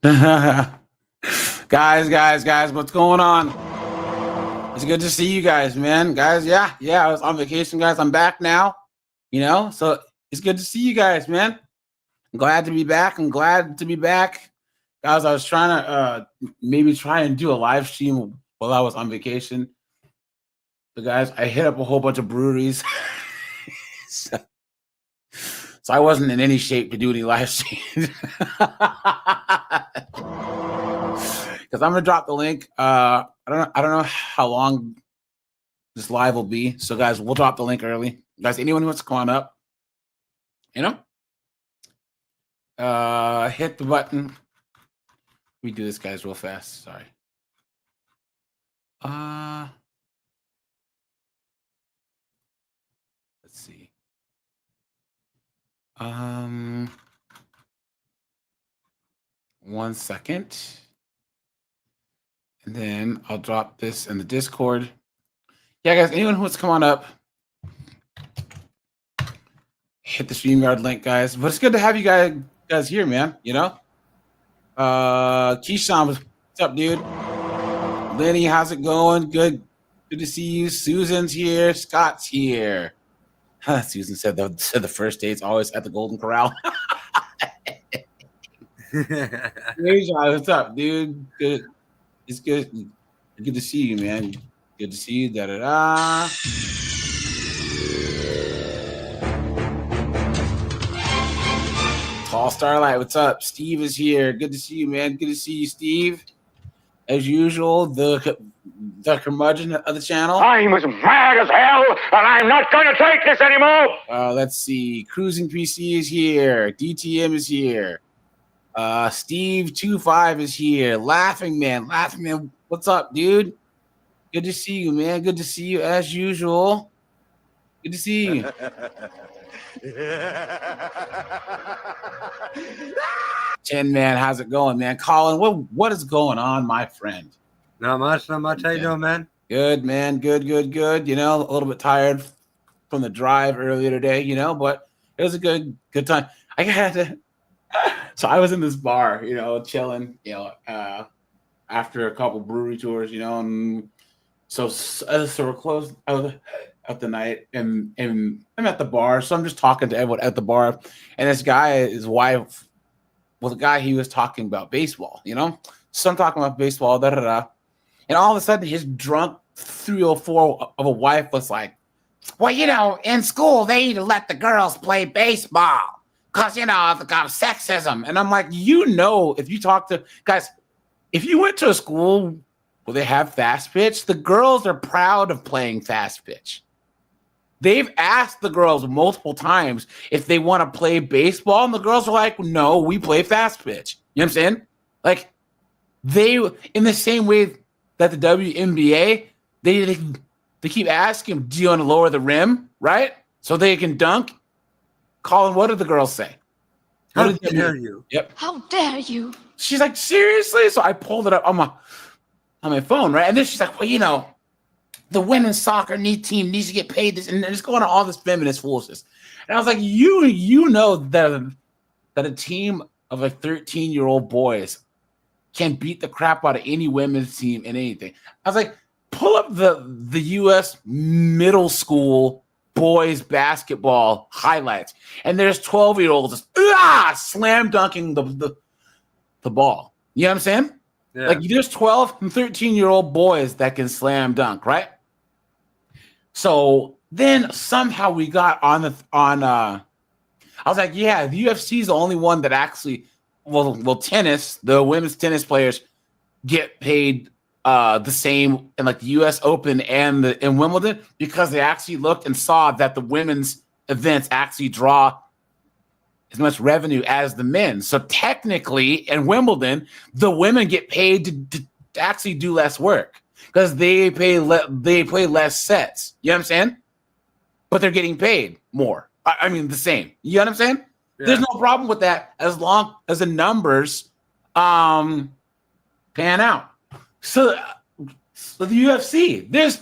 Guys, what's going on? It's good to see you guys, man. Guys, yeah, I was on vacation, guys. I'm back now, so it's good to see you guys, man. I'm glad to be back. Guys, I was trying to maybe try and do a live stream while I was on vacation. But guys, I hit up a whole bunch of breweries. so I wasn't in any shape to do any live streams. Because I'm gonna drop the link. I don't know how long this live will be. So guys, we'll drop the link early. Guys, anyone who wants to come on up, hit the button. Let me do this, guys, real fast. Sorry. Let's see. 1 second. And then I'll drop this in the Discord. Yeah, guys, anyone who wants to come on up, hit the StreamYard link, guys. But it's good to have you guys here, man. Keyshawn, what's up, dude? Lenny, how's it going? Good to see you. Susan's here. Scott's here. Susan said the first date's always at the Golden Corral. Keyshawn, what's up, dude? Good. It's good. Good to see you, man. Good to see you. Tall Starlight, what's up? Steve is here. Good to see you, man. Good to see you, Steve. As usual, the curmudgeon of the channel. I'm as mad as hell, and I'm not going to take this anymore. Let's see. Cruising PC is here. DTM is here. Steve25 is here. Laughing Man, what's up, dude? Good to see you, man. Good to see you as usual. Good to see you. Chin Man, how's it going, man? Colin, what is going on, my friend? Not much. How you doing, man? Good, man. Good. A little bit tired from the drive earlier today, but it was a good time. So I was in this bar, chilling, after a couple brewery tours, and so we're closed out the night, and I'm at the bar, so I'm just talking to everyone at the bar, and this guy, his wife, the guy, he was talking about baseball, so I'm talking about baseball, and all of a sudden his drunk 304 of a wife was like, well, in school they need to let the girls play baseball. Because, of sexism. And I'm like, if you talk to guys, if you went to a school where they have fast pitch, the girls are proud of playing fast pitch. They've asked the girls multiple times if they want to play baseball, and the girls are like, no, we play fast pitch. You know what I'm saying? Like, they, in the same way that the WNBA, they keep asking, do you want to lower the rim, right? So they can dunk. Colin, what did the girls say? How dare you? Yep. How dare you? She's like, seriously? So I pulled it up on my phone, right? And then she's like, well, the women's soccer team needs to get paid this, and it's going on all this feminist foolishness. And I was like, you know that a team of 13-year-old boys can beat the crap out of any women's team in anything. I was like, pull up the U.S. middle school boys basketball highlights, and there's 12-year-olds slam dunking the ball. You know what I'm saying? Yeah. Like, there's 12 and 13-year-old boys that can slam dunk, right? So then somehow we got on I was like, yeah, the UFC is the only one that actually, tennis, the women's tennis players get paid the same in like the U.S. Open and in Wimbledon, because they actually looked and saw that the women's events actually draw as much revenue as the men. So technically, in Wimbledon, the women get paid to actually do less work because they play less sets. You know what I'm saying? But they're getting paid more. I mean, the same. You know what I'm saying? Yeah. There's no problem with that as long as the numbers pan out. So the UFC, there's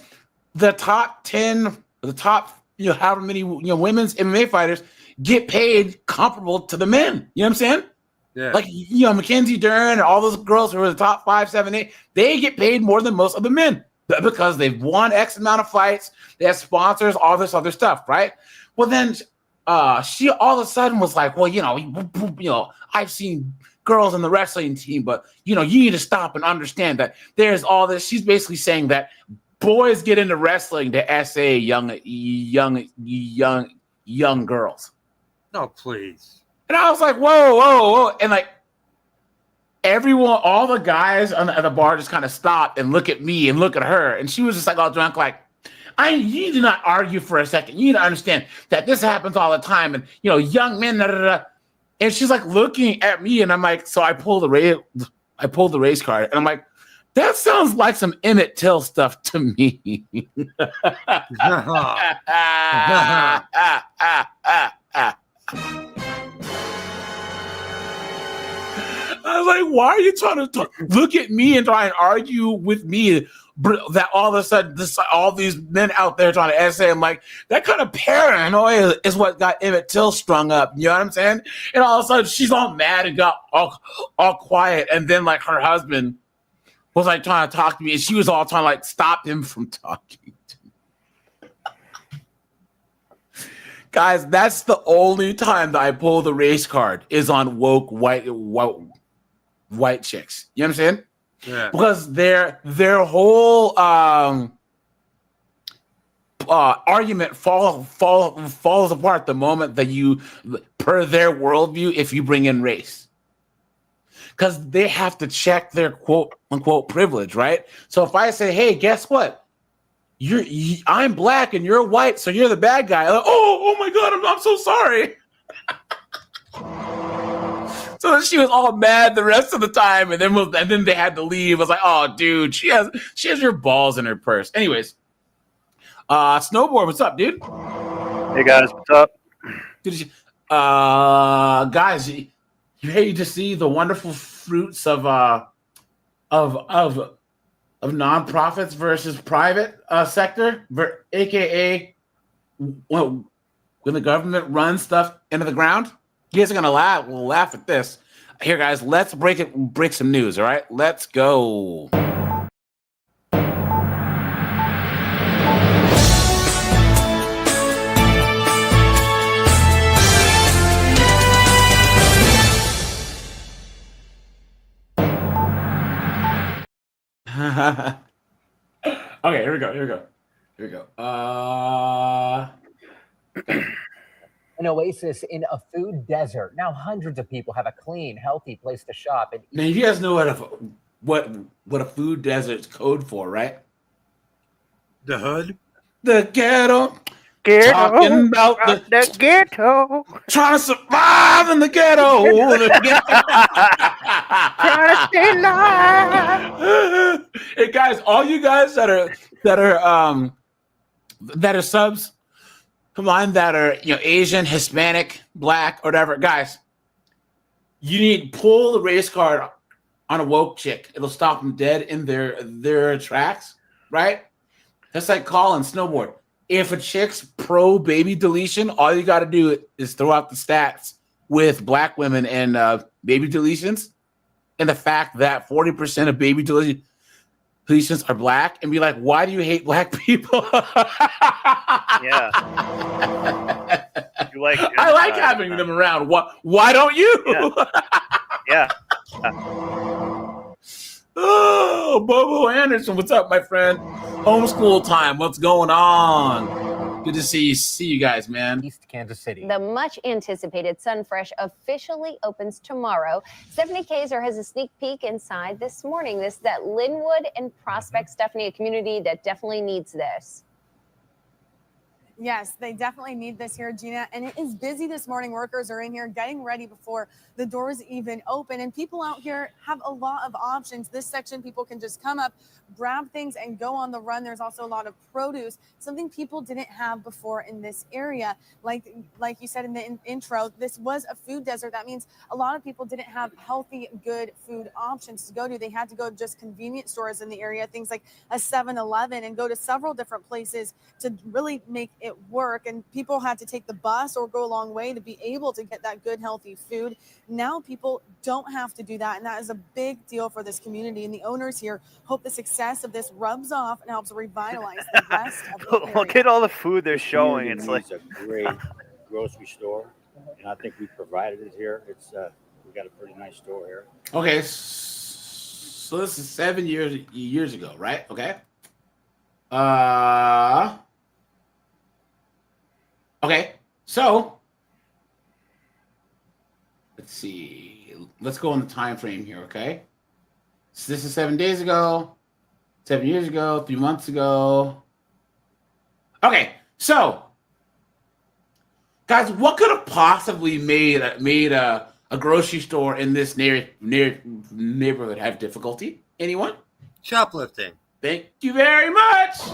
the top 10, the top, however many women's MMA fighters get paid comparable to the men. You know what I'm saying? Yeah. Like, Mackenzie Dern and all those girls who are the top 5, 7, 8, they get paid more than most of the men because they've won X amount of fights. They have sponsors, all this other stuff, right? Well, then she all of a sudden was like, well, I've seen girls in the wrestling team, but you need to stop and understand that there's all this. She's basically saying that boys get into wrestling to SA young girls. No, please. And I was like, whoa. And like everyone, all the guys at the bar just kind of stopped and look at me and look at her. And she was just like all drunk, like, you need to not argue for a second. You need to understand that this happens all the time. And, young men, da, da, da. And she's like looking at me and I'm like, so I pulled the race card and I'm like, that sounds like some Emmett Till stuff to me. I was like, why are you trying to look at me and try and argue with me that all of a sudden all these men out there trying to essay? I'm like, that kind of paranoia is what got Emmett Till strung up. You know what I'm saying? And all of a sudden she's all mad and got all quiet. And then like her husband was like trying to talk to me and she was all trying to like stop him from talking to me. Guys, that's the only time that I pull the race card is on woke white chicks. You know what I'm saying? Yeah. Because their whole argument falls apart the moment that you, per their worldview, if you bring in race. Because they have to check their quote unquote privilege, right? So if I say, hey, guess what? I'm black and you're white, so you're the bad guy. Like, oh my God, I'm so sorry. So she was all mad the rest of the time, and then they had to leave. I was like, oh, dude, she has your balls in her purse. Anyways, Snowboard, what's up, dude? Hey guys, what's up? Guys, you ready to see the wonderful fruits of nonprofits versus private sector, aka when the government runs stuff into the ground? You guys are gonna laugh at this. Here, guys, let's break some news. All right, let's go. Okay, here we go. An oasis in a food desert. Now hundreds of people have a clean, healthy place to shop and eat. Now you guys know what a food desert's code for, right? The hood? The ghetto. Ghetto. Talking about the ghetto. Trying to survive in the ghetto. Trying to stay alive. Hey guys, all you guys that are subs, come on, that are Asian, Hispanic, Black, or whatever, guys, you need to pull the race card on a woke chick. It'll stop them dead in their tracks, right? That's like calling Snowboard. If a chick's pro baby deletion, all you got to do is throw out the stats with Black women and baby deletions, and the fact that 40% of baby deletions are Black, and be like, why do you hate Black people? Yeah. You like I like having them around. Why don't you? Yeah. Oh, Bobo Anderson, what's up, my friend? Homeschool time. What's going on? Good to see you guys, man. East Kansas City. The much anticipated Sunfresh officially opens tomorrow. Stephanie Kaiser has a sneak peek inside this morning. This is at Linwood and Prospect, Stephanie, a community that definitely needs this. Yes, they definitely need this here, Gina. And it is busy this morning. Workers are in here getting ready before the doors even open. And people out here have a lot of options. This section, people can just come up, grab things, and go on the run. There's also a lot of produce, something people didn't have before in this area. Like you said in the intro, this was a food desert. That means a lot of people didn't have healthy, good food options to go to. They had to go to just convenience stores in the area, things like a 7-Eleven, and go to several different places to really make it work, and people had to take the bus or go a long way to be able to get that good, healthy food. Now people don't have to do that, and that is a big deal for this community. And the owners here hope the success of this rubs off and helps revitalize the rest of the area. Look at all the food they're This showing. community It's like needs a great grocery store, and I think we provided it here. It's we got a pretty nice store here. Okay, so this is 7 years ago, right? Okay. Okay, so let's see. Let's go on the time frame here, okay? So this is 7 days ago, 7 years ago, 3 months ago. Okay, so guys, what could have possibly made a grocery store in this neighborhood have difficulty? Anyone? Shoplifting. Thank you very much.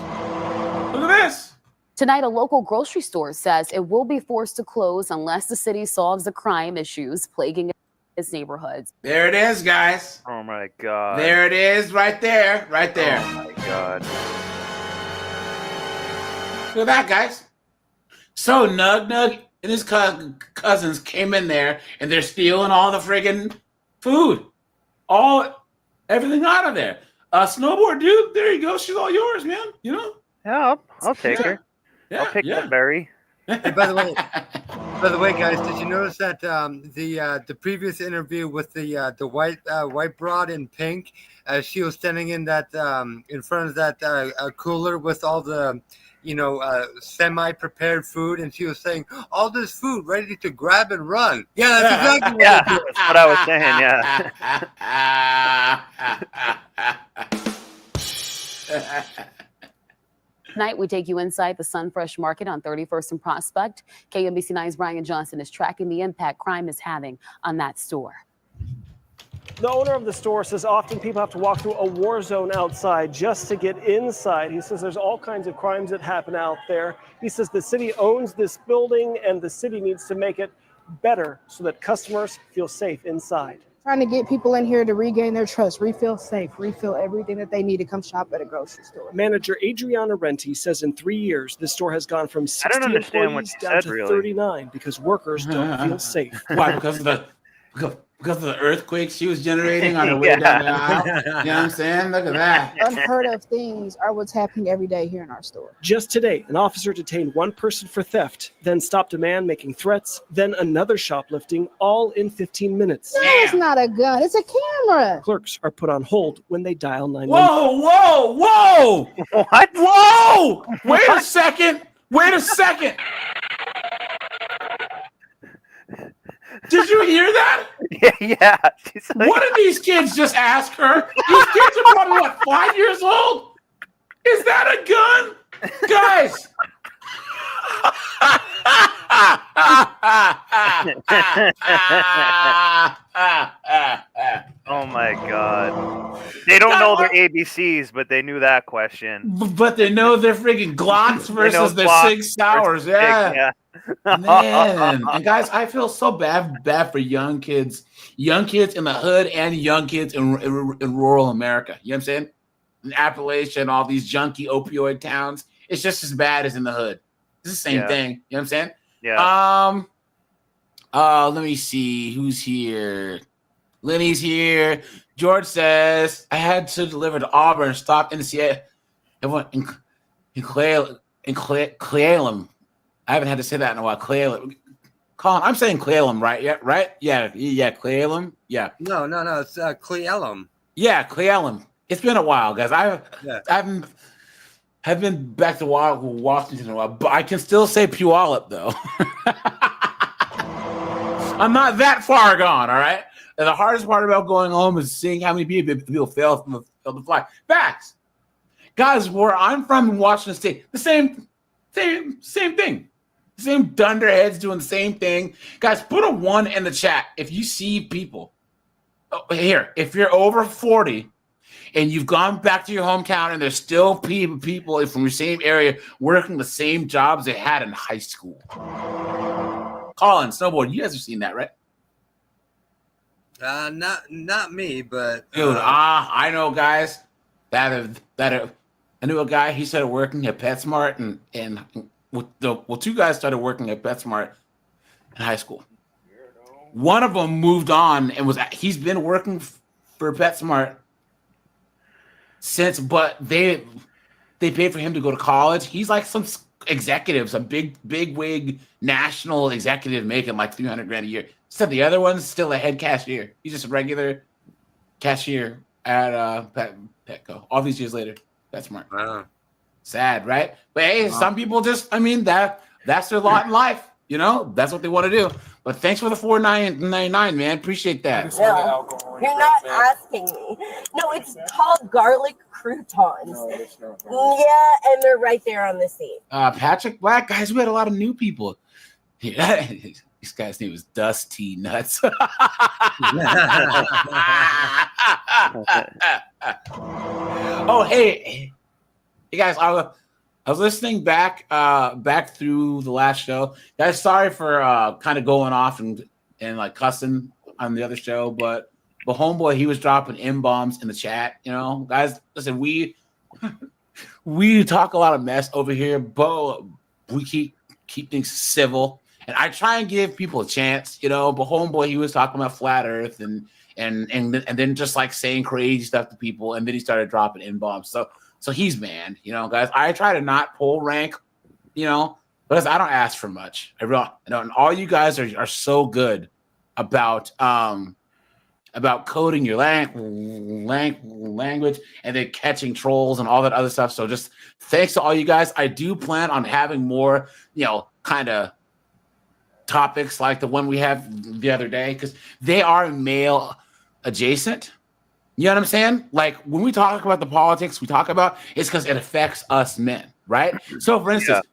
Look at this. Tonight, a local grocery store says it will be forced to close unless the city solves the crime issues plaguing its neighborhoods. There it is, guys. oh my god. There it is, right there, right there. Oh my god. Look at that, guys. So Nug and his cousins came in there, and they're stealing all the friggin' food, everything out of there. Snowboard dude, there you go. She's all yours, man. You know. Yeah, I'll take her. Yeah, I'll pick yeah. that berry. Hey, by the way, guys, did you notice that the previous interview with the white broad in pink, she was standing in that in front of that cooler with all the semi-prepared food, and she was saying all this food ready to grab and run. Yeah, that's exactly what Yeah, it is. that's what I was saying. Yeah. Tonight, we take you inside the Sunfresh Market on 31st and Prospect. KMBC9's Brian Johnson is tracking the impact crime is having on that store. The owner of the store says often people have to walk through a war zone outside just to get inside. He says there's all kinds of crimes that happen out there. He says the city owns this building and the city needs to make it better so that customers feel safe inside. Trying to get people in here to regain their trust, refill safe, refill everything that they need to come shop at a grocery store. Manager Adriana Renti says in 3 years, the store has gone from 60 don't understand what employees you down said, to really. 39 because workers don't feel safe. Why? Because of the earthquakes she was generating on her way down the aisle. You know what I'm saying? Look at that. Unheard of things are what's happening every day here in our store. Just today, an officer detained one person for theft, then stopped a man making threats, then another shoplifting, all in 15 minutes. No, it's not a gun. It's a camera. Clerks are put on hold when they dial 911. Whoa! What? Whoa! Wait a second! Did you hear that? Yeah. She's like, What did these kids just ask her? These kids are probably, 5 years old? Is that a gun? Guys! oh my god. They don't know their ABCs, but they knew that question. But they know their friggin' Glocks versus their Glocks Sig Sauers. versus Sig, Yeah. Man. And guys, I feel so bad for young kids in the hood and young kids in rural America. You know what I'm saying? In Appalachia and all these junky opioid towns. It's just as bad as in the hood. It's the same thing. You know what I'm saying? Yeah. Let me see who's here. Lenny's here. George says I had to deliver to Auburn. Stopped in to see everyone in Clallam. I haven't had to say that in a while. Clallam. Colin, I'm saying Clallam, right? Yeah, right? Yeah, Clallam. Yeah. No, it's Clallam. Yeah, Clallam. It's been a while, guys. I have been back to Washington in a while, but I can still say Puyallup, though. I'm not that far gone, all right? And the hardest part about going home is seeing how many people fail to fly. Facts. Guys, where I'm from in Washington State, the same thing. Same dunderheads doing the same thing. Guys, put a 1 in the chat if you see people. Here, if you're over 40 and you've gone back to your hometown and there's still people from your same area working the same jobs they had in high school. Colin, Snowboard, you guys have seen that, right? Not me, but Dude, I know guys that I knew a guy. He started working at PetSmart two guys started working at PetSmart in high school. One of them moved on and he's been working for PetSmart since, but they paid for him to go to college. He's like some executive, some big wig national executive making like $300,000 a year. Except the other one's still a head cashier. He's just a regular cashier at Petco. All these years later, PetSmart. Wow. Sad, right? But hey, some people just, that's their lot in life. You know, that's what they want to do. But thanks for the $4.99, man. Appreciate that. No, you're not asking me. No, it's called garlic croutons. Yeah, and they're right there on the seat. Patrick Black, guys, we had a lot of new people. Yeah, this guy's name was Dusty Nuts. Oh, hey guys, I was listening back through the last show. Guys, sorry for kind of going off and like cussing on the other show, but homeboy, he was dropping M-bombs in the chat. You know, guys, listen, we talk a lot of mess over here, but we keep things civil, and I try and give people a chance. You know, but homeboy, he was talking about flat Earth and then just like saying crazy stuff to people, and then he started dropping M-bombs. So he's mad, you know, guys. I try to not pull rank, you know, because I don't ask for much. I know, and all you guys are so good about coding your language and then catching trolls and all that other stuff. So just thanks to all you guys. I do plan on having more, you know, kind of topics like the one we had the other day, because they are male adjacent. You know what I'm saying? Like when we talk about the politics we talk about, it's because it affects us men, right? So for instance,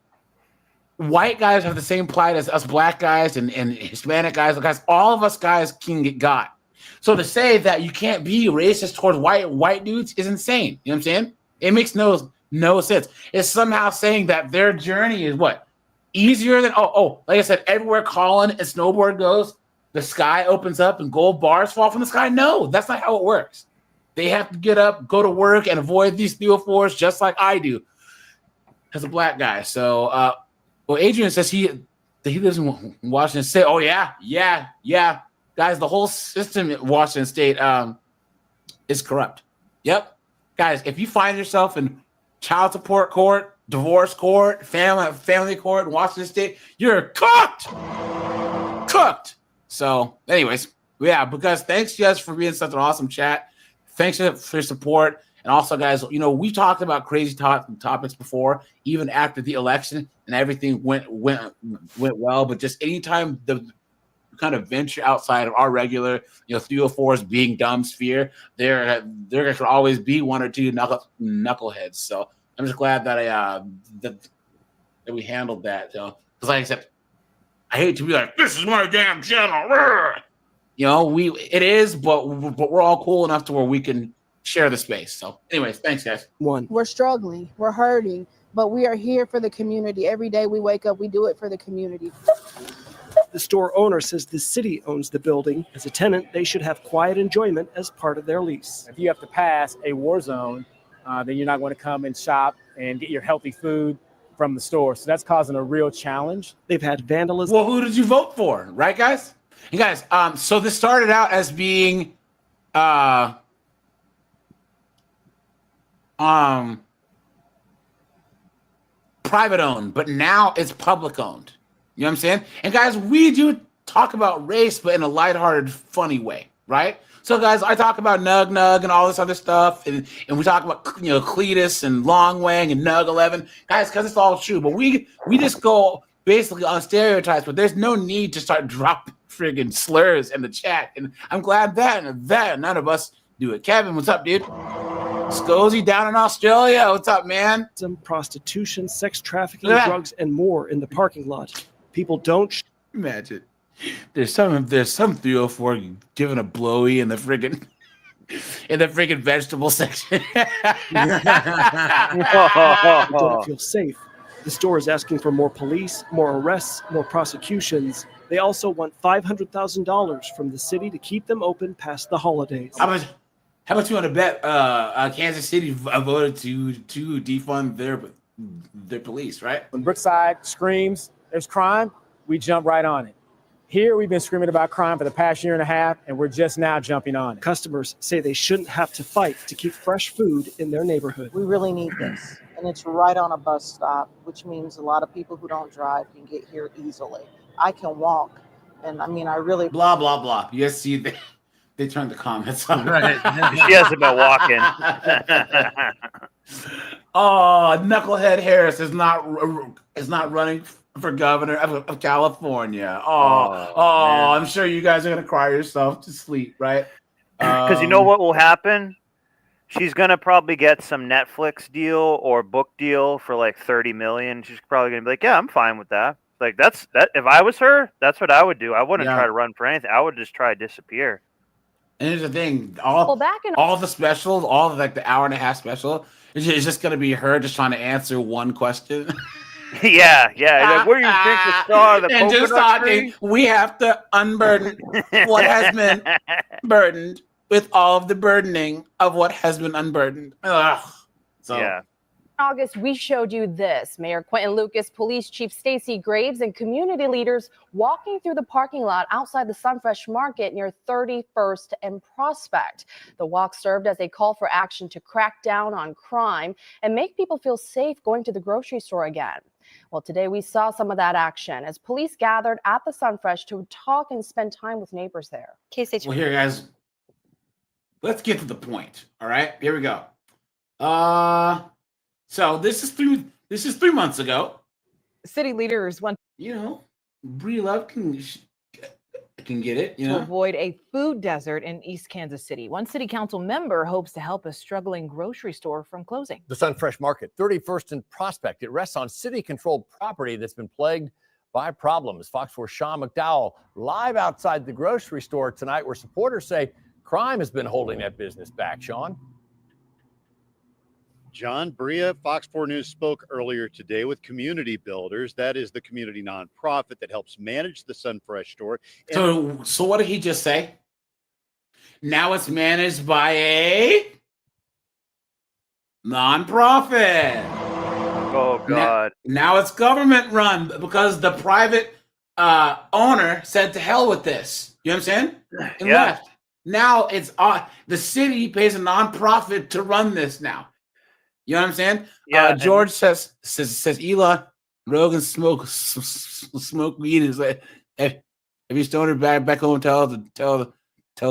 white guys have the same plight as us black guys and Hispanic guys. All of us guys can get got. So to say that you can't be racist towards white dudes is insane. You know what I'm saying? It makes no sense. It's somehow saying that their journey is what? Easier than like I said, everywhere Colin and Snowboard goes, the sky opens up and gold bars fall from the sky. No, that's not how it works. They have to get up, go to work, and avoid these 304s just like I do as a black guy. So, well, Adrian says he lives in Washington State. Oh, yeah. Guys, the whole system in Washington State is corrupt. Yep. Guys, if you find yourself in child support court, divorce court, family court in Washington State, you're cooked. So, anyways, yeah, because thanks, you guys, for being such an awesome chat. Thanks for your support. And also, guys, you know, we talked about crazy topics before, even after the election, and everything went well. But just anytime the kind of venture outside of our regular, you know, 304s being dumb sphere, there should always be one or two knuckleheads. So I'm just glad that that we handled that. Because, like I said, I hate to be like, this is my damn channel. You know, it is, but we're all cool enough to where we can share the space. So, anyways, thanks, guys. We're struggling, we're hurting, but we are here for the community. Every day we wake up, we do it for the community. The store owner says the city owns the building. As a tenant, they should have quiet enjoyment as part of their lease. If you have to pass a war zone, then you're not going to come and shop and get your healthy food from the store. So that's causing a real challenge. They've had vandalism. Well, who did you vote for? Right, guys? Hey, guys, so this started out as being private owned, but now it's public owned. You know what I'm saying? And guys, we do talk about race, but in a lighthearted, funny way, right? So guys, I talk about Nug and all this other stuff, and we talk about, you know, Cletus and Long Wang and Nug 11, guys, because it's all true. But we just go basically on stereotypes, but there's no need to start dropping friggin' slurs in the chat. And I'm glad that none of us do it. Kevin, what's up, dude? Scozy down in Australia. What's up, man? Some prostitution, sex trafficking, drugs, and more in the parking lot. People don't imagine. There's some 304 giving a blowy in the friggin' vegetable section. Don't feel safe. The store is asking for more police, more arrests, more prosecutions. They also want $500,000 from the city to keep them open past the holidays. How much you want to bet Kansas City voted to defund the police, right? When Brookside screams there's crime, we jump right on it. Here, we've been screaming about crime for the past year and a half, and we're just now jumping on it. Customers say they shouldn't have to fight to keep fresh food in their neighborhood. We really need this. And it's right on a bus stop, which means a lot of people who don't drive can get here easily. I can walk. And I mean, I really... Blah, blah, blah. You guys see, they turned the comments on. Right. She hasn't been walking. Oh, Knucklehead Harris is not running for governor of California. Oh, I'm sure you guys are gonna cry yourself to sleep, right? Because you know what will happen? She's gonna probably get some Netflix deal or book deal for like $30 million. She's probably gonna be like, "Yeah, I'm fine with that." Like that's that. If I was her, that's what I would do. I wouldn't try to run for anything. I would just try to disappear. And here's the thing: all the specials, all like the hour and a half special, it's just gonna be her just trying to answer one question. Yeah. Like, where do you think the star of the and just talking, we have to unburden what has been burdened with all of the burdening of what has been unburdened. Ugh. So. Yeah. August, we showed you this. Mayor Quentin Lucas, Police Chief Stacey Graves, and community leaders walking through the parking lot outside the Sunfresh Market near 31st and Prospect. The walk served as a call for action to crack down on crime and make people feel safe going to the grocery store again. Well, today we saw some of that action as police gathered at the Sunfresh to talk and spend time with neighbors there. Well, here, guys, let's get to the point. All right, here we go. So this is 3 months ago. City leaders want Bree Love can get it, to avoid a food desert in East Kansas City. One city council member hopes to help a struggling grocery store from closing. The Sunfresh Market, 31st and Prospect. It rests on city-controlled property that's been plagued by problems. Fox 4's Sean McDowell live outside the grocery store tonight where supporters say crime has been holding that business back. Sean? John Bria, Fox 4 News, spoke earlier today with Community Builders. That is the community nonprofit that helps manage the Sunfresh store. So what did he just say? Now it's managed by a nonprofit. Oh, God. Now it's government run because the private owner said to hell with this. You know what I'm saying? And left. Now it's the city pays a nonprofit to run this now. You know what I'm saying? Yeah. George says Eli Rogan smoke weed is like if you stoner back home tells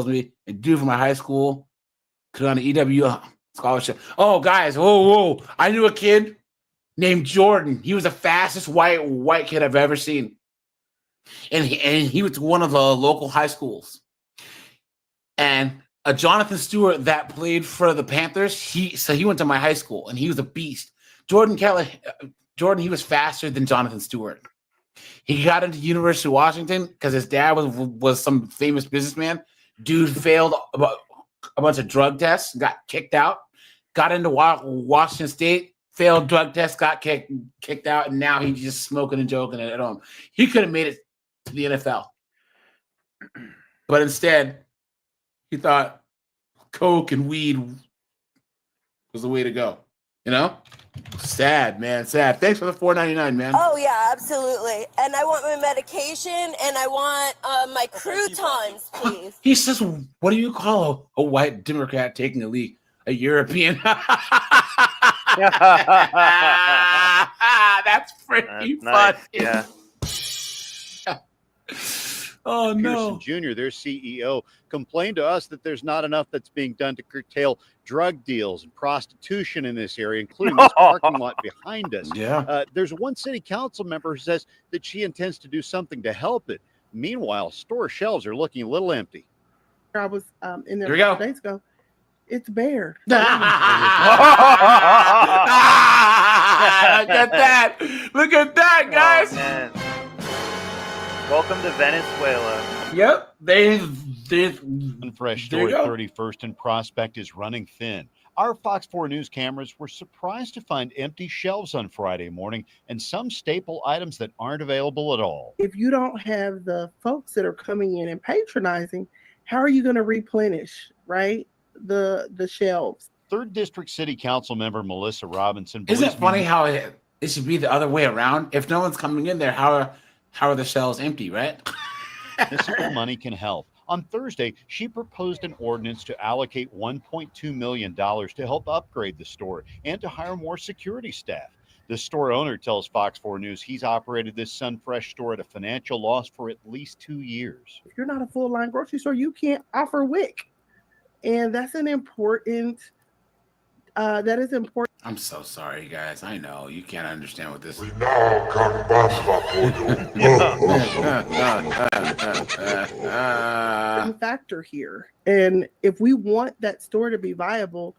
me a dude from my high school could on an EW scholarship. Oh guys, whoa! I knew a kid named Jordan. He was the fastest white kid I've ever seen, and he went to one of the local high schools, and. Jonathan Stewart that played for the Panthers, he went to my high school and he was a beast. Jordan, he was faster than Jonathan Stewart. He got into University of Washington because his dad was some famous businessman. Dude failed a bunch of drug tests, got kicked out. Got into Washington State, failed drug tests, got kicked out, and now he's just smoking and joking at home. He could have made it to the NFL, but instead. He thought coke and weed was the way to go. Sad, man. Sad. Thanks for the $4.99, man. Oh yeah, absolutely. And I want my medication and I want my croutons, please. He says, "What do you call a white Democrat taking a leak? A European?" That's pretty funny. Yeah. Oh, no. Pearson Jr., their CEO, complained to us that there's not enough that's being done to curtail drug deals and prostitution in this area, including this parking lot behind us. Yeah. There's one city council member who says that she intends to do something to help it. Meanwhile, store shelves are looking a little empty. I was in there Here we go. 2 days ago. It's bare. Look at that. Look at that, guys. Man. Welcome to Venezuela. Yep. Fresh store at 31st and Prospect is running thin. Our Fox 4 News cameras were surprised to find empty shelves on Friday morning and some staple items that aren't available at all. If you don't have the folks that are coming in and patronizing, how are you going to replenish, right? The shelves. 3rd District City Council member Melissa Robinson. Isn't it believes funny how it should be the other way around? If no one's coming in there, how are the shelves empty, right? municipal money can help. On Thursday, she proposed an ordinance to allocate $1.2 million to help upgrade the store and to hire more security staff. The store owner tells Fox 4 News he's operated this Sunfresh store at a financial loss for at least 2 years. If you're not a full line grocery store, you can't offer WIC. And that's an important, that is important. I'm so sorry, guys. I know you can't understand what this is. Factor here. And if we want that store to be viable,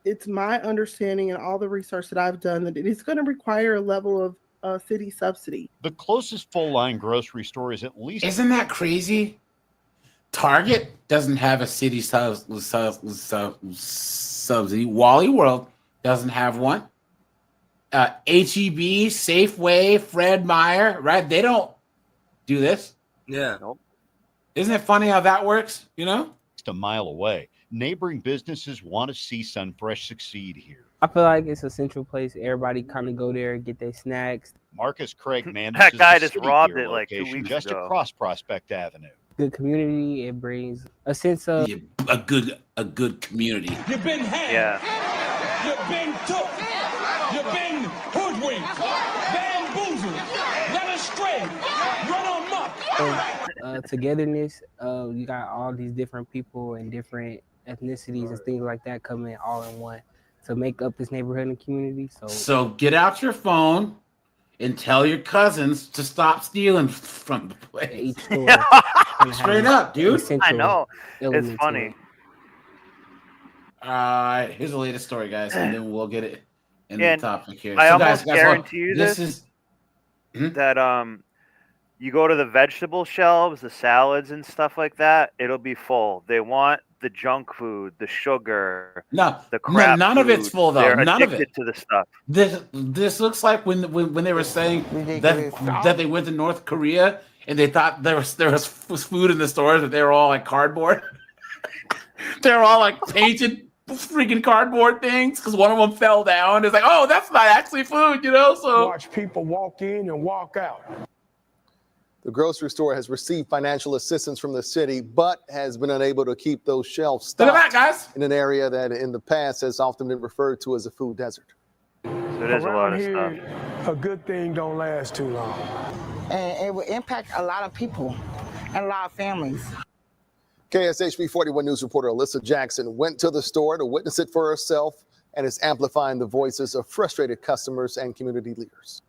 it's my understanding and all the research that I've done that it is going to require a level of city subsidy. The closest full-line grocery store is at least... Isn't that crazy? Target doesn't have a city subsidy. Wally World doesn't have one. HEB, Safeway, Fred Meyer, right? They don't do this. Yeah. Nope. Isn't it funny how that works? You know? Just a mile away. Neighboring businesses want to see Sunfresh succeed here. I feel like it's a central place. Everybody kind of go there and get their snacks. Marcus Craig manages That guy the just City robbed Gear it like 2 location weeks just ago. across Prospect Avenue. Good community. It brings a sense of a good community. You've been had. Yeah. You've been took. You've been hoodwinked, bamboozled, led astray, run amok. togetherness. You got all these different people and different ethnicities and things like that coming all in one to make up this neighborhood and community. So get out your phone and tell your cousins to stop stealing from the place. Each store Straight up, dude. I know. It's funny. Here's the latest story, guys, and then we'll get it in the And topic here. I So, almost guys, guarantee you this this is Hmm? that you go to the vegetable shelves, the salads and stuff like that, it'll be full. They want the junk food, the sugar, the crap none of it's food. full though. They're None of addicted it. to the stuff. This looks like when they were saying that they went to North Korea and they thought there was food in the stores, but they were all like cardboard. They were all like painted freaking cardboard things because one of them fell down. It's like, oh, that's not actually food, you know? So Watch people walk in and walk out. The grocery store has received financial assistance from the city, but has been unable to keep those shelves Look at stocked that, guys. in an area that in the past has often been referred to as a food desert. So there's a lot Around of stuff. here, a good thing don't last too long. And it will impact a lot of people and a lot of families. KSHB 41 News reporter Alyssa Jackson went to the store to witness it for herself and is amplifying the voices of frustrated customers and community leaders.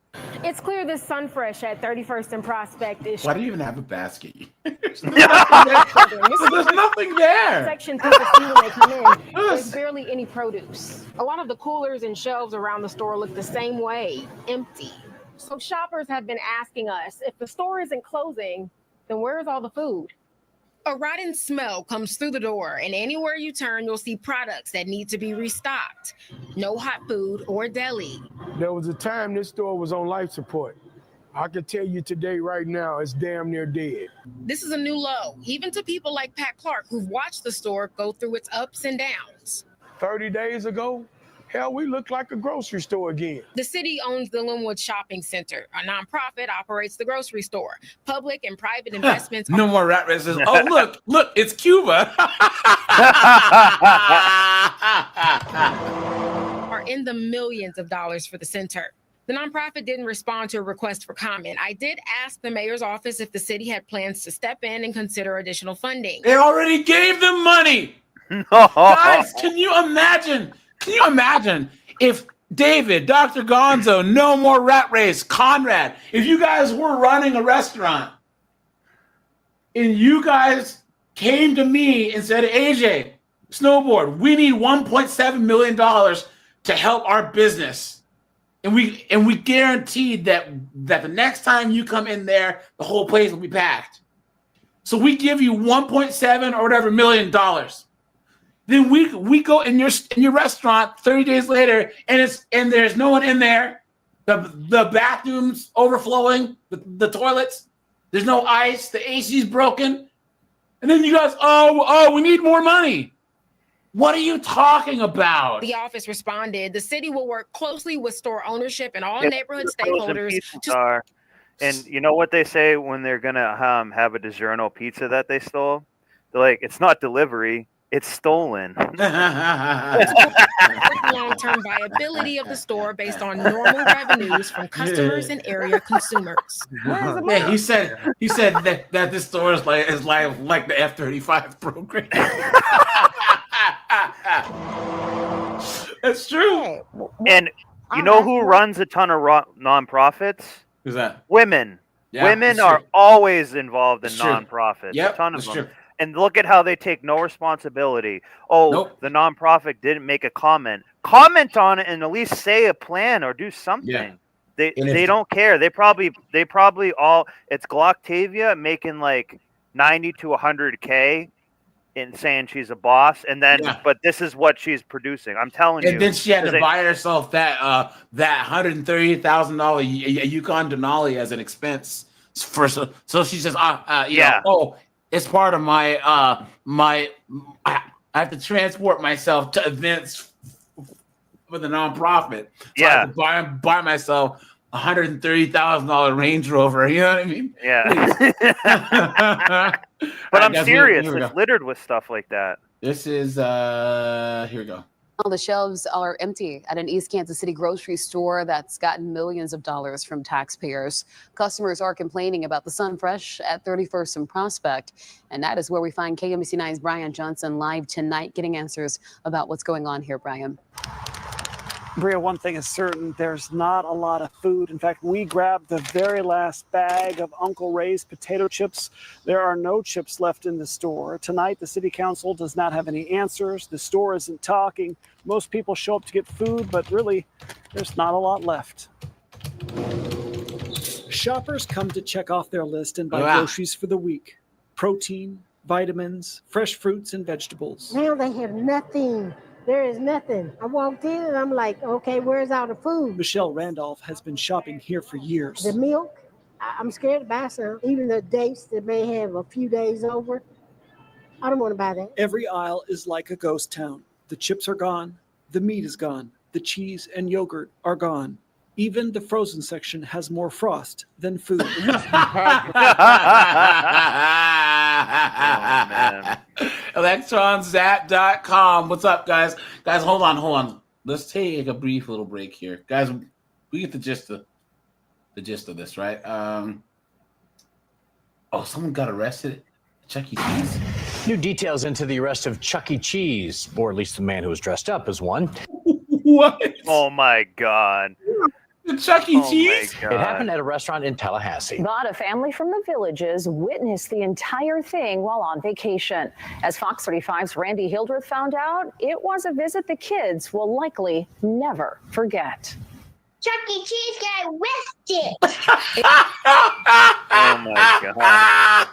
It's clear this Sunfresh at 31st and Prospect is why do you even have a basket? There's nothing there. section people see when they come in. There's barely any produce. A lot of the coolers and shelves around the store look the same way, empty. So shoppers have been asking us, if the store isn't closing, then where's all the food? A rotten smell comes through the door, and anywhere you turn, you'll see products that need to be restocked. No hot food or deli. There was a time this store was on life support. I can tell you today, right now, it's damn near dead. This is a new low, even to people like Pat Clark, who've watched the store go through its ups and downs. 30 days ago, hell, we looked like a grocery store again. The city owns the Linwood Shopping Center. A nonprofit operates the grocery store. Public and private investments. No more rat races. Oh, look, it's Cuba. Are in the millions of dollars for the center. The nonprofit didn't respond to a request for comment. I did ask the mayor's office if the city had plans to step in and consider additional funding. They already gave them money. Guys, can you imagine? Can you imagine if David, Dr. Gonzo, No More Rat Race, Conrad, if you guys were running a restaurant and you guys came to me and said, AJ, Snowboard, we need $1.7 million to help our business. And we guaranteed that the next time you come in there, the whole place will be packed. So we give you 1.7 or whatever million dollars. Then we go in your restaurant 30 days later, and there's no one in there. The bathrooms overflowing, the toilets. There's no ice. The AC's broken. And then you guys, we need more money. What are you talking about? The office responded, the city will work closely with store ownership and all Yeah, neighborhood the frozen stakeholders pizzas to are. And you know what they say when they're gonna have a DiGiorno pizza that they stole? They're like, it's not delivery, it's stolen. long-term viability of the store based on normal revenues from customers and area consumers. Yeah, he said that this store is like the F-35 program. That's true. And you know who runs a ton of nonprofits? Who's that? Women. Yeah, Women that's are true. always involved in That's true. nonprofits. Yep, a ton of that's them. true. And look at how they take no responsibility. Oh, Nope. the nonprofit didn't make a comment. Comment on it and at least say a plan or do something. Yeah. They And if- they don't care. They probably all it's Glocktavia making like 90 to 100K in saying she's a boss, and then but this is what she's producing. I'm telling you. And then she had to 'cause buy herself that $130,000 Yukon Denali as an expense for so she says it's part of my I have to transport myself to events for the nonprofit. So I have to buy myself $130,000 Range Rover. You know what I mean? Yeah. But I'm serious. It's littered with stuff like that. This is here we go. All the shelves are empty at an East Kansas City grocery store that's gotten millions of dollars from taxpayers. Customers are complaining about the Sun Fresh at 31st and Prospect. And that is where we find KMBC 9's Brian Johnson live tonight, getting answers about what's going on here, Brian. Bria, one thing is certain, there's not a lot of food. In fact, we grabbed the very last bag of Uncle Ray's potato chips. There are no chips left in the store. Tonight, the city council does not have any answers. The store isn't talking. Most people show up to get food, but really, there's not a lot left. Shoppers come to check off their list and buy groceries for the week. Protein, vitamins, fresh fruits, and vegetables. Now they have nothing. There is nothing. I walked in and I'm like, okay, where's all the food? Michelle Randolph has been shopping here for years. The milk, I'm scared to buy some. Even the dates that may have a few days over, I don't want to buy that. Every aisle is like a ghost town. The chips are gone. The meat is gone. The cheese and yogurt are gone. Even the frozen section has more frost than food. ElectronZap.com. What's up, guys? Guys, hold on. Let's take a brief little break here. Guys, we get the gist of this, right? Someone got arrested at Chuck E. Cheese? New details into the arrest of Chuck E. Cheese, or at least the man who was dressed up as one. What? Oh my God. The Chuck E. Cheese? It happened at a restaurant in Tallahassee. But a family from the Villages witnessed the entire thing while on vacation. As Fox 35's Randy Hildreth found out, it was a visit the kids will likely never forget. Chuck E. Cheese got arrested. Oh my God.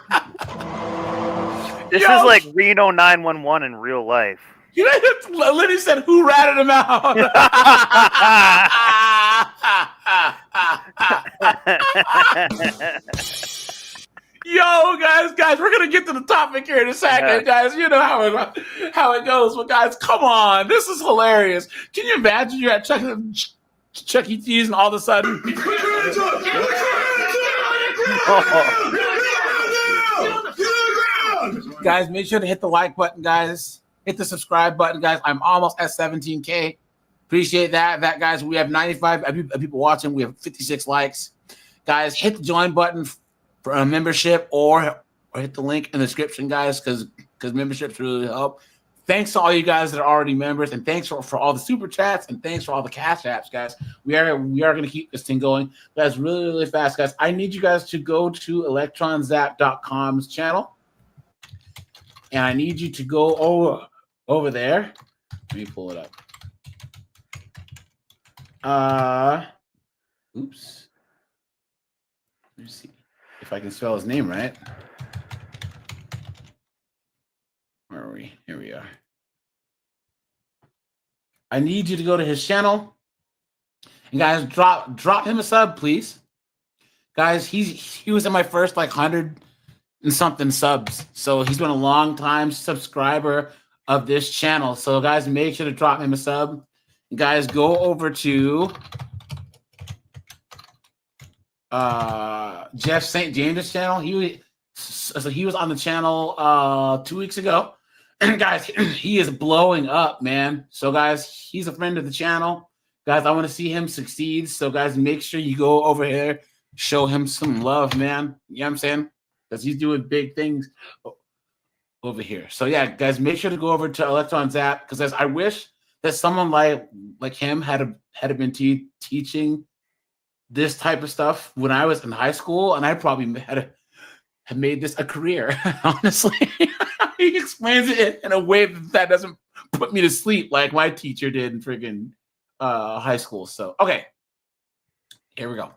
This is like Reno 911 in real life. You know, Lenny said, "Who ratted him out?" Yo, guys, we're gonna get to the topic here in a second, guys. You know how it goes. But guys, come on, this is hilarious. Can you imagine you're at Chuck E. Cheese and all of a sudden, guys, make sure to hit the like button, guys. Hit the subscribe button, guys. I'm almost at 17K. Appreciate that. Guys, we have 95 people watching. We have 56 likes. Guys, hit the join button for a membership or hit the link in the description, guys, because memberships really help. Thanks to all you guys that are already members, and thanks for all the super chats, and thanks for all the cash apps, guys. We are going to keep this thing going. Guys, really, really fast, guys. I need you guys to go to electronzap.com's channel, and I need you to go over there. Let me pull it up. Oops. Let me see if I can spell his name right. Where are we? Here we are. I need you to go to his channel. And guys, drop him a sub, please. Guys, he was in my first 100 and something subs. So he's been a long time subscriber of this channel. So guys, make sure to drop him a sub. And guys, go over to Jeff St. James' channel. He was on the channel 2 weeks ago. And guys, he is blowing up, man. So guys, he's a friend of the channel. Guys, I want to see him succeed. So guys, make sure you go over here, show him some love, man. You know what I'm saying? Because he's doing big things over here. So yeah, guys, make sure to go over to Electron's app, because I wish that someone like him had been teaching this type of stuff when I was in high school, and I probably had made this a career. Honestly, he explains it in a way that doesn't put me to sleep like my teacher did in friggin' high school. So okay, here we go.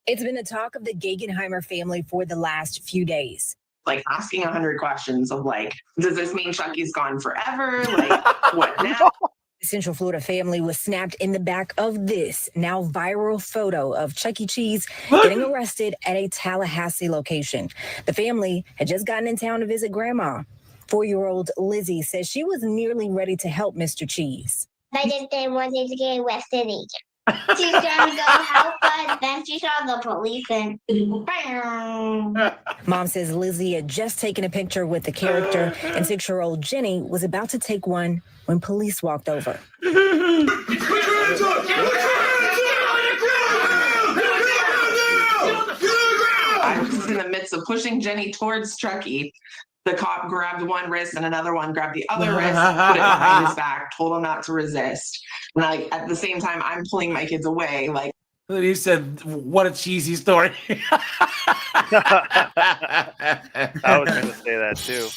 It's been the talk of the Gegenheimer family for the last few days. Like asking 100 questions of like, does this mean Chucky's gone forever? Like, what now? The Central Florida family was snapped in the back of this now viral photo of Chuck E. Cheese getting arrested at a Tallahassee location. The family had just gotten in town to visit grandma. 4-year-old Lizzie says she was nearly ready to help Mr. Cheese. I just didn't want him to get arrested either. She's trying to go help us, then she saw the police and Mom says Lizzie had just taken a picture with the character, and 6-year-old Jenny was about to take one when police walked over. I was in the midst of pushing Jenny towards Chucky. The cop grabbed one wrist and another one grabbed the other wrist, put it behind his back, told him not to resist. And at the same time, I'm pulling my kids away. Like, he said, "What a cheesy story." I was going to say that too.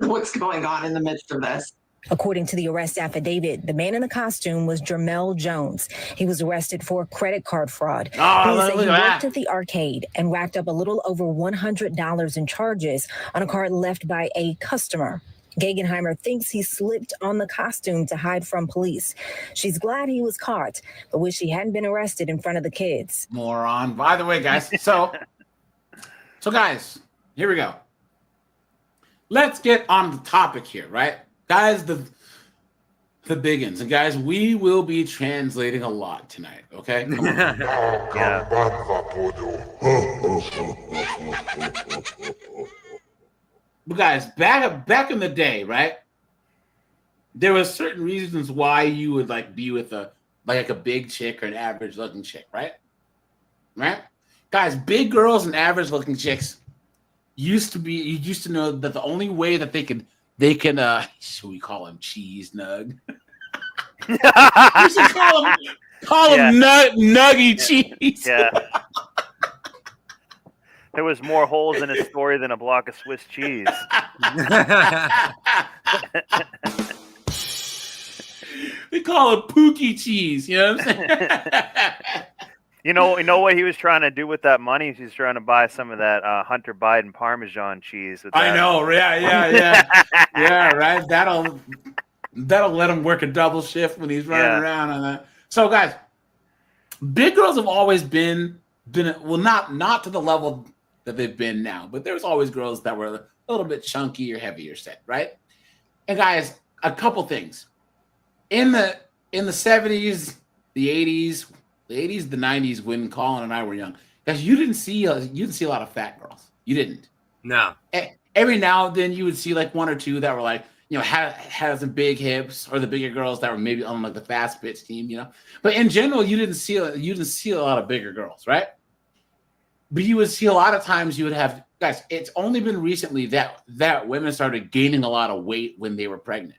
What's going on in the midst of this? According to the arrest affidavit, the man in the costume was Jermel Jones. He was arrested for credit card fraud. Police say he worked at the arcade and racked up a little over $100 in charges on a card left by a customer. Gegenheimer thinks he slipped on the costume to hide from police. She's glad he was caught, but wish he hadn't been arrested in front of the kids. Moron. By the way, guys, so guys, here we go. Let's get on the topic here, right? Guys, the biggins. And guys, we will be translating a lot tonight, okay? But guys, back in the day, right? There was certain reasons why you would like be with a big chick or an average looking chick, right? Right? Guys, big girls and average looking chicks you used to know that the only way that they can should we call him cheese nug? You should call him nuggy cheese. Yeah. There was more holes in his story than a block of Swiss cheese. They call it Pookie cheese. You know what I'm saying? You know what he was trying to do with that money? He's trying to buy some of that Hunter Biden Parmesan cheese. With that. I know. Yeah. Yeah, right. That'll let him work a double shift when he's running around on that. So, guys, big girls have always been well, not to the level that they've been now, but there's always girls that were a little bit chunky or heavier set, right? And guys, a couple things in the 70s, the 80s, the 90s when Colin and I were young, guys, you didn't see a lot of fat girls. You didn't. No. Every now and then you would see like one or two that were like, had some big hips, or the bigger girls that were maybe on like the fast pitch team, But in general, you didn't see a lot of bigger girls, right? But you would see a lot of times you would have guys. It's only been recently that women started gaining a lot of weight when they were pregnant.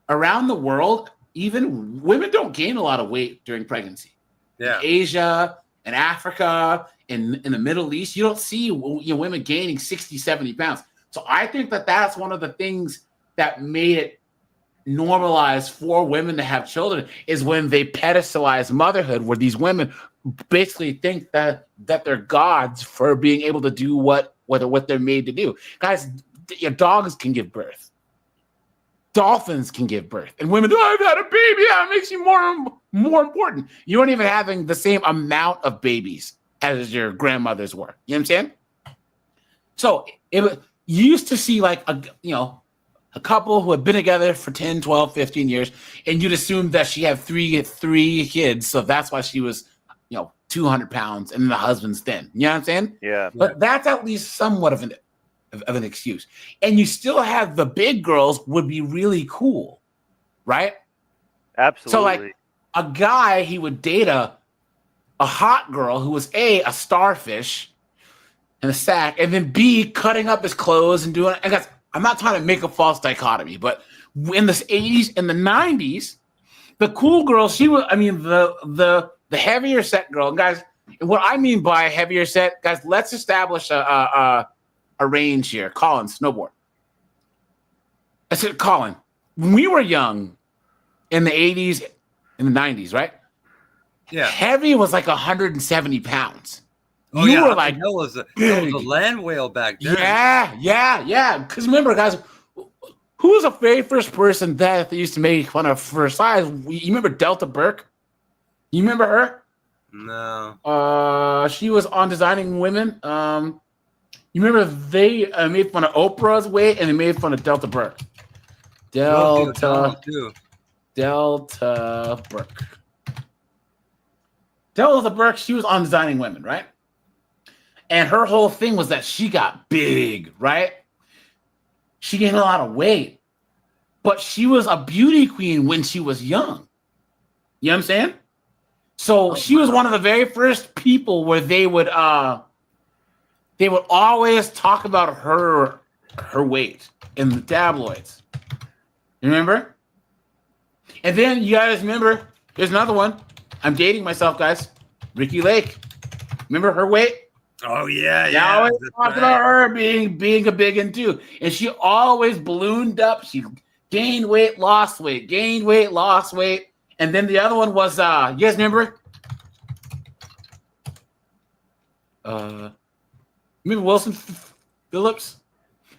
Around the world, even women don't gain a lot of weight during pregnancy. Yeah. In Asia and Africa, in the Middle East, you don't see women gaining 60, 70 pounds. So I think that's one of the things that made it normalized for women to have children is when they pedestalize motherhood, where these women basically think that they're gods for being able to do what they're made to do. Guys, your dogs can give birth. Dolphins can give birth. And women, I've had a baby. Yeah, it makes you more important. You aren't even having the same amount of babies as your grandmothers were. You know what I'm saying? So you used to see like a couple who had been together for 10, 12, 15 years, and you'd assume that she had three kids, so that's why she was, 200 pounds, and the husband's thin. You know what I'm saying? Yeah. But that's at least somewhat of an excuse. And you still have the big girls would be really cool, right? Absolutely. So like a guy, he would date a hot girl who was a starfish in a sack, and then B, cutting up his clothes and doing it. And guys, I'm not trying to make a false dichotomy, but in the 80s and the 90s, the cool girl, she was, the heavier set girl. And guys, what I mean by heavier set, guys, let's establish a range here. Colin, snowboard. I said, Colin, when we were young in the 80s and the 90s, right? Yeah. Heavy was like 170 pounds. Oh, You yeah. were like, that was a land whale back then. Yeah. Because remember, guys, who was the very first person that they used to make fun of for size? You remember Delta Burke? You remember her? No. She was on Designing Women. You remember they made fun of Oprah's weight and they made fun of Delta Burke. Delta Burke. Delta Burke, she was on Designing Women, right? And her whole thing was that she got big, right? She gained a lot of weight. But she was a beauty queen when she was young. You know what I'm saying? So she was one of the very first people where they would always talk about her weight in the tabloids. You remember? And then you guys remember, here's another one. I'm dating myself, guys. Ricky Lake. Remember her weight? Oh, yeah. They always talked about her being a big one too. And she always ballooned up. She gained weight, lost weight, gained weight, lost weight. And then the other one was, you guys remember? Remember Wilson Phillips?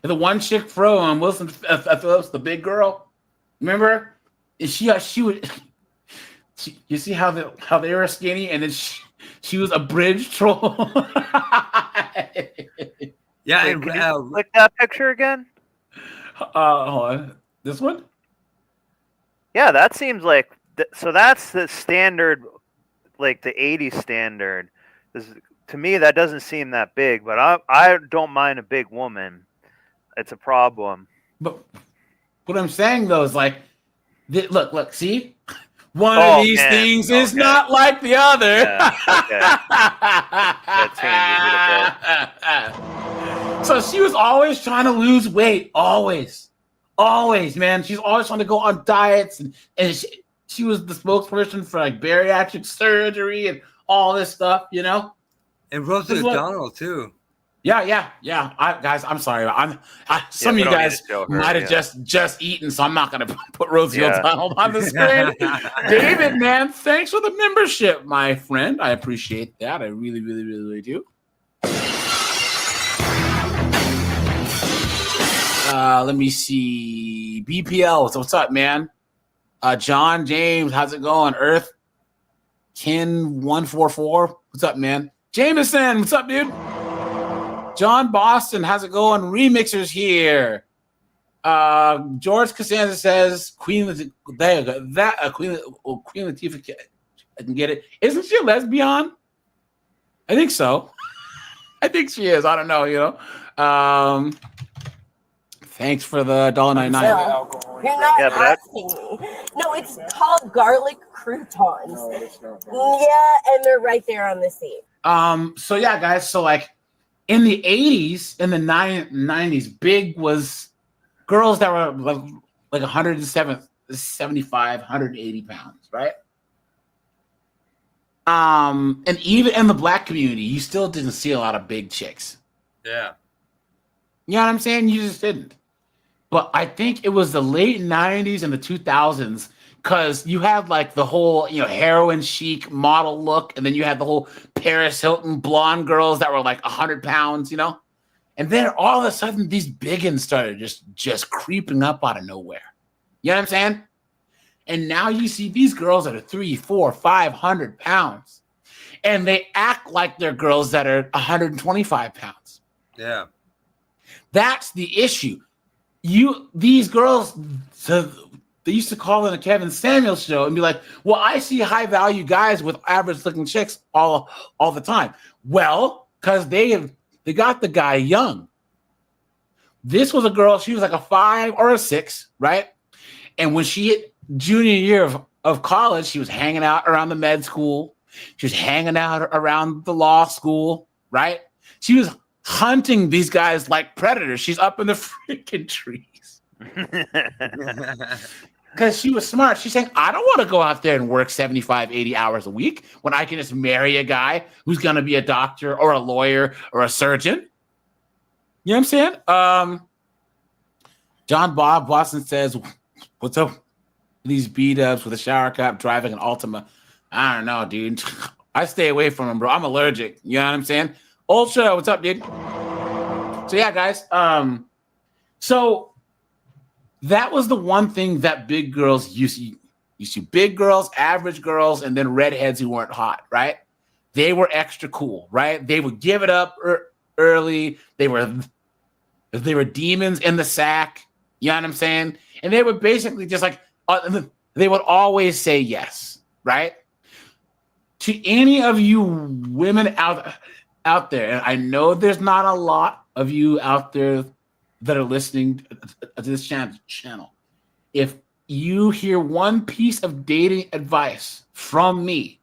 And the one chick from Wilson Phillips, the big girl? Remember? And she would... you see how they were skinny, and then she was a bridge troll. Yeah, Wait, can you click that picture again? Hold on. This one? Yeah, that seems like so. That's the standard, like the '80s standard. To me, that doesn't seem that big, but I don't mind a big woman. It's a problem. But what I'm saying though is like, look, see. One of these things is not like the other. Yeah, okay. That changes it a bit. So she was always trying to lose weight. Always, man. She's always trying to go on diets. And she was the spokesperson for like bariatric surgery and all this stuff, And Rosie O'Donnell, too. Yeah. Guys, I'm sorry. Some of you guys might have just eaten, so I'm not going to put Rosie O'Donnell on the screen. David, man, thanks for the membership, my friend. I appreciate that. I really, really, really, really do. Let me see. BPL, what's up, man? John James, how's it going? Earth Ken 144, what's up, man? Jameson, what's up, dude? John Boston, how's it going? Remixers here. George Costanza says Queen Latifah. I can get it. Isn't she a lesbian? I think so. I think she is. I don't know. Thanks for the $1.99. No, you're not asking me. No, it's called garlic croutons. Yeah, and they're right there on the seat. So yeah, guys. So like. In the 80s, in the 90s, big was girls that were like 175, 180 pounds, right? And even in the black community, you still didn't see a lot of big chicks. Yeah. You know what I'm saying? You just didn't. But I think it was the late 90s and the 2000s, because you had like the whole, heroin chic model look, and then you had the whole Paris Hilton blonde girls that were like 100 pounds, and then all of a sudden these biggins started just creeping up out of nowhere. You know what I'm saying? And now you see these girls that are 300, 400, 500 pounds, and they act like they're girls that are 125 pounds. Yeah. That's the issue. These girls, so they used to call in a Kevin Samuels show and be like, well, I see high value guys with average looking chicks all the time. Well, because they got the guy young. This was a girl, she was like a 5 or a 6, right? And when she hit junior year of college, she was hanging out around the med school. She was hanging out around the law school, right? She was hunting these guys like predators. She's up in the freaking trees. Because she was smart. She's saying, I don't want to go out there and work 75, 80 hours a week when I can just marry a guy who's going to be a doctor or a lawyer or a surgeon. You know what I'm saying? John Bob Boston says, what's up with these B-dubs with a shower cap driving an Altima? I don't know, dude. I stay away from them, bro. I'm allergic. You know what I'm saying? Ultra, what's up, dude? So yeah, guys. So that was the one thing that big girls used to. Big girls, average girls, and then redheads who weren't hot, right? They were extra cool, right? They would give it up early. They were demons in the sack. You know what I'm saying? And they would basically just like, they would always say yes, right? To any of you women out there, and I know there's not a lot of you out there that are listening to this channel. If you hear one piece of dating advice from me,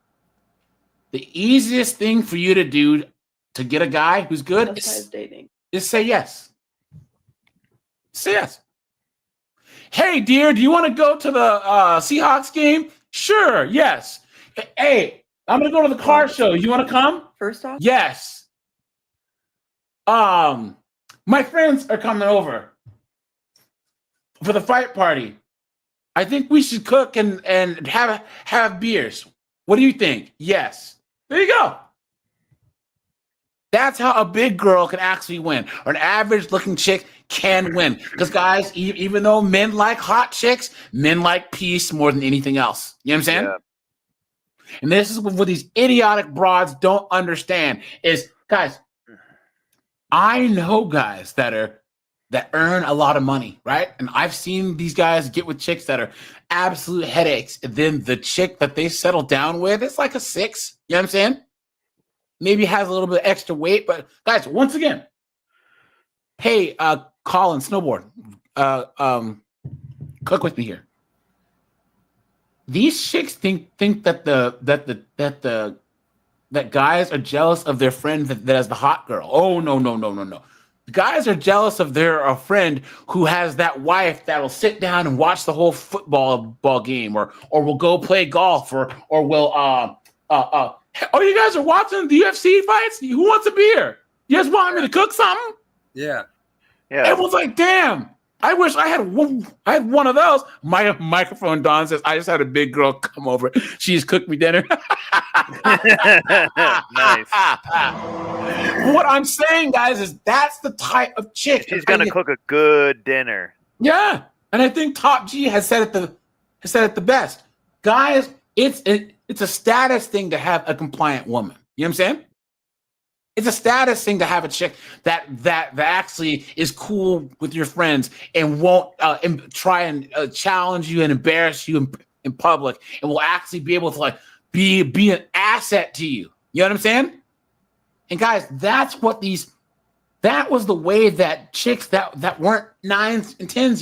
the easiest thing for you to do to get a guy who's good is say yes. Say yes. Hey, dear, do you want to go to the Seahawks game? Sure, yes. Hey, I'm going to go to the car show. You want to come? First off? Yes. My friends are coming over for the fight party. I think we should cook and have beers. What do you think? Yes. There you go. That's how a big girl can actually win, or an average-looking chick can win. Because, guys, even though men like hot chicks, men like peace more than anything else. You know what I'm saying? Yeah. And this is what these idiotic broads don't understand is, guys, I know guys that earn a lot of money, right? And I've seen these guys get with chicks that are absolute headaches. And then the chick that they settle down with, it's like a 6. You know what I'm saying? Maybe has a little bit of extra weight, but guys, once again, hey, Colin Snowboard, cook with me here. These chicks think that that guys are jealous of their friend that has the hot girl. Oh no. The guys are jealous of their friend who has that wife that'll sit down and watch the whole football game, or will go play golf, or will oh, you guys are watching the UFC fights? Who wants a beer? You guys want me to cook something? Yeah. Everyone's like, damn, I wish I had one of those. My microphone Don says, I just had a big girl come over. She's cooked me dinner. Nice. What I'm saying, guys, is that's the type of chick. She's gonna cook a good dinner. Yeah. And I think Top G has said it the best. Guys, it's a status thing to have a compliant woman. You know what I'm saying? It's a status thing to have a chick that actually is cool with your friends and won't try and challenge you and embarrass you in public, and will actually be able to like be an asset to you. You know what I'm saying? And guys, that was the way that chicks that weren't 9s and 10s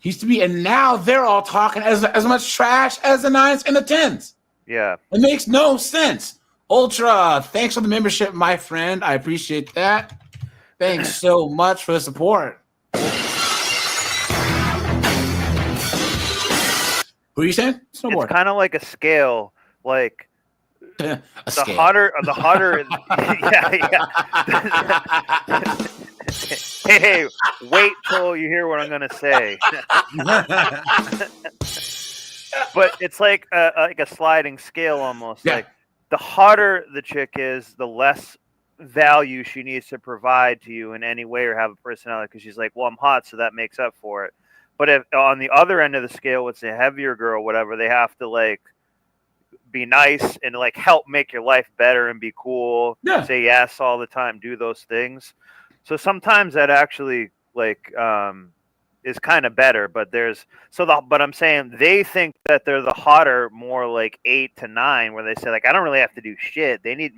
used to be, and now they're all talking as much trash as the 9s and the 10s. Yeah. It makes no sense. Ultra, thanks for the membership, my friend. I appreciate that. Thanks so much for the support. Who are you saying? Snowboard. It's kind of like a scale, like the scale. hotter. Hey, wait till you hear what I'm gonna say. But it's like a sliding scale almost. Yeah. Like the hotter the chick is, the less value she needs to provide to you in any way or have a personality, because she's like, well, I'm hot, so that makes up for it. But if on the other end of the scale, it's a heavier girl, whatever, they have to like be nice and like help make your life better and be cool. Yeah. Say yes all the time, do those things. So sometimes that actually is kind of better, but but I'm saying they think that they're the hotter, more like 8 to 9, where they say like, I don't really have to do shit. They need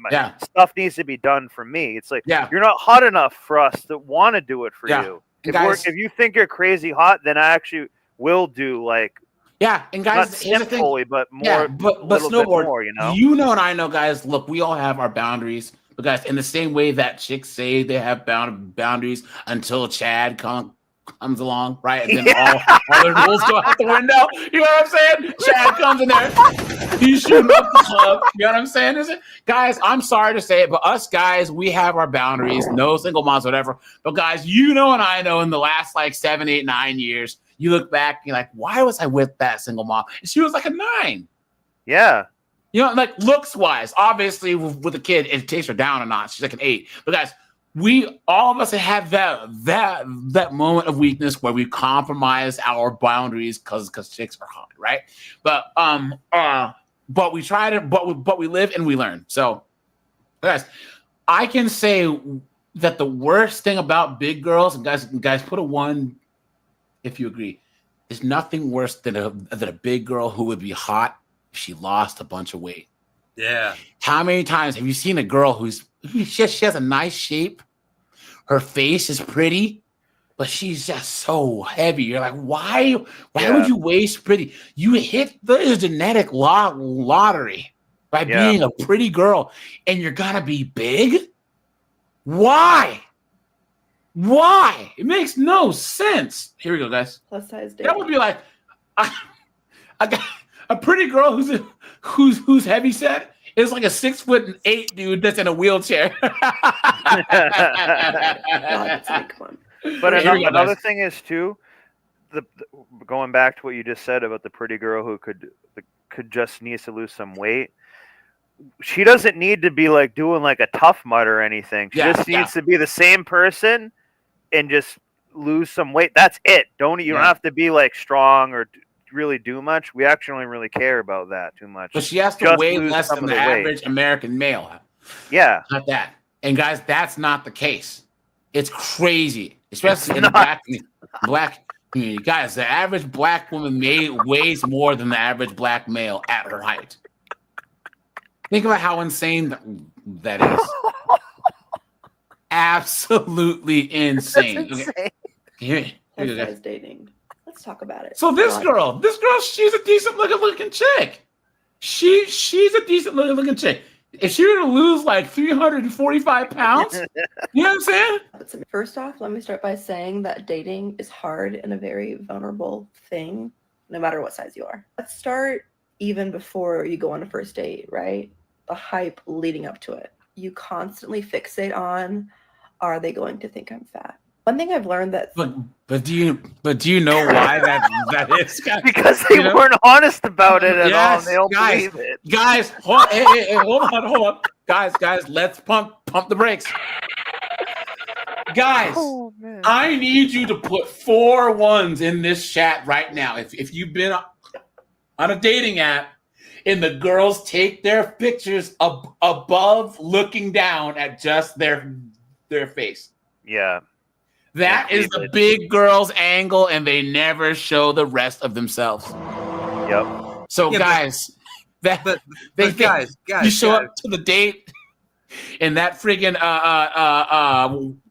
stuff needs to be done for me. It's like, you're not hot enough for us to want to do it for you. If you think you're crazy hot, then I actually will do like, and guys, not here's the thing. simply, but more, but snowboard, more, you know? You know, and I know, guys, look, we all have our boundaries. But guys, in the same way that chicks say they have boundaries until Chad comes along, right? And then all the rules go out the window. You know what I'm saying? Chad comes in there. He's shooting up the club. You know what I'm saying? Is it? Guys, I'm sorry to say it, but us guys, we have our boundaries. No single moms, whatever. But guys, you know and I know in the last like 7, 8, 9 years, you look back and you're like, why was I with that single mom? And she was like a 9. Yeah. You know, like looks wise, obviously with a kid, it takes her down a notch. She's like an 8. But guys, all of us have that moment of weakness where we compromise our boundaries because chicks are hot, right? But we try to, but we live and we learn. So, guys, I can say that the worst thing about big girls, and guys, put a 1 if you agree. There's nothing worse than a big girl who would be hot if she lost a bunch of weight. Yeah. How many times have you seen a girl she has a nice shape, her face is pretty, but she's just so heavy? You're like, why would you waste pretty? You hit the genetic lottery by being a pretty girl, and you're gonna be big? Why? It makes no sense. Here we go, guys. Plus size dating. That would be like I got a pretty girl who's heavy set is like a 6'8" dude that's in a wheelchair. But another thing is too, going back to what you just said about the pretty girl who could just needs to lose some weight. She doesn't need to be like doing like a Tough Mud or anything. She just needs to be the same person and just lose some weight. That's it. You don't have to be like strong or really do much. We actually don't really care about that too much. But she has to weigh less than the average American male. Yeah. Not that. And guys, that's not the case. It's crazy. Especially in the black community. Guys, the average black woman weighs more than the average black male at her height. Think about how insane that is. Absolutely insane. That's insane. Okay. Here Plus you go. size dating. Let's talk about it. So this girl, she's a decent looking chick. She's a decent looking chick. If she were to lose like 345 pounds, you know what I'm saying? First off, let me start by saying that dating is hard and a very vulnerable thing, no matter what size you are. Let's start even before you go on a first date, right? The hype leading up to it. You constantly fixate on, are they going to think I'm fat? One thing I've learned that But do you know why that is? Because they weren't honest about it at all. And they don't believe it. Guys, hold on. Guys, let's pump the brakes. Guys, I need you to put 4 ones in this chat right now. If you've been on a dating app and the girls take their pictures above looking down at just their face. Yeah. That is the big girl's angle, and they never show the rest of themselves. Yep. So, guys, you show up to the date, and that friggin'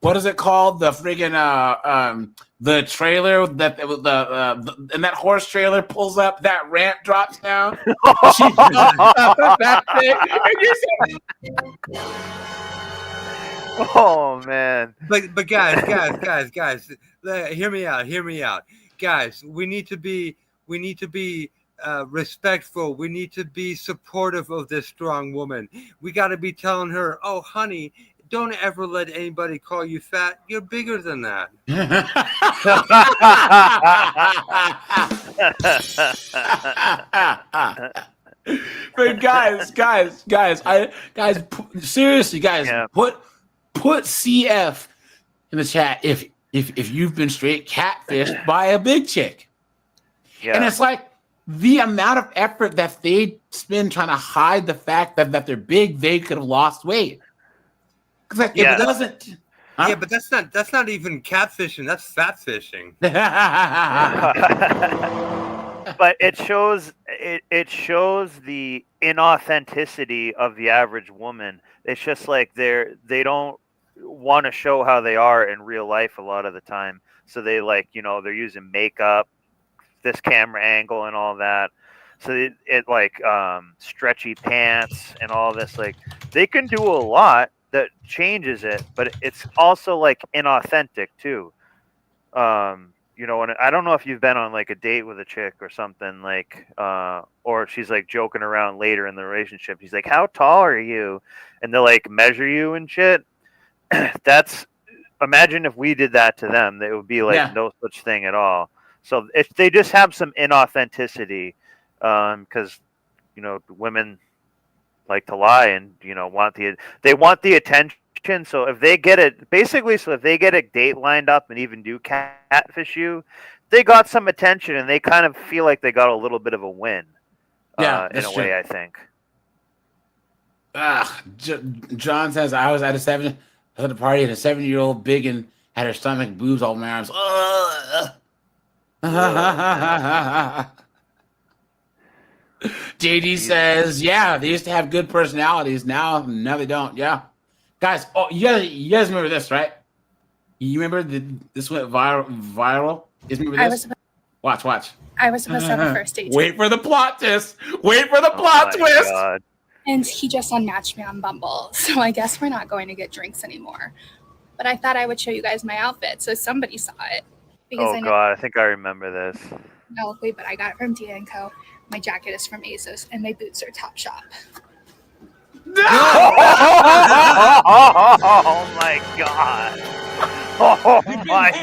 what is it called? The friggin' the trailer that and that horse trailer pulls up, that rant drops down. That thing, and you say, oh man! But guys, hear me out. Guys, we need to be respectful. We need to be supportive of this strong woman. We got to be telling her, "Oh, honey, don't ever let anybody call you fat. You're bigger than that." But seriously, put CF in the chat if you've been straight catfished by a big chick. Yeah. And it's like the amount of effort that they spend trying to hide the fact that they're big, they could have lost weight. Because if it doesn't, Huh? Yeah, but that's not even catfishing. That's fat fishing. But it shows the inauthenticity of the average woman. It's just like they don't want to show how they are in real life a lot of the time. So they they're using makeup, this camera angle and all that. So it stretchy pants and all this, like they can do a lot that changes it, but it's also like inauthentic too. And I don't know if you've been on like a date with a chick or something or she's like joking around later in the relationship. He's like, "How tall are you?" And they'll like measure you and shit. Imagine if we did that to them, it would be like no such thing at all. So if they just have some inauthenticity, because women like to lie and want the attention. So if they get it, if they get a date lined up and even do catfish you, they got some attention and they kind of feel like they got a little bit of a win. In a way, I think. John says I was at a party and a 7-year-old biggin had her stomach, boobs, all my arms. JD says, yeah, they used to have good personalities. Now they don't. Yeah. Guys, you guys remember this, right? You remember this went viral? You remember this? Watch. I was supposed to have a first date. Wait for the plot twist. Wait for the plot twist. God. And he just unmatched me on Bumble. So I guess we're not going to get drinks anymore. But I thought I would show you guys my outfit so somebody saw it. Because God, I think I remember this. No, wait, but I got it from Dia & Co. My jacket is from ASOS, and my boots are Topshop. Oh my God! Oh my God!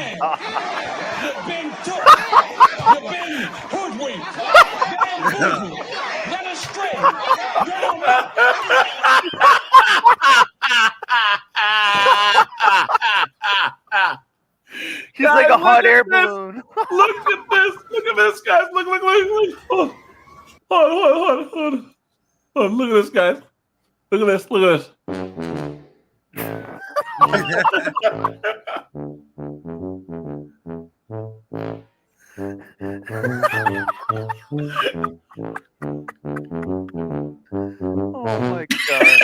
You've been took. You've been hoodwinked. Led astray. She's like a hot air balloon. Look at this. Look at this, guys. Look. Hold on. Look at this, guys. Look at this. Oh my God.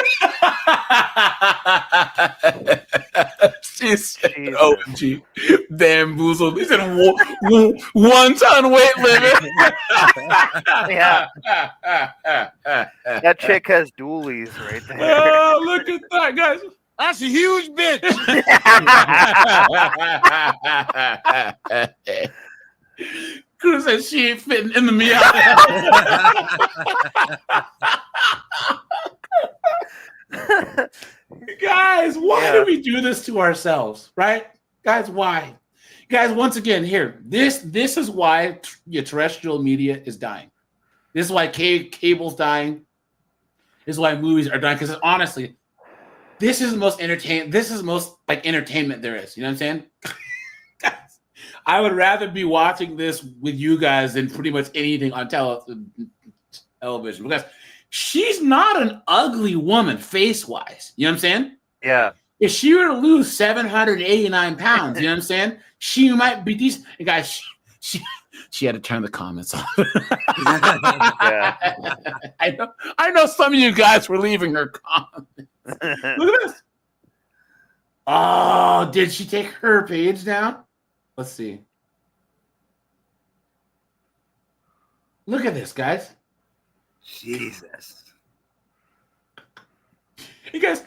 She's OG bamboozled. He said 1 ton weight limit. Yeah. That chick has dualies right there. Oh, look at that, guys. That's a huge bitch. Cruz said she ain't fitting in the meow. Guys, why do we do this to ourselves, right? Guys, why? Guys, once again, here, this is why your terrestrial media is dying. This is why cable's dying. This is why movies are dying. Because honestly, this is the most entertainment there is. You know what I'm saying? Guys, I would rather be watching this with you guys than pretty much anything on television. Because she's not an ugly woman face-wise. You know what I'm saying? Yeah. If she were to lose 789 pounds, you know what I'm saying? She might be decent. And guys, she had to turn the comments off. Yeah. I know some of you guys were leaving her comments. Look at this. Oh, did she take her page down? Let's see. Look at this, guys. Jesus. You guys,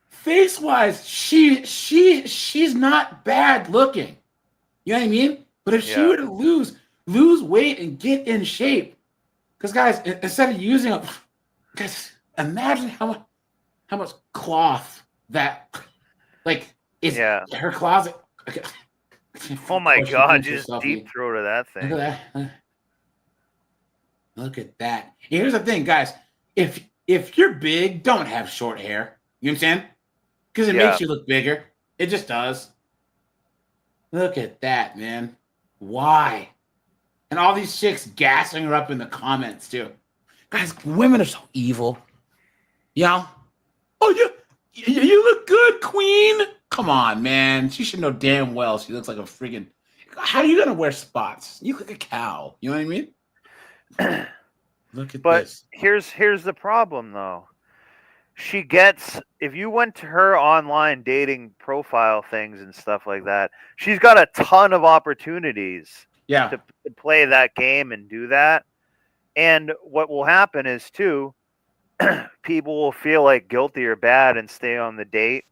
face-wise, she's not bad looking. You know what I mean? But if she were to lose weight and get in shape, because guys, instead of using guys, imagine how much cloth that is her closet. Okay. Oh my God! Just deep throat of that thing. Look at that. Look at that. Here's the thing, guys. If you're big, don't have short hair. You know what I'm saying? Because it makes you look bigger. It just does. Look at that, man. Why? And all these chicks gassing her up in the comments, too. Guys, women are so evil. You know? Oh, you look good, queen. Come on, man. She should know damn well she looks like a friggin'. How are you gonna wear spots? You look like a cow. You know what I mean? Look at But this. here's the problem though. She gets, if you went to her online dating profile things and stuff like that, she's got a ton of opportunities to play that game and do that. And what will happen is too, people will feel like guilty or bad and stay on the date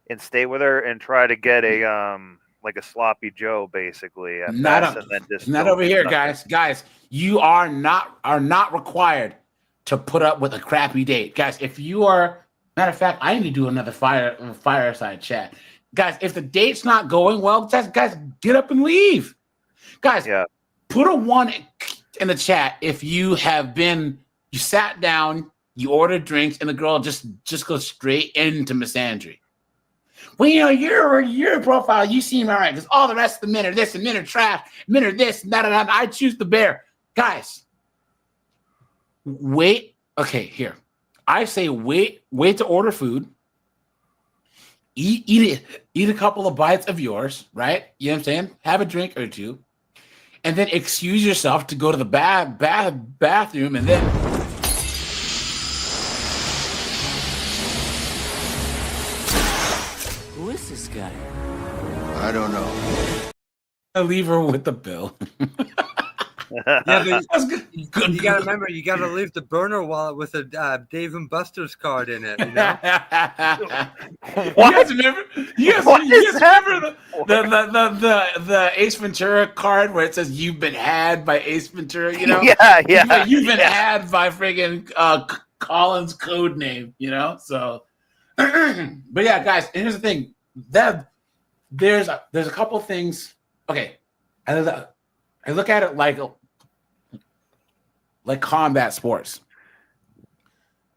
and stay with her and try to get a like a sloppy Joe basically at best, and then just Not don't over do here, nothing. guys. You are not required to put up with a crappy date, guys. If you are, matter of fact, I need to do another fireside chat, guys. If the date's not going well, guys, get up and leave, guys. Put a 1 in the chat if you sat down, you ordered drinks, and the girl just goes straight into misandry. Well, you know, your profile, you seem all right because all the rest of the men are this and men are trash, men are this and that, and I choose the bear. Guys, wait. Okay, here. I say wait to order food. Eat a couple of bites of yours, right? You know what I'm saying? Have a drink or two. And then excuse yourself to go to the bathroom and then Who is this guy? I don't know. I leave her with the bill. Yeah, but you gotta remember, you gotta leave the burner wallet with a Dave and Buster's card in it. You know? You guys remember? You guys remember the Ace Ventura card where it says "You've been had" by Ace Ventura? You know? Yeah. You've been had by friggin' Colin's code name. You know? So, but yeah, guys. And here's the thing: that there's a couple things. Okay, I look at it like combat sports.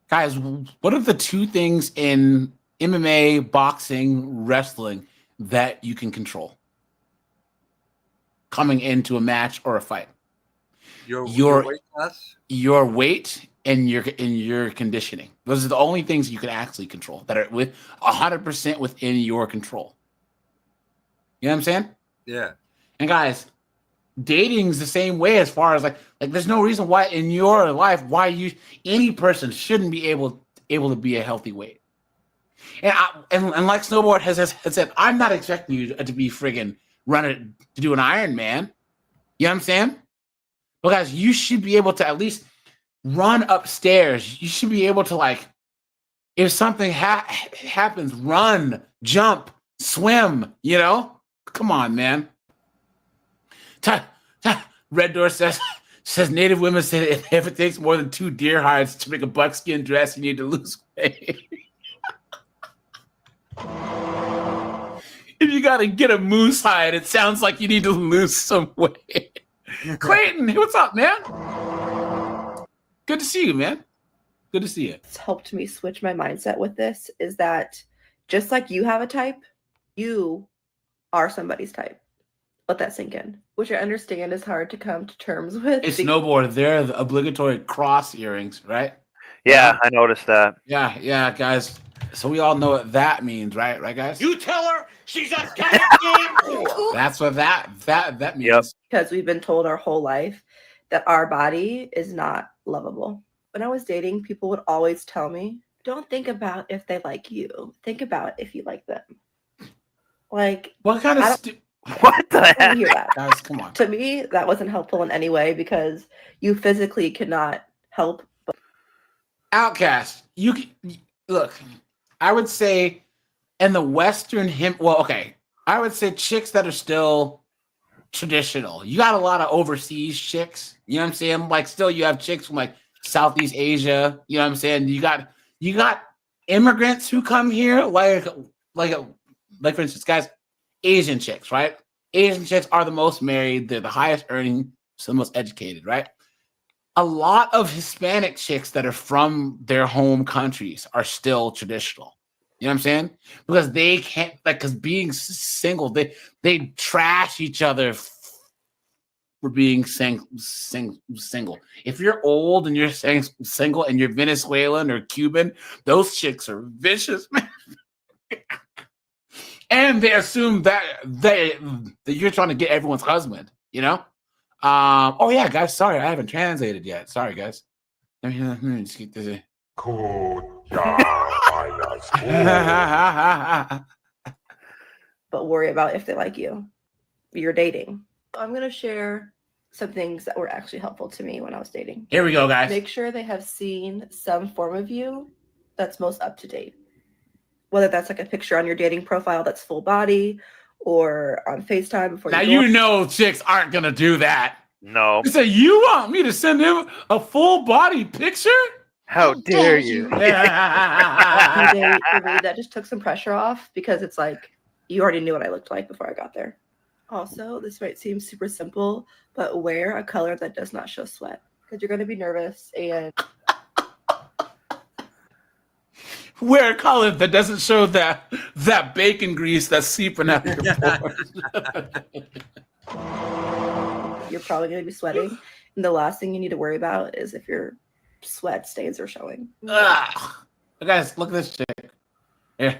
Guys, what are the two things in MMA, boxing, wrestling that you can control coming into a match or a fight? Your weight class? Your weight and your conditioning. Those are the only things you can actually control that are with 100% within your control. You know what I'm saying? Yeah. And guys, dating's the same way as far as like there's no reason why in your life why any person shouldn't be able to be a healthy weight. And like Snowboard has said, I'm not expecting you to be friggin' running to do an Ironman. You know what I'm saying? But guys, you should be able to at least run upstairs. You should be able to, like, if something happens, run, jump, swim. You know? Come on, man. Red Door says Native women say if it takes more than 2 deer hides to make a buckskin dress, you need to lose weight. If you got to get a moose hide, it sounds like you need to lose some weight. Clayton, what's up, man? Good to see you, man. Good to see you. It's helped me switch my mindset with this is that just like you have a type, you are somebody's type. Let that sink in, which I understand is hard to come to terms with. It's Snowboard. They're the obligatory cross earrings, right? Yeah, I noticed that. Yeah, guys. So we all know what that means, right? Right, guys? You tell her she's a goddamn fool. That's what that means. Because we've been told our whole life that our body is not lovable. When I was dating, people would always tell me, don't think about if they like you. Think about if you like them. Like, what kind of what the heck? Hear that. Guys, come on. To me, that wasn't helpful in any way because you physically cannot help. Outcast, look. I would say in the Western I would say chicks that are still traditional. You got a lot of overseas chicks. You know what I'm saying? Like, still, you have chicks from like Southeast Asia. You know what I'm saying? You got immigrants who come here, like for instance, guys. Asian chicks, right? Asian chicks are the most married. They're the highest earning, so the most educated, right? A lot of Hispanic chicks that are from their home countries are still traditional. You know what I'm saying? Because they can't, because being single, they trash each other for being single. If you're old and you're single and you're Venezuelan or Cuban, those chicks are vicious, man. and they assume that you're trying to get everyone's husband. You know. Oh yeah, guys. Sorry, I haven't translated yet. Sorry, guys. Let me just get this. But worry about if they like you. You're dating. I'm going to share some things that were actually helpful to me when I was dating. Here we go, guys. Make sure they have seen some form of you that's most up to date. Whether that's like a picture on your dating profile that's full body or on FaceTime before Now you you know chicks aren't gonna do that. No. You say you want me to send him a full body picture? How dare you? For me, that just took some pressure off because it's like you already knew what I looked like before I got there. Also, this might seem super simple, but wear a color that does not show sweat because you're going to be nervous and wear a color that doesn't show that bacon grease that's seeping out your pores. You're probably going to be sweating. And the last thing you need to worry about is if your sweat stains are showing. Ugh. Guys, look at this chick. Yeah,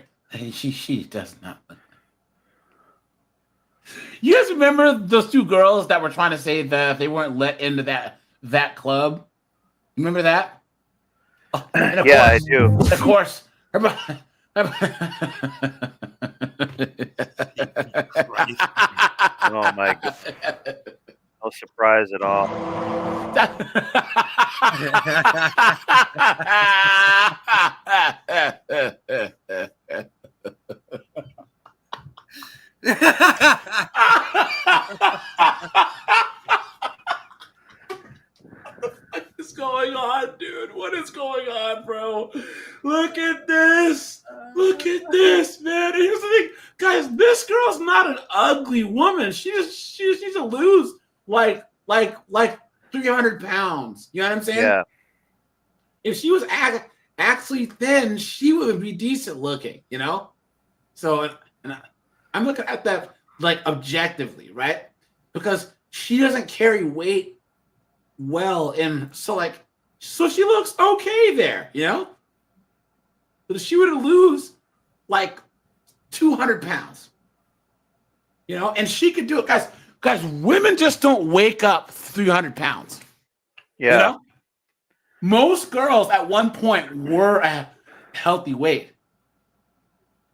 she does not. You guys remember those two girls that were trying to say that they weren't let into that club? Remember that? Oh, yeah, I do. Of course. Oh my God. No surprise at all. What is going on, dude? What is going on, bro? Look at this. Look at this, man. Here's the thing, guys. This girl's not an ugly woman. She needs to lose like 300 pounds. You know what I'm saying? Yeah. If she was actually thin, she would be decent looking. You know. So and I'm looking at that like objectively, right? Because she doesn't carry weight well, and so she looks okay there, you know. But if she were to lose like 200 pounds, you know, and she could do it, guys. Women just don't wake up 300 pounds. Yeah. You know? Most girls at one point were a healthy weight.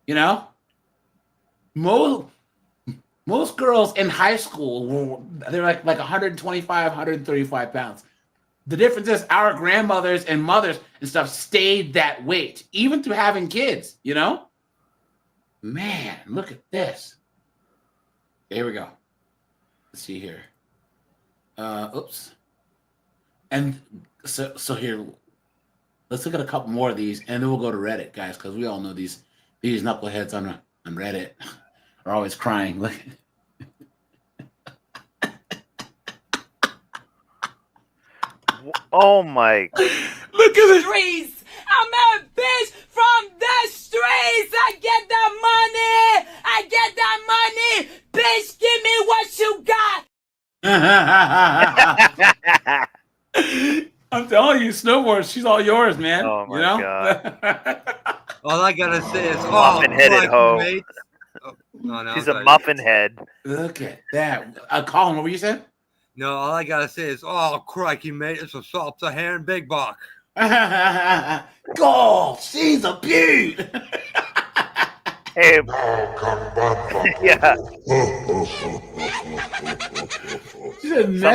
You know, most girls in high school they're like 125, 135 pounds. The difference is our grandmothers and mothers and stuff stayed that weight, even through having kids, you know? Man, look at this. Here we go. Let's see here. Oops. And so here, let's look at a couple more of these, and then we'll go to Reddit, guys, because we all know these knuckleheads on Reddit are always crying. Look. Oh my! Look at the streets. I'm a bitch from the streets. I get that money. I get that money. Bitch, give me what you got. I'm telling you, snowboard, she's all yours, man. Oh my God. All I gotta say is, muffin-headed hoe. mate. Oh, no, She's a muffin head. Look at that. Colin, what were you saying? No, all I gotta say is, oh crikey, mate, it's a salsa hand big buck. God, she's a beaut. Hey, yeah.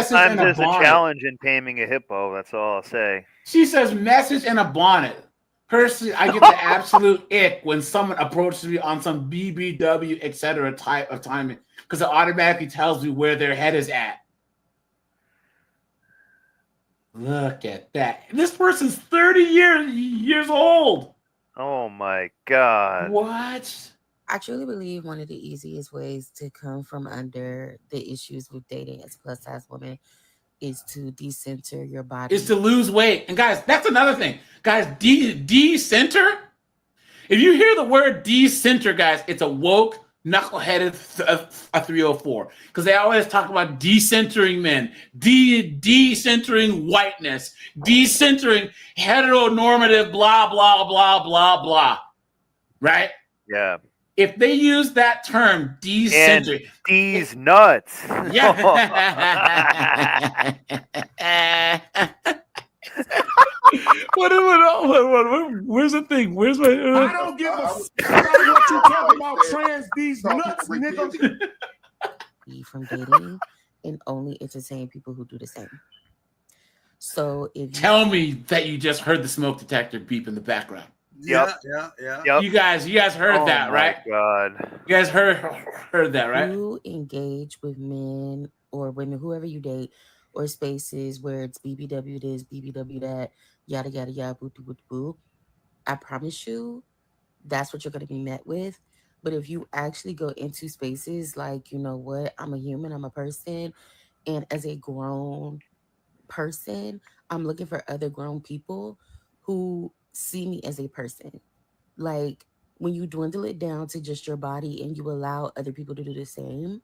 Sometimes there's a challenge in taming a hippo. That's all I'll say. She says message in a bonnet. Personally, I get the absolute ick when someone approaches me on some BBW, etc. type of timing because it automatically tells me where their head is at. Look at that. This person's 30 years old. Oh my God. What? I truly believe one of the easiest ways to come from under the issues with dating as a plus size woman is to decenter your body. Is to lose weight. And guys, that's another thing. Guys, decenter. If you hear the word decenter, guys, it's a woke, knuckleheaded 304. Because they always talk about decentering men, decentering whiteness, decentering heteronormative, blah, blah, blah, blah, blah. Right? Yeah. if they use that term, decenter, And D's nuts. yeah. Where's the thing? Where's my? I don't give a f about what you talking about. Trans these nuts, nigga. Be from dating and only entertain people who do the same. So if you Tell me that you just heard the smoke detector beep in the background. Yeah. You guys heard that, right? God. You guys heard that, right? you engage with men or women, whoever you date, or spaces where it's BBW this, BBW that, yada yada yada, boo boo boo boo, I promise you, that's what you're gonna be met with. But if you actually go into spaces like, you know what, I'm a human, I'm a person, and as a grown person, I'm looking for other grown people who see me as a person. Like when you dwindle it down to just your body and you allow other people to do the same,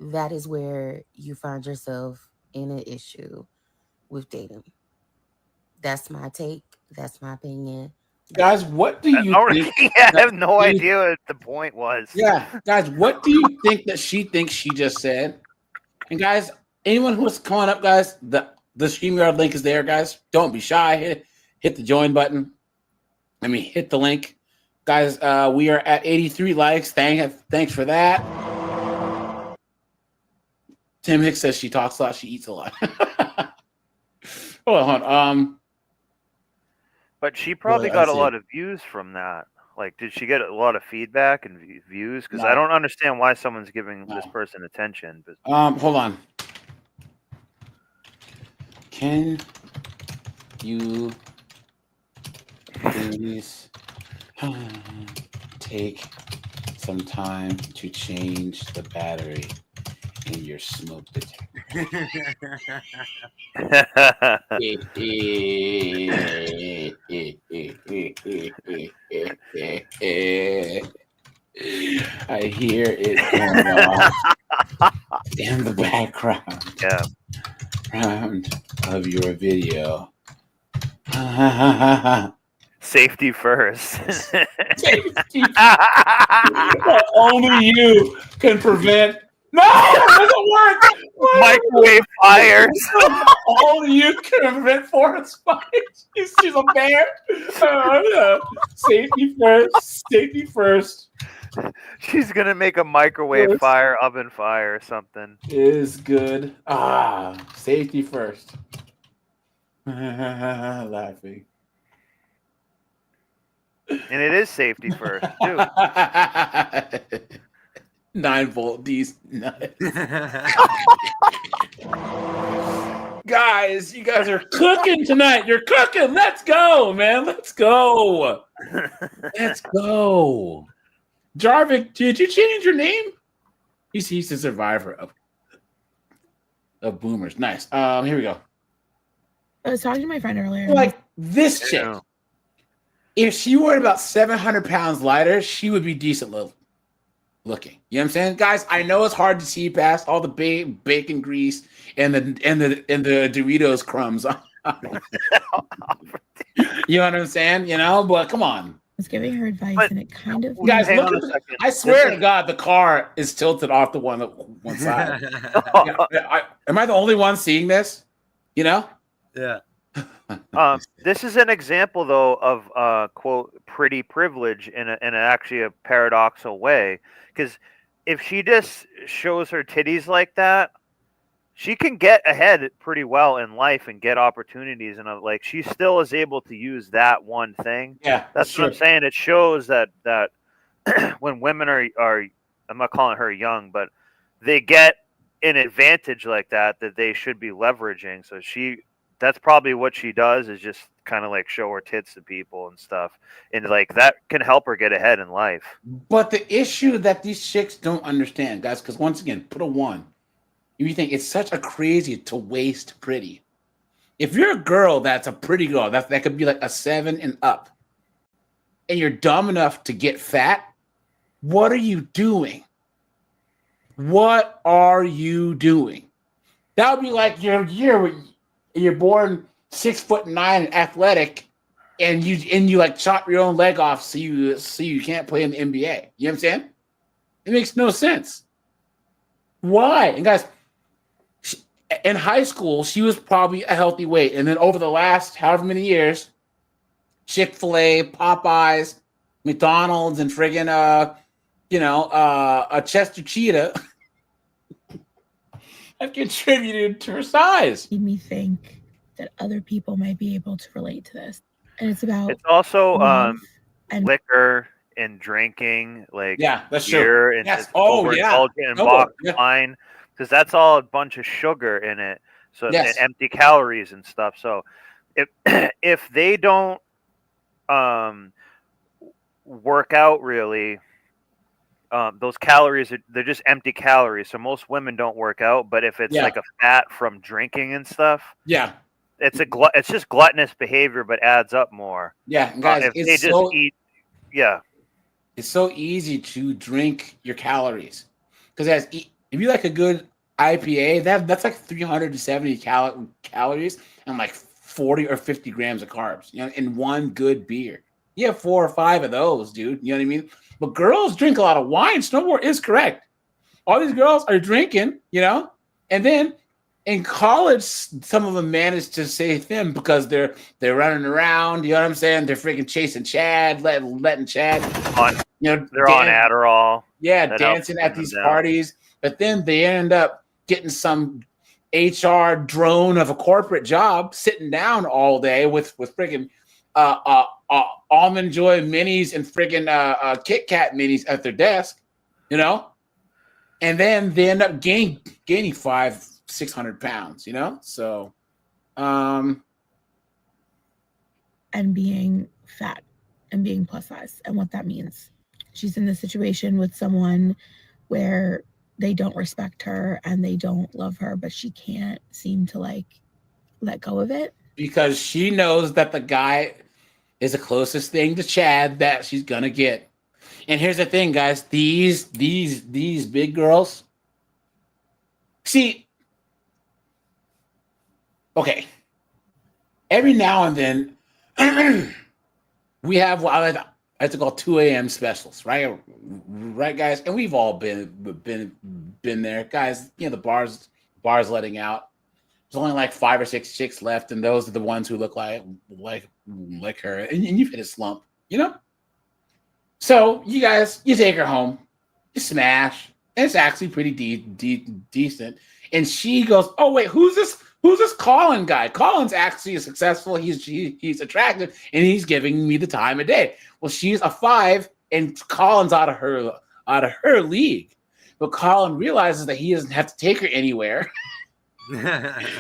that is where you find yourself in an issue with dating. That's my take. That's my opinion. Guys, what do you think? I have no idea what the point was. Yeah, guys, what do you think that she thinks she just said? And guys, anyone who's calling up, guys, the StreamYard link is there, guys. Don't be shy. Hit the join button. I mean, hit the link. Guys, we are at 83 likes. Thanks for that. Tim Hicks says she talks a lot, she eats a lot. Hold on. But she probably Well, got I a see. lot of views from that. Like, did she get a lot of feedback and views? Because No. I don't understand why someone's giving this person attention. But Hold on. Can you please take some time to change the battery in your smoke detector? I hear it going on in the background. Yeah. Round of your video. Safety first. Safety. Well, only you can prevent. No, it doesn't work. Microwave fires. Only you can prevent forest fires. She's a bear. No. Safety first. Safety first. She's gonna make a microwave fire, oven fire, or something. Is good. Safety first. Laughing. And it is safety first too. 9-volt D's nuts. Guys, you guys are cooking tonight. You're cooking. Let's go, man. Let's go. Let's go. Jarvik, did you change your name? He's the survivor of boomers. Nice. Here we go. I was talking to my friend earlier. Like this chick. If she were about 700 pounds lighter, she would be decent looking. You know what I'm saying? Guys, I know it's hard to see past all the bacon grease and the Doritos crumbs. You know what I'm saying? You know, but come on. I was giving her advice, and it kind of Guys, look at I swear to God, the car is tilted off the one side. Am I the only one seeing this? You know? Yeah. This is an example, though, of quote pretty privilege in actually a paradoxical way. Because if she just shows her titties like that, she can get ahead pretty well in life and get opportunities, and like she still is able to use that one thing. Yeah, that's what I'm saying. It shows that when women are I'm not calling her young, but they get an advantage like that they should be leveraging. So that's probably what she does, is just kind of like show her tits to people and stuff, and like that can help her get ahead in life. But the issue that these chicks don't understand, guys, because once again, put a 1. If you think it's such a crazy to waste pretty. If you're a girl that's a pretty girl, that could be like a 7 and up, and you're dumb enough to get fat, what are you doing? What are you doing? That would be like you're born 6'9" and athletic, and you like chop your own leg off so you can't play in the NBA. You know what I'm saying? It makes no sense. Why? And guys, in high school, she was probably a healthy weight. And then over the last however many years, Chick-fil-A, Popeyes, McDonald's, and friggin' a Chester Cheetah have contributed to her size. Made me think that other people might be able to relate to this. And it's about It's also love and liquor and drinking, like that's beer true. and Yes. just Oh, yeah. overindulgent and No, boxed yeah. wine, because that's all a bunch of sugar in it. So Yes. and empty calories and stuff. So if they don't work out really, those calories they're just empty calories. So most women don't work out, but if it's Yeah. like a fat from drinking and stuff, Yeah. it's it's just gluttonous behavior, but adds up more. Yeah. And guys, if it's they just so eat, yeah. it's so easy to drink your calories. Because if you like a good IPA, that's like 370 calories and like 40 or 50 grams of carbs, in one good beer. You have 4 or 5 of those, dude. You know what I mean? But girls drink a lot of wine. Snowboard is correct. All these girls are drinking, and then in college, some of them manage to stay thin because they're running around. You know what I'm saying? They're freaking chasing Chad, letting Chad They're on Adderall. Yeah, That helps dancing bring at them these down. parties, but then they end up getting some HR drone of a corporate job, sitting down all day with friggin' Almond Joy minis and friggin' Kit Kat minis at their desk, and then they end up gaining 500-600 pounds, So, and being fat and being plus size and what that means. She's in this situation with someone where they don't respect her and they don't love her, but she can't seem to let go of it. Because she knows that the guy is the closest thing to Chad that she's gonna get. And here's the thing, guys. These big girls. See, okay. Every now and then, we have what I like to call 2 a.m. specials, right? Right, guys? And we've all been there. Guys, the bar's letting out. There's only like 5 or 6 chicks left, and those are the ones who look like her. And you've hit a slump, So you take her home, you smash, and it's actually pretty decent. And she goes, "Oh wait, who's this Colin guy? Colin's actually successful. He's attractive, and he's giving me the time of day." Well, she's a 5, and Colin's out of her league. But Colin realizes that he doesn't have to take her anywhere.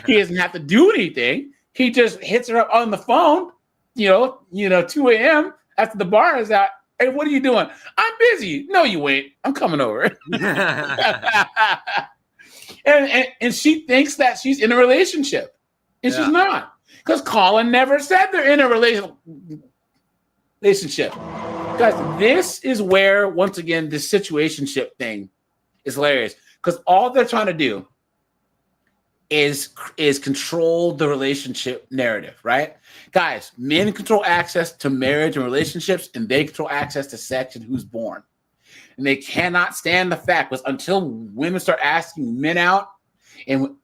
He doesn't have to do anything. He just hits her up on the phone, 2 a.m. after the bar is out. "Hey, what are you doing?" "I'm busy." "No, you ain't. I'm coming over." and she thinks that she's in a relationship, and she's not, because Colin never said they're in a relationship. Guys, this is where, once again, this situationship thing is hilarious, because all they're trying to do is control the relationship narrative, right? Guys, men control access to marriage and relationships, and they control access to sex and who's born. And they cannot stand the fact was until women start asking men out, and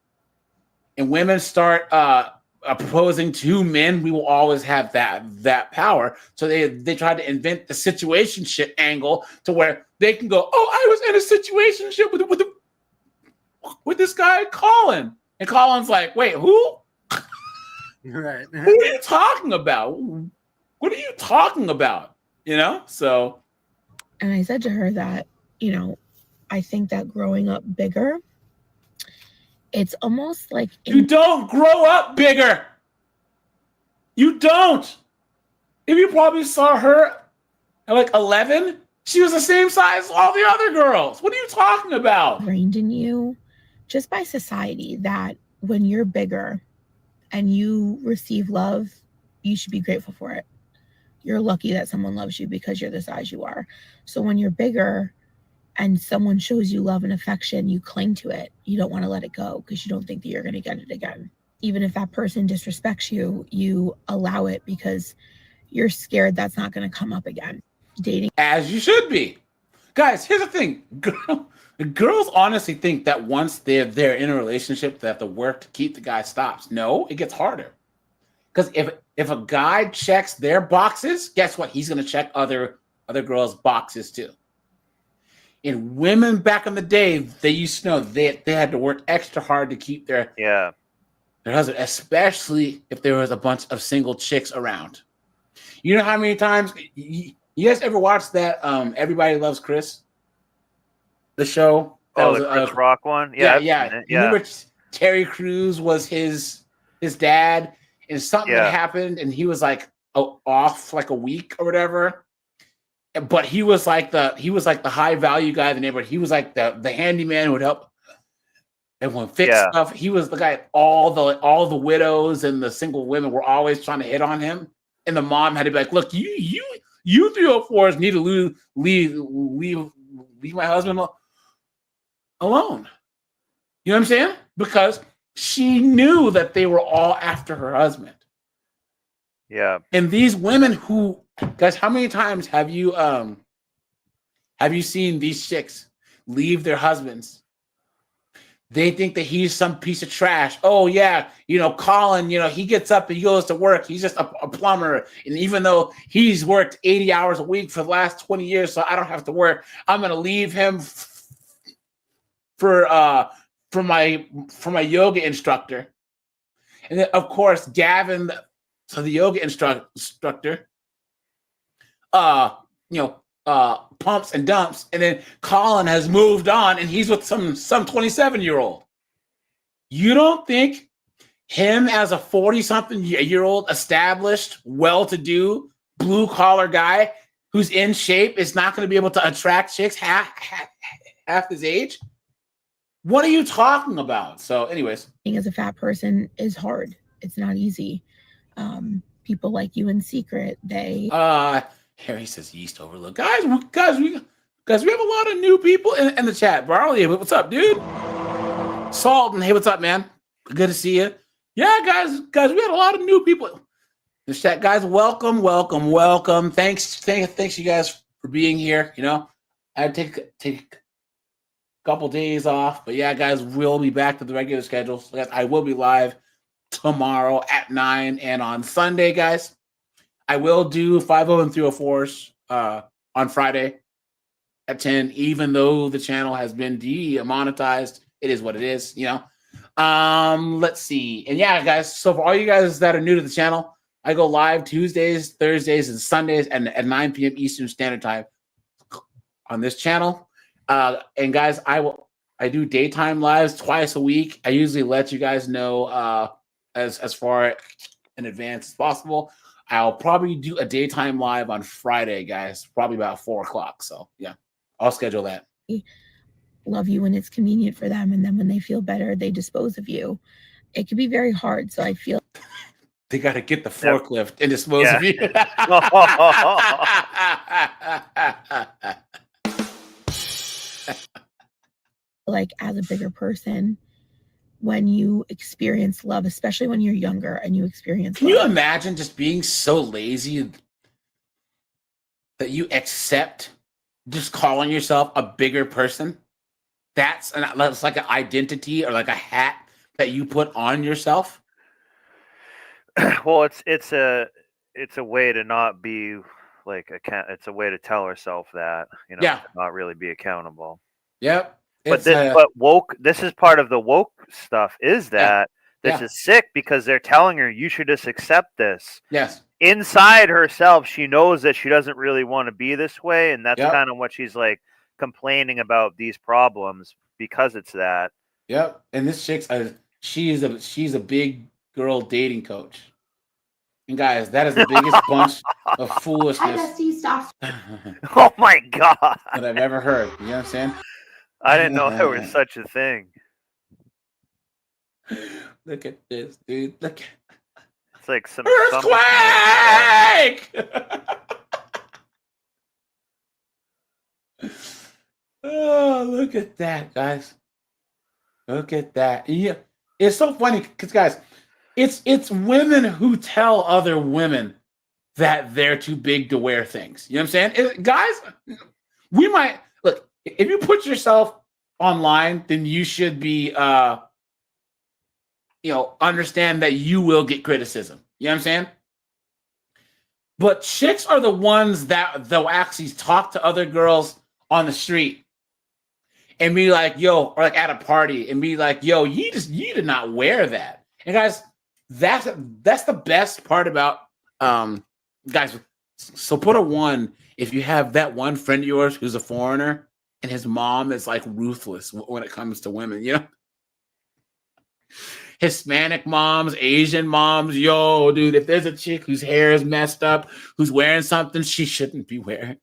women start proposing to men, we will always have that power. So they try to invent the situationship angle to where they can go, "Oh, I was in a situationship with this guy Colin." And Colin's like, "Wait, who?" Right. Who are you talking about? What are you talking about? So. And I said to her that, I think that growing up bigger, it's almost like you don't grow up bigger. You don't. If you probably saw her at like 11, she was the same size as all the other girls. What are you talking about? Ingrained in you just by society that when you're bigger and you receive love, you should be grateful for it. You're lucky that someone loves you because you're the size you are. So when you're bigger and someone shows you love and affection, you cling to it. You don't want to let it go because you don't think that you're going to get it again. Even if that person disrespects you, you allow it because you're scared that's not going to come up again. Dating. As you should be. Guys, here's the thing. Girls honestly think that once they're in a relationship, they have to work to keep the guy stops. No, it gets harder. Because if a guy checks their boxes, guess what? He's going to check other girls' boxes too. And women back in the day, they used to know they had to work extra hard to keep their husband, especially if there was a bunch of single chicks around. You know how many times you guys ever watched that Everybody Loves Chris? The show? That was the Chris Rock one? Yeah. Yeah. Remember Terry Crews was his dad, and something had happened, and he was like off like a week or whatever. But he was like the high value guy in the neighborhood. He was like the handyman who would help everyone fix stuff. He was the guy. All the widows and the single women were always trying to hit on him, and the mom had to be like, "Look, you 304s need to leave my husband alone." You know what I'm saying? Because she knew that they were all after her husband. Yeah. And these women who, guys, how many times have you seen these chicks leave their husbands? They think that he's some piece of trash. Oh yeah, Colin, he gets up and he goes to work. He's just a plumber. And even though he's worked 80 hours a week for the last 20 years, so I don't have to work, I'm going to leave him for my yoga instructor. And then of course, Gavin, so the yoga instructor, pumps and dumps, and then Colin has moved on and he's with some 27-year-old. You don't think him as a 40-something-year-old established, well-to-do, blue-collar guy who's in shape is not going to be able to attract chicks half his age? What are you talking about? So anyways. Being as a fat person is hard. It's not easy. People like you in secret, they... Harry says yeast overload. Guys, we have a lot of new people in the chat. Barley, what's up, dude? Salton, hey, what's up, man? Good to see you. Yeah, guys, we had a lot of new people in the chat. Guys, welcome. Thanks you guys for being here. I had to take a couple days off, but yeah, guys, we'll be back to the regular schedule. So guys, I will be live tomorrow at 9 and on Sunday, guys. I will do 50 and 304s on Friday at 10, even though the channel has been demonetized. It is what it is, Let's see. And yeah, guys, so for all you guys that are new to the channel, I go live Tuesdays, Thursdays, and Sundays and at 9 p.m. Eastern Standard Time on this channel. And guys, I do daytime lives twice a week. I usually let you guys know as far in advance as possible. I'll probably do a daytime live on Friday, guys, probably about 4:00. So yeah, I'll schedule that. Love you when it's convenient for them, and then when they feel better, they dispose of you. It can be very hard. So I feel they got to get the forklift and dispose of you. Like as a bigger person, when you experience love, especially when you're younger and you experience Can you imagine just being so lazy that you accept just calling yourself a bigger person? That's like an identity or like a hat that you put on yourself. Well, it's a way to not be like it's a way to tell herself that, to not really be accountable. Yep. But woke, this is part of the woke stuff, is that this is sick because they're telling her you should just accept this. Yes. Inside herself, she knows that she doesn't really want to be this way, and that's kind of what she's like complaining about these problems because it's that. Yep. And this chick's she's a big girl dating coach. And guys, that is the biggest bunch of foolishness. Oh my God. That I've ever heard. You know what I'm saying? I didn't know there was such a thing. Look at this, dude. Look. It's like some earthquake. Oh, look at that, guys. Look at that. Yeah, it's so funny because, guys, it's women who tell other women that they're too big to wear things. You know what I'm saying? Guys, we might look, if you put yourself online, then you should be understand that you will get criticism. You know what I'm saying? But chicks are the ones that they'll actually talk to other girls on the street and be like, yo, or like at a party and be like, yo, you did not wear that. And guys, that's the best part about guys. So put a 1 if you have that one friend of yours who's a foreigner and his mom is like ruthless when it comes to women, you know? Hispanic moms, Asian moms, yo, dude, if there's a chick whose hair is messed up, who's wearing something she shouldn't be wearing,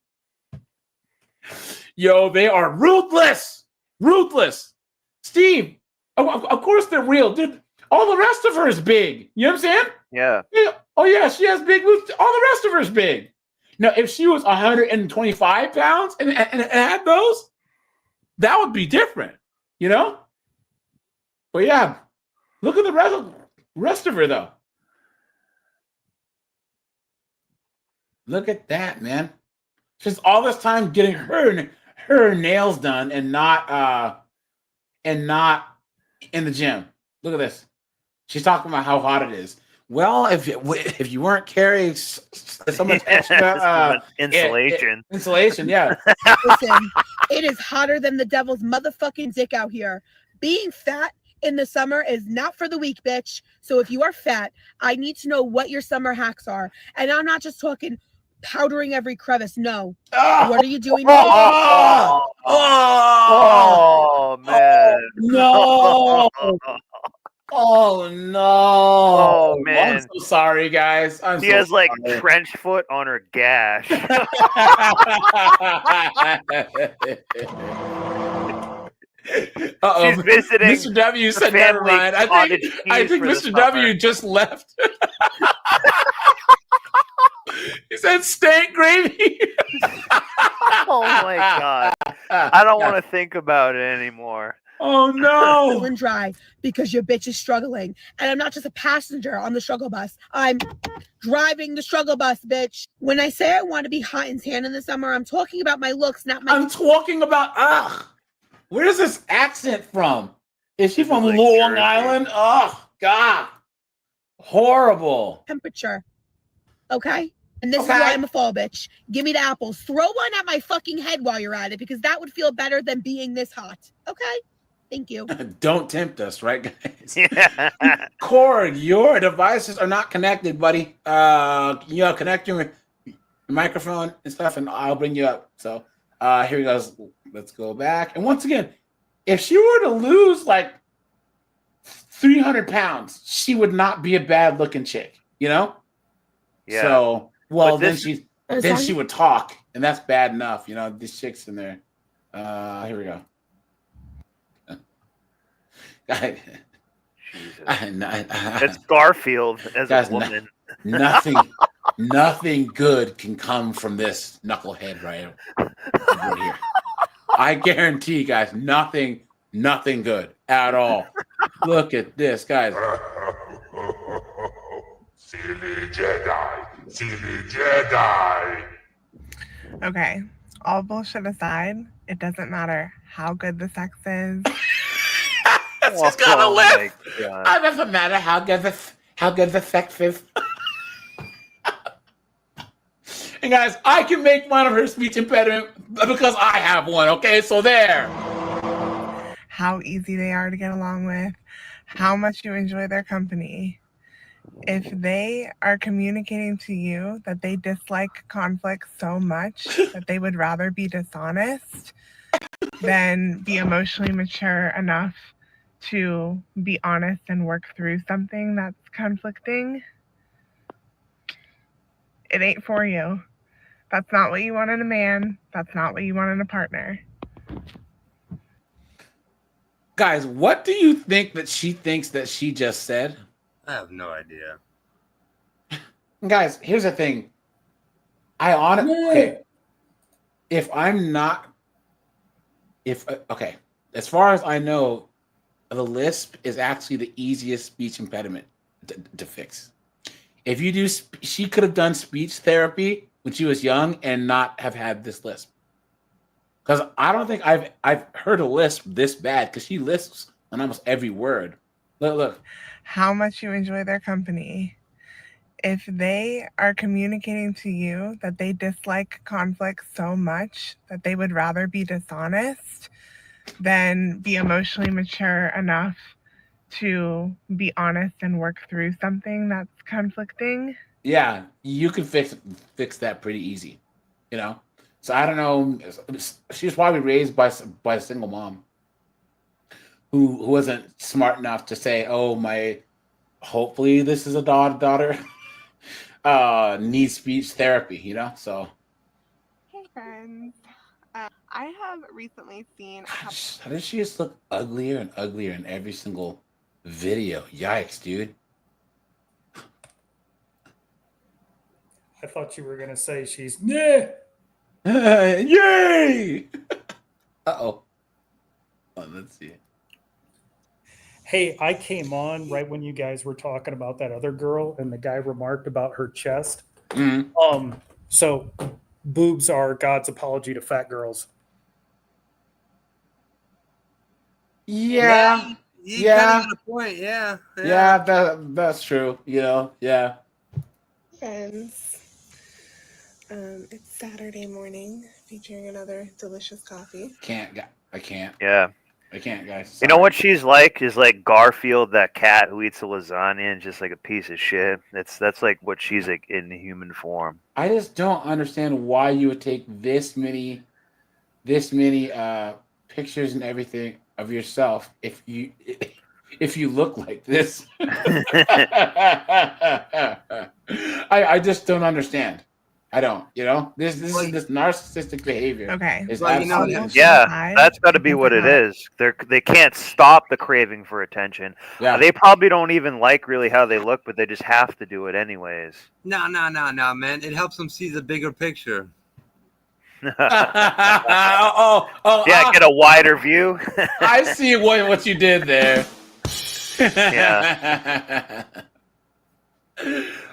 yo, they are ruthless. Ruthless. Steve, of course they're real, dude. All the rest of her is big. You know what I'm saying? Yeah. Oh, yeah, she has big boobs. All the rest of her is big. Now, if she was 125 pounds and had those, that would be different, you know? But yeah, look at the rest of her, though. Look at that, man. Just all this time getting her nails done and not in the gym. Look at this. She's talking about how hot it is. Well, if you weren't carrying so much extra insulation, yeah. Listen, it is hotter than the devil's motherfucking dick out here. Being fat in the summer is not for the weak, bitch. So if you are fat, I need to know what your summer hacks are. And I'm not just talking powdering every crevice. No. What are you doing? Oh man. No. Oh no! Oh man! I'm so sorry, guys. She has like trench foot on her gash. She's visiting. Mr. W said, "Never mind." I think Mr. W just left. He said, "Steak gravy." Oh my god! I don't want to think about it anymore. Oh no! And dry because your bitch is struggling, and I'm not just a passenger on the struggle bus. I'm driving the struggle bus, bitch. When I say I want to be hot and tan in the summer, I'm talking about my looks, not my. I'm talking about where's this accent from? Is she from Long Island? Oh God, horrible temperature. Okay. And this is why I'm a fall bitch. Give me the apples. Throw one at my fucking head while you're at it, because that would feel better than being this hot. Okay? Thank you. Don't tempt us, right, guys? Yeah. Cord, your devices are not connected, buddy. Connect your microphone and stuff, and I'll bring you up. So here we go. Let's go back. And once again, if she were to lose like 300 pounds, she would not be a bad looking chick, you know? Yeah. So then she would talk, and that's bad enough, you know. These chicks in there. Here we go. That's Garfield as a woman. Nothing good can come from this knucklehead right here. I guarantee, guys, nothing good at all. Look at this, guys. Silly Jedi. Okay, all bullshit aside, it doesn't matter how good the sex is. She's got a lip. It doesn't matter how good the sex is. And guys, I can make fun of her speech impediment because I have one. Okay, so there. How easy they are to get along with, how much you enjoy their company. If they are communicating to you that they dislike conflict so much that they would rather be dishonest than be emotionally mature enough to be honest and work through something that's conflicting, it ain't for you. That's not what you want in a man. That's not what you want in a partner. Guys, what do you think that she thinks that she just said? I have no idea. Guys, here's the thing. Okay. As far as I know, the lisp is actually the easiest speech impediment to fix. if you do, she could have done speech therapy when she was young and not have had this lisp. Because I don't think I've heard a lisp this bad. Because she lisps on almost every word. Look. How much you enjoy their company. If they are communicating to you that they dislike conflict so much that they would rather be dishonest than be emotionally mature enough to be honest and work through something that's conflicting. Yeah, you can fix that pretty easy, you know. So I don't know. She was probably raised by a single mom who wasn't smart enough to say, "Oh, my, hopefully this is a daughter needs speech therapy," you know. So Hey friends, I have recently seen a couple. how does she just look uglier and uglier in every single video? Yikes, dude. I thought you were gonna say she's nah. Yay! Uh-oh. Let's see. Hey, I came on right when you guys were talking about that other girl, and the guy remarked about her chest. Mm-hmm. So boobs are God's apology to fat girls. Yeah. You kind of got a point. Yeah. That's true. You know, yeah. Friends, it's Saturday morning featuring another delicious coffee. I can't. Yeah. I can't, guys. Sorry. You know what she's like? Is like Garfield, that cat who eats the lasagna and just like a piece of shit. That's like what she's like in human form. I just don't understand why you would take this many pictures and everything of yourself if you look like this. I just don't understand. I don't, you know, this narcissistic behavior. Okay. Is Well, you know, yeah, that's got to be what it is. They can't stop the craving for attention. Yeah. They probably don't even like really how they look, but they just have to do it anyways. No, man. It helps them see the bigger picture. Yeah, get a wider view. I see what you did there. Yeah.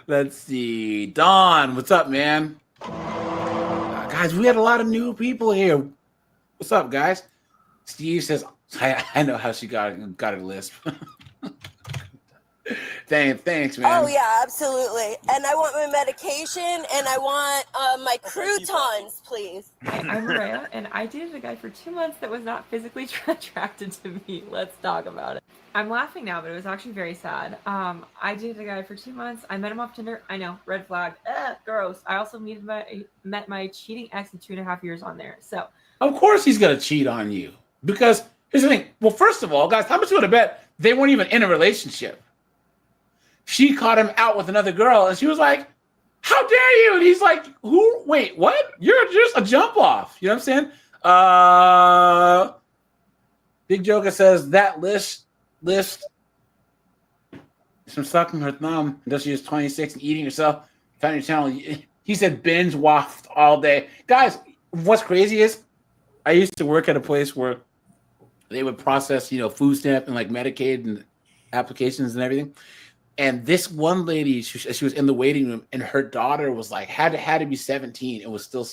Let's see. Don, what's up, man? Guys, we had a lot of new people here. What's up, guys? Steve says, I know how she got a lisp. Thanks, man. Oh yeah, absolutely. And I want my medication and I want my croutons, please. I'm Maria, and I dated a guy for 2 months that was not physically attracted to me. Let's talk about it. I'm laughing now, but it was actually very sad. I dated a guy for 2 months. I met him off Tinder. I know, red flag. Gross. I also met my cheating ex in 2.5 years on there. So of course he's gonna cheat on you. Because here's the thing. Well, first of all, guys, how much you would have bet they weren't even in a relationship? She caught him out with another girl, and she was like, "How dare you?" And he's like, "Who? Wait, what? You're just a jump off." You know what I'm saying? Big Joker says that list from sucking her thumb until she was 26 and eating herself. Found your channel. He said binge waft all day. Guys, what's crazy is I used to work at a place where they would process, food stamp and like Medicaid and applications and everything. And this one lady, she was in the waiting room, and her daughter was like had to be 17 and was still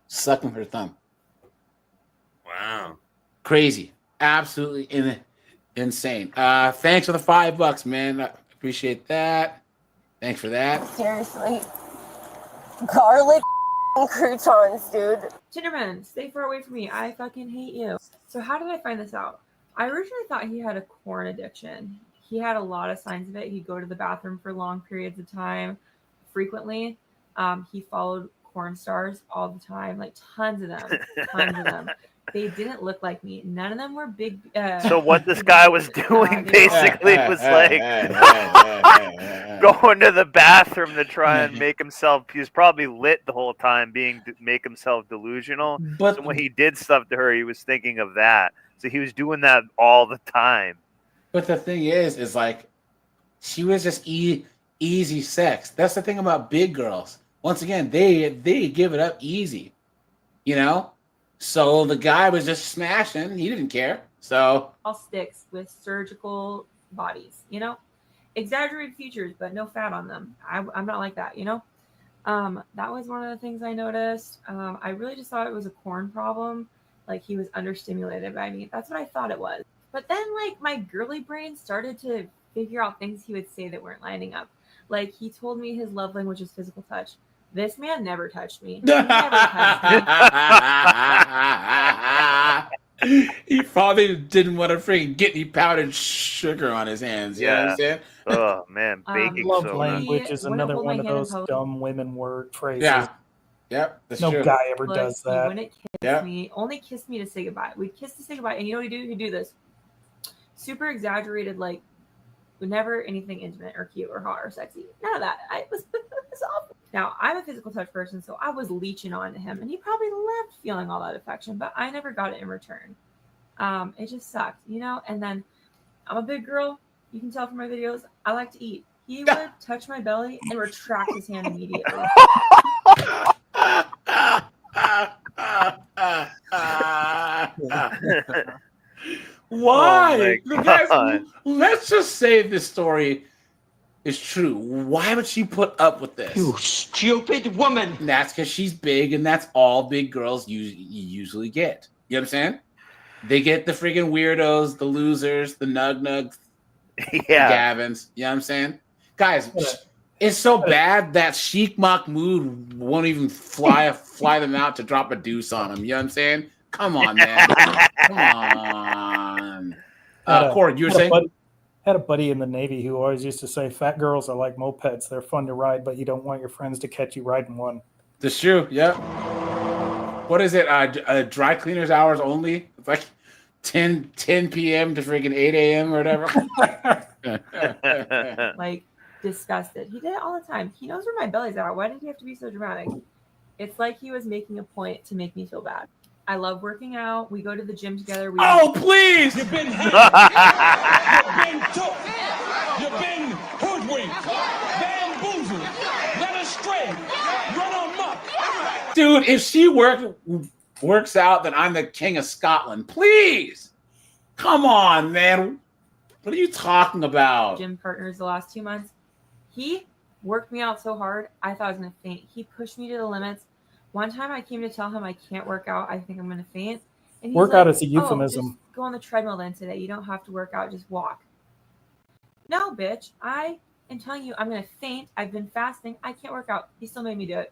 sucking her thumb. Wow, crazy, absolutely insane. Thanks for the $5, man. I appreciate that. Thanks for that. Seriously. Garlic croutons, dude. Tinderman, stay far away from me. I fucking hate you. So how did I find this out? I originally thought he had a corn addiction. He had a lot of signs of it. He'd go to the bathroom for long periods of time, frequently. He followed porn stars all the time, like tons of them. They didn't look like me. None of them were big. So what this guy was doing basically was like going to the bathroom to try and make himself. He was probably lit the whole time, make himself delusional. But so when he did stuff to her, he was thinking of that. So he was doing that all the time. But the thing is like she was just easy sex. That's the thing about big girls. Once again, they give it up easy, So the guy was just smashing. He didn't care. So all sticks with surgical bodies, exaggerated features, but no fat on them. I'm not like that, you know? That was one of the things I noticed. I really just thought it was a corn problem. Like he was understimulated by me. That's what I thought it was. But then like my girly brain started to figure out things he would say that weren't lining up. Like he told me his love language is physical touch. This man never touched me. He never touched me. He probably didn't want to freaking get any powdered sugar on his hands. You know what I'm saying? Oh man, baking Love soda. language is wouldn't another hold my one of hand in those public. dumb women word phrases. Yeah. Yep, that's No true. guy ever Look, does he that. wouldn't kiss Yep. me. Only kissed me to say goodbye. We'd kiss to say goodbye, and you know what he'd do? He'd do this. Super exaggerated, like never anything intimate or cute or hot or sexy. None of that. It was awful. Now I'm a physical touch person, so I was leeching on to him, and he probably loved feeling all that affection, but I never got it in return. It just sucked, you know. And then I'm a big girl. You can tell from my videos. I like to eat. He would touch my belly and retract his hand immediately. Why? Oh my Guys, God. let's just say this story is true. Why would she put up with this? You stupid woman. And that's because she's big, and that's all big girls usually get. You know what I'm saying? They get the freaking weirdos, the losers, the nug-nugs, the Gavins. You know what I'm saying? Guys, it's so bad that Sheik Mahmoud won't even fly them out to drop a deuce on them. You know what I'm saying? Come on, man. Come on. Corey, you were saying? Had a buddy in the Navy who always used to say, fat girls are like mopeds. They're fun to ride, but you don't want your friends to catch you riding one. That's true. Yep. What is it? Dry cleaners hours only? It's like 10 p.m. to freaking 8 a.m. or whatever. Like, disgusted. He did it all the time. He knows where my belly's at. Why did he have to be so dramatic? It's like he was making a point to make me feel bad. I love working out. We go to the gym together. Oh, please! You've been You've been took. You've been hoodwinked, bamboozled, led astray, run amok. Dude, if she works out, then I'm the king of Scotland. Please! Come on, man. What are you talking about? Gym partners the last 2 months. He worked me out so hard, I thought I was going to faint. He pushed me to the limits. One time I came to tell him I can't work out. I think I'm going to faint. And he's Workout like, is a euphemism. Oh, just go on the treadmill then today. You don't have to work out. Just walk. No, bitch. I am telling you I'm going to faint. I've been fasting. I can't work out. He still made me do it.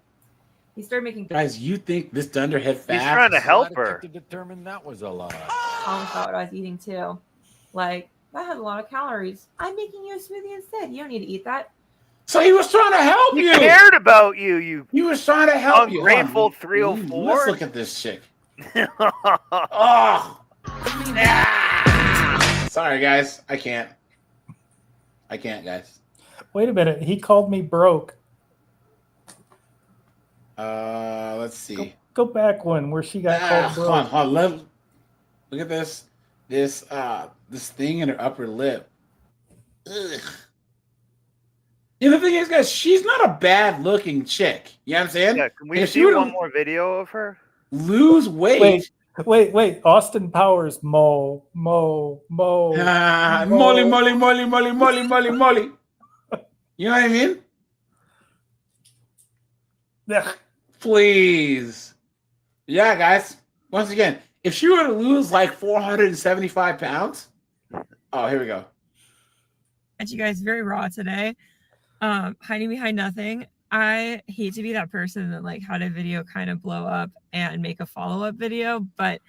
He started making... Guys, you think this dunderhead fast? He's trying to help her. To determine that was a lie. Almost thought what I was eating too. Like, that has a lot of calories. I'm making you a smoothie instead. You don't need to eat that. So he was trying to help you. He cared about you. He was trying to help you. Ungrateful 304. Let's look at this chick. Oh. Sorry, guys. I can't, guys. Wait a minute. He called me broke. Let's see. Go back one where she got called broke. Hold on. Look at this. This thing in her upper lip. Ugh. You know, the thing is, guys, she's not a bad-looking chick. You know what I'm saying? Yeah, can we see one more video of her? Lose weight. Wait. Austin Powers, Mo. Molly. You know what I mean? Yeah. Please. Yeah, guys. Once again, if she were to lose like 475 pounds. Oh, here we go. You guys very raw today. Hiding behind nothing. I hate to be that person that like had a video kind of blow up and make a follow-up video, but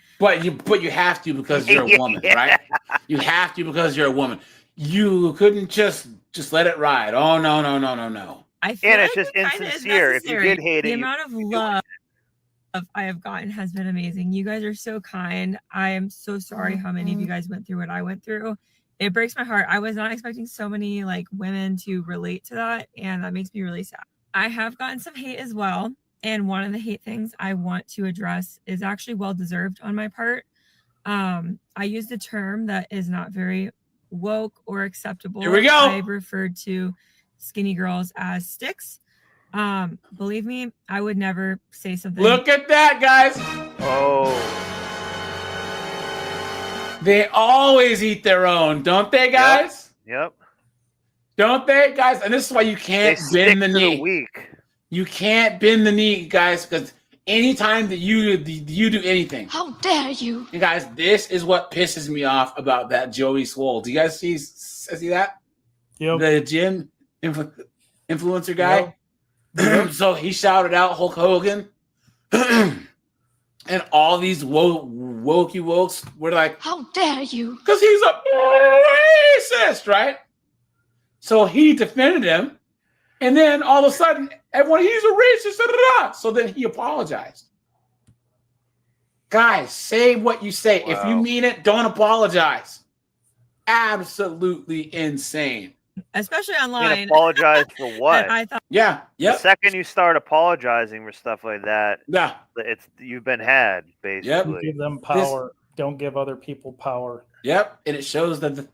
you have to because you're a woman, right? You have to because you're a woman. You couldn't just let it ride. Oh no. I feel and like it's just it kinda is insincere. If you necessary. did hate the it, amount of love I have gotten has been amazing. You guys are so kind. I am so sorry how many of you guys went through what I went through. It breaks my heart. I was not expecting so many like women to relate to that, and that makes me really sad. I have gotten some hate as well, and one of the hate things I want to address is actually well deserved on my part. I used a term that is not very woke or acceptable. Here we go. I referred to skinny girls as sticks. Believe me, I would never say something. Look at that, guys. Oh. They always eat their own, don't they, guys? Yep. Don't they, guys? And this is why you can't bend the knee. Weak. You can't bend the knee, guys, because anytime that you do anything. How dare you? And guys, this is what pisses me off about that Joey Swole. Do you guys see that? Yep. The gym influencer guy. Yep. So he shouted out Hulk Hogan. And all these wokey wokes were like, how dare you? Because he's a racist, right? So he defended him. And then all of a sudden, everyone, he's a racist. Da, da, da. So then he apologized. Guys, say what you say. Wow. If you mean it, don't apologize. Absolutely insane. Especially online. And apologize for what? I thought, yeah. The second you start apologizing for stuff like that, yeah, you've been had, basically. Yep. Don't give them power. Don't give other people power. Yep. And it shows that that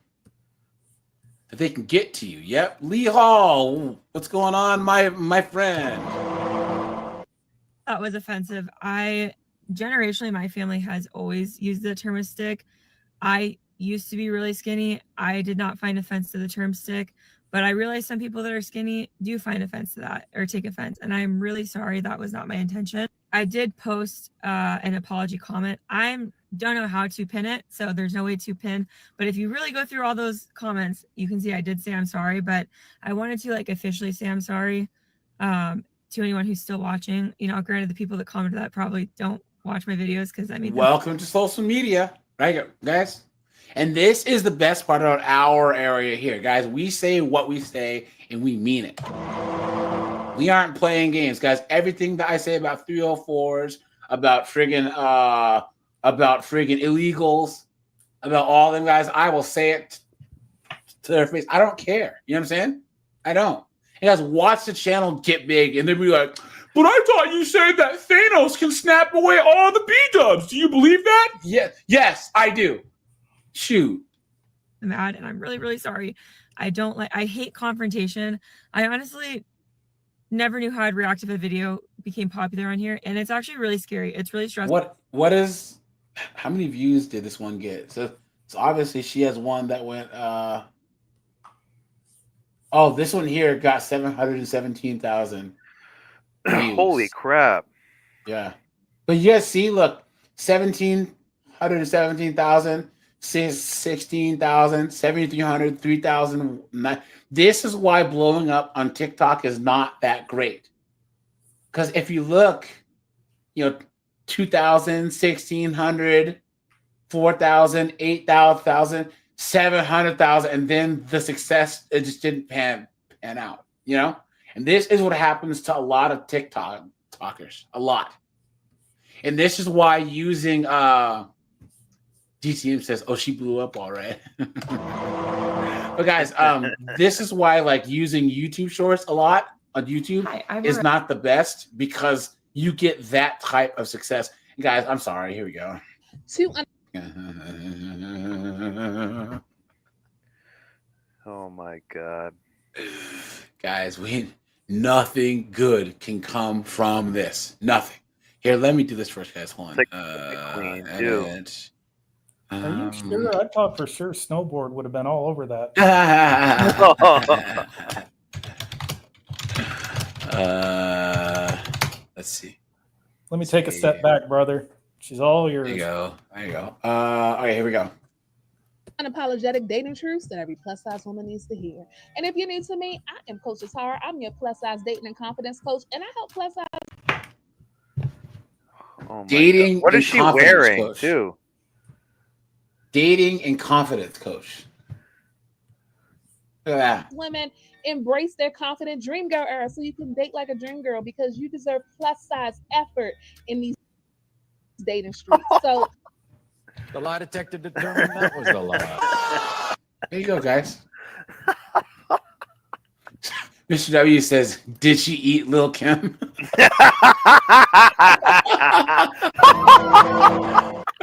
they can get to you. Yep. Lee Hall, what's going on, my friend? that was offensive. Generationally, my family has always used the term stick. I used to be really skinny. I did not find offense to the term stick, but I realize some people that are skinny do find offense to that or take offense. And I'm really sorry. That was not my intention. I did post an apology comment. Don't know how to pin it, so there's no way to pin. But if you really go through all those comments, you can see I did say I'm sorry, but I wanted to officially say I'm sorry to anyone who's still watching. Granted, the people that commented that probably don't watch my videos because I made them. Welcome to social media, right, guys? And this is the best part about our area here, guys. We say what we say, and we mean it. We aren't playing games, guys. Everything that I say about 304s, about friggin' illegals, about all them guys, I will say it to their face. I don't care. You know what I'm saying? I don't. You guys watch the channel get big, and they'll be like, but I thought you said that Thanos can snap away all the B-dubs. Do you believe that? Yeah. Yes, I do. Shoot. I'm mad, and I'm really, really sorry. I hate confrontation. I honestly never knew how I'd react if a video became popular on here, and it's actually really scary. It's really stressful. How many views did this one get? So obviously she has one that went this one here got 717,000 views. Holy crap. Yeah. But you guys see, look, 117,000, 16,000, 7,300, 3,000. This is why blowing up on TikTok is not that great. Because if you look, 2,000, 1,600, 4,000, 8,000, 700,000, and then the success, it just didn't pan out, And this is what happens to a lot of TikTok talkers, a lot. And this is why using DTM says, "Oh, she blew up all right." But guys, this is why using YouTube Shorts a lot on YouTube is not the best because you get that type of success. Guys, I'm sorry. Here we go. Oh my God. Guys, nothing good can come from this. Nothing. Here, let me do this first, guys. Hold on. Are you sure? I thought for sure Snowboard would have been all over that. Let's see. Let me take a step back, brother. She's all yours. There you go. Okay, here we go. Unapologetic dating truths that every plus size woman needs to hear. And if you're new to me, I am Coach Atara. I'm your plus size dating and confidence coach, and I help plus size. Oh my Dating. God. What is she wearing, coach. too? Dating and confidence coach. Look at that. Women embrace their confident dream girl era so you can date like a dream girl because you deserve plus size effort in these dating streets. So the lie detector determined that was the lie. There you go, guys. Mr. W says, "Did she eat Lil Kim?"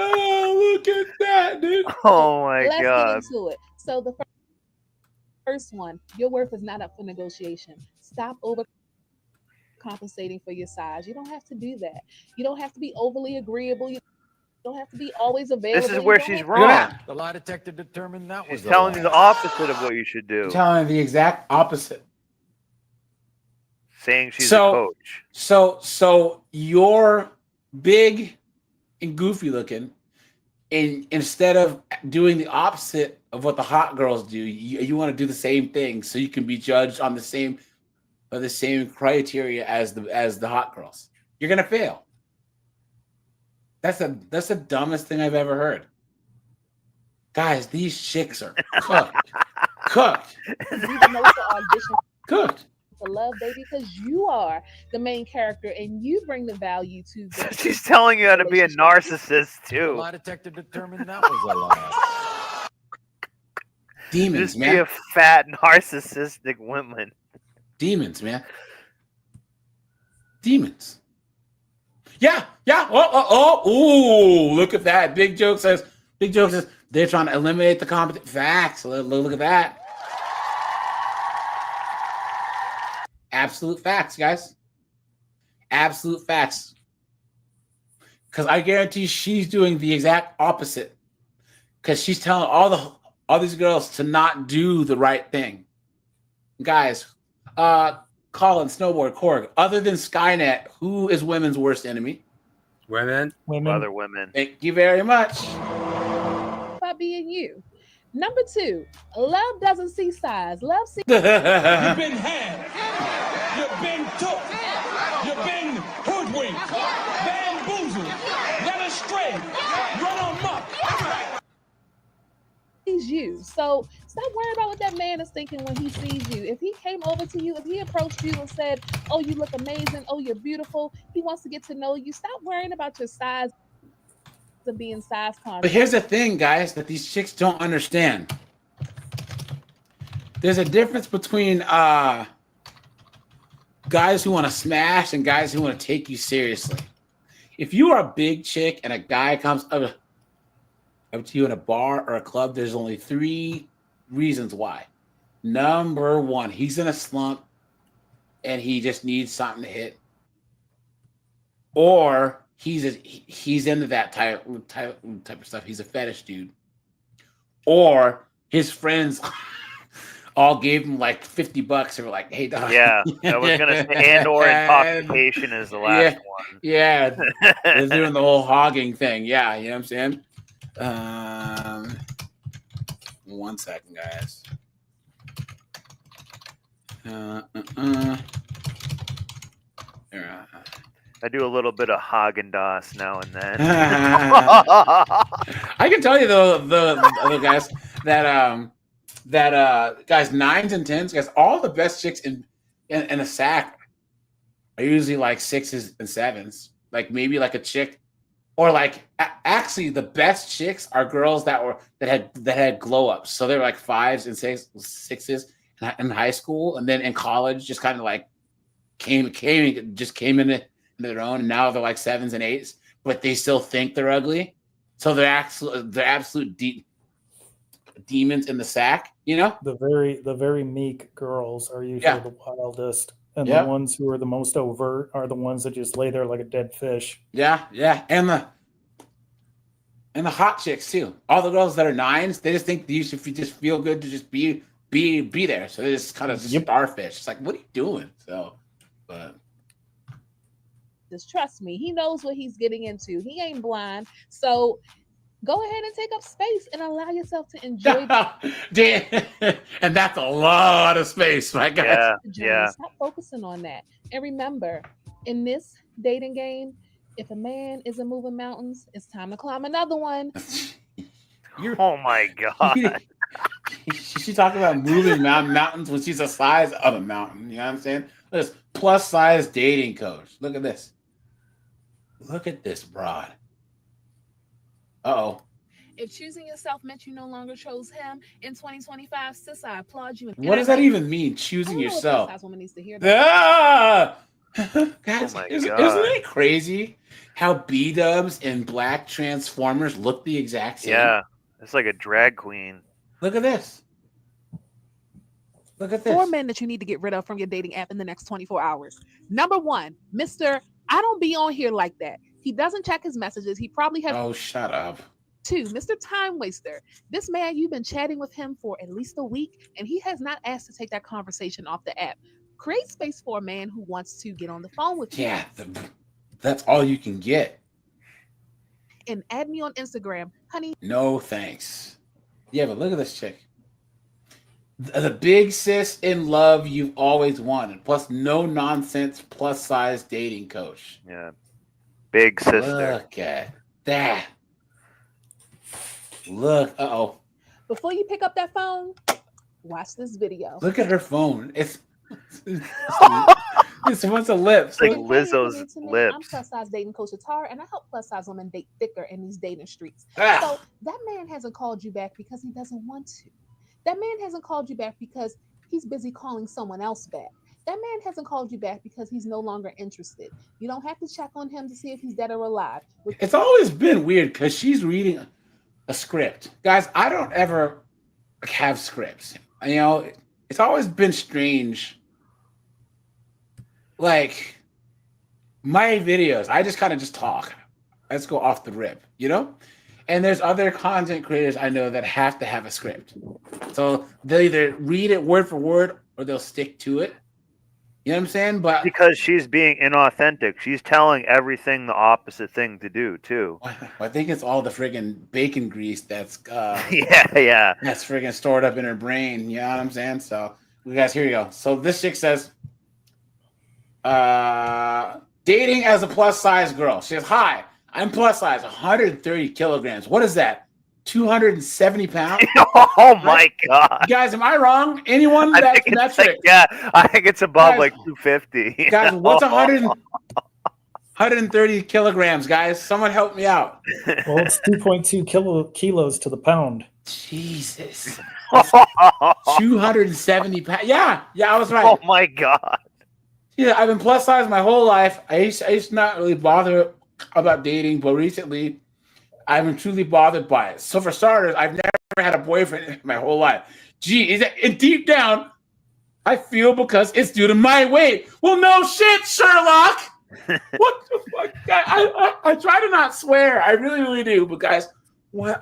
Oh, look at that, dude! Oh my let's God! Get into it. So the first one, your worth is not up for negotiation. Stop overcompensating for your size. You don't have to do that. You don't have to be overly agreeable. don't have to be always available. This is where You don't she's have- wrong. The lie detector determined that She's was a telling you lie. the opposite of what you should do. Telling the exact opposite. Saying she's a coach. So you're big and goofy looking, and instead of doing the opposite of what the hot girls do, you want to do the same thing so you can be judged on the same criteria as the hot girls. You're gonna fail. That's the dumbest thing I've ever heard. Guys, these chicks are cooked. Cooked. You even know to audition Cooked. to love, baby, because you are the main character and you bring the value to the She's telling you how to be a narcissist The too. lie detector determined that was a lie. Demons, Just man. be a fat narcissistic woman. Demons, man. Demons. Yeah. Ooh, look at that. Big Joke says they're trying to eliminate the competition. Facts. Look at that. Absolute facts, guys. Absolute facts. Because I guarantee she's doing the exact opposite. Because she's telling all these girls to not do the right thing. Guys, Colin, Snowboard, Korg, other than Skynet, who is women's worst enemy? Women. Other women. Thank you very much. by being you. Number 2, love doesn't see size. Love sees. You've been had. You've been took. You've been hoodwinked. Bamboozled. Led astray. Run amok. You. So stop worrying about what that man is thinking when he sees you. If he came over to you, if he approached you and said, "Oh, you look amazing. Oh, you're beautiful," he wants to get to know you. Stop worrying about your size of being size conscious. But here's the thing, guys, that these chicks don't understand. There's a difference between guys who want to smash and guys who want to take you seriously. If you are a big chick and a guy comes up to you in a bar or a club, there's only 3 reasons why. Number 1, he's in a slump and he just needs something to hit. Or he's into that type of stuff. He's a fetish dude. Or his friends all gave him like $50 and were like, "Hey, dog." Yeah, I was gonna say, and/or intoxication is the last one. Yeah, they're doing the whole hogging thing. Yeah, you know what I'm saying? 1 second, guys. I do a little bit of Haagen-Dazs now and then. I can tell you though, the other guys that guys 9s and 10s, guys, all the best chicks in a sack are usually like 6s and 7s. Like maybe like a chick, or like actually the best chicks are girls that had glow ups. So they're like 5s and 6s in high school, and then in college just kind of like came into their own, and now they're like 7s and 8s, but they still think they're ugly. So they're absolute demons in the sack, you know? The very meek girls are usually the wildest. And Yeah. the ones who are the most overt are the ones that just lay there like a dead fish. Yeah. And the hot chicks too. All the girls that are 9s, they just think you should just feel good to just be there. So they just kind of starfish. It's like, what are you doing? So, but Just trust me, he knows what he's getting into. He ain't blind. So go ahead and take up space and allow yourself to enjoy and that's a lot of space, my guys. Yeah. Stop focusing on that. And remember, in this dating game, if a man isn't moving mountains, it's time to climb another one. Oh my God. She's talking about moving mountains when she's the size of a mountain. You know what I'm saying? This plus size dating coach. Look at this. Look at this broad. Uh-oh. If choosing yourself meant you no longer chose him in 2025, sis, I applaud you. What does that even mean? Choosing yourself. Size woman needs to hear that. Guys, my isn't God. it crazy how B-dubs and black Transformers look the exact same? Yeah, it's like a drag queen. Look at this. Look at this. 4 men that you need to get rid of from your dating app in the next 24 hours. Number 1, Mr. I don't be on here like that. He doesn't check his messages. He probably has. Oh, shut up. 2, Mr. Time Waster. This man, you've been chatting with him for at least a week, and he has not asked to take that conversation off the app. Create space for a man who wants to get on the phone with you. Yeah, that's all you can get. And add me on Instagram, honey. No thanks. Yeah, but look at this chick. The big sis in love you've always wanted, plus no nonsense plus size dating coach. Yeah. Big sister. Look at that. Look, Before you pick up that phone, watch this video. Look at her phone. It's what's a lips? It's like Lizzo's lips. I'm plus size dating coach Atara, and I help plus size women date thicker in these dating streets. Ah. So that man hasn't called you back because he doesn't want to. That man hasn't called you back because he's busy calling someone else back. That man hasn't called you back because he's no longer interested. You don't have to check on him to see if he's dead or alive. It's always been weird because she's reading a script. Guys, I don't ever have scripts. You know, it's always been strange. Like, my videos, I just kind of just talk. Let's go off the rip, you know? And there's other content creators I know that have to have a script. So they'll either read it word for word or they'll stick to it. You know what I'm saying? But because she's being inauthentic. She's telling everything the opposite thing to do, too. I think it's all the friggin' bacon grease that's yeah. That's friggin' stored up in her brain. You know what I'm saying? So you guys, here you go. So this chick says, dating as a plus size girl. She says, hi, I'm plus size, 130 kilograms. What is that? 270 pounds? Oh my God. Guys, am I wrong? Anyone I that's think it's metric? I think it's above Guys, like 250. Guys, what's 130 kilograms, guys? Someone help me out. Well, it's 2.2 kilos to the pound. Jesus. 270 pounds. Yeah, I was right. Oh my God. Yeah, I've been plus size my whole life. I used to not really bother about dating, but recently I've been truly bothered by it. So for starters, I've never had a boyfriend in my whole life. Gee, deep down, I feel because it's due to my weight. Well, no shit, Sherlock. What the fuck? I try to not swear. I really, really do. But guys, what?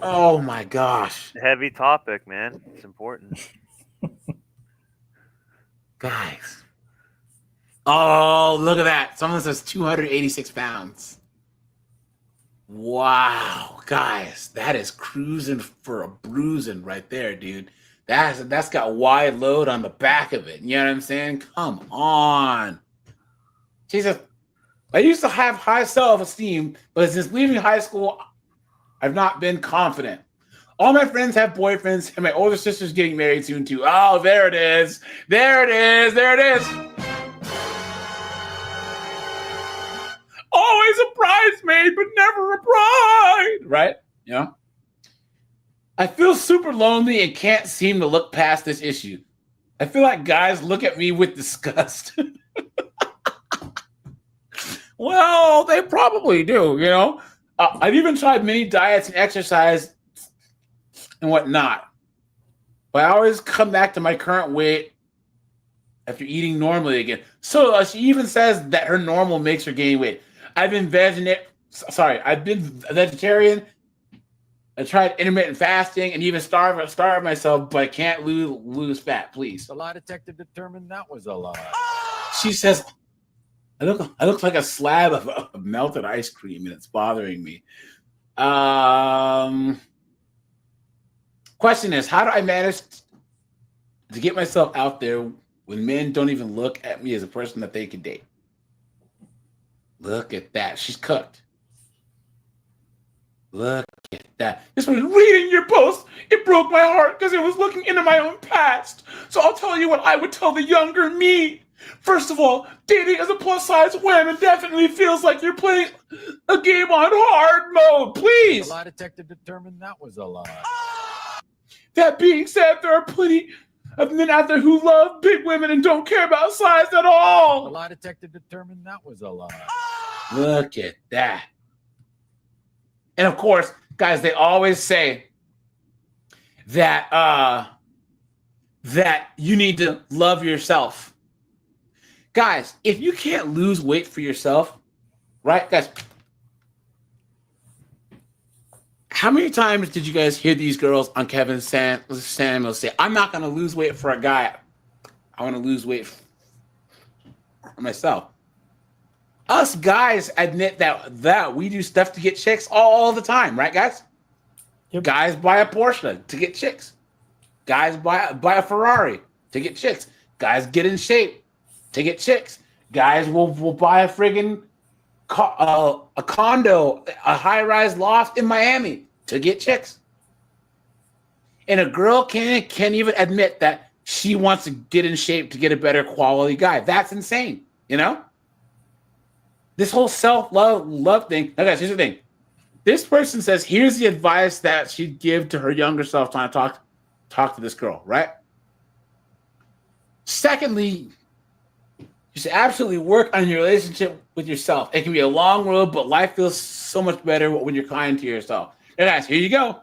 Oh my gosh. Heavy topic, man. It's important. Guys. Oh, look at that. Someone says 286 pounds. Wow. Guys, that is cruising for a bruising right there, dude. That's got wide load on the back of it. You know what I'm saying? Come on. Jesus. I used to have high self-esteem, but since leaving high school, I've not been confident. All my friends have boyfriends, and my older sister's getting married soon, too. Oh, there it is. There it is. There it is. Always a bridesmaid, but never a bride. Right? You know? I feel super lonely and can't seem to look past this issue. I feel like guys look at me with disgust. Well, they probably do, you know? I've even tried many diets and exercise and whatnot. But I always come back to my current weight after eating normally again. So she even says that her normal makes her gain weight. I've been vegetarian. I tried intermittent fasting and even starved myself, but I can't lose fat, please. The lie detector determined that was a lie. She says, I look like a slab of melted ice cream, and it's bothering me. Question is, how do I manage to get myself out there when men don't even look at me as a person that they can date? Look at that. She's cooked. Look at that. This was reading your post. It broke my heart because it was looking into my own past. So I'll tell you what I would tell the younger me. First of all, dating as a plus-size woman definitely feels like you're playing a game on hard mode. Please. The lie detector determined that was a lie. That being said, there are plenty of men out there who love big women and don't care about size at all. The lie detector determined that was a lie. Look at that. And of course, guys, they always say that that you need to love yourself. Guys, if you can't lose weight for yourself, right, guys? How many times did you guys hear these girls on Kevin Samuels say, I'm not going to lose weight for a guy. I want to lose weight for myself. Us guys admit that we do stuff to get chicks all the time, right, guys? Yep. Guys buy a Porsche to get chicks. Guys buy a Ferrari to get chicks. Guys get in shape to get chicks. Guys will buy a friggin' a condo, a high-rise loft in Miami to get chicks. And a girl can't even admit that she wants to get in shape to get a better quality guy. That's insane, you know? This whole self-love thing. Now, guys, here's the thing. This person says, here's the advice that she'd give to her younger self trying to talk to this girl, right? Secondly, you should absolutely work on your relationship with yourself. It can be a long road, but life feels so much better when you're kind to yourself. And guys, here you go.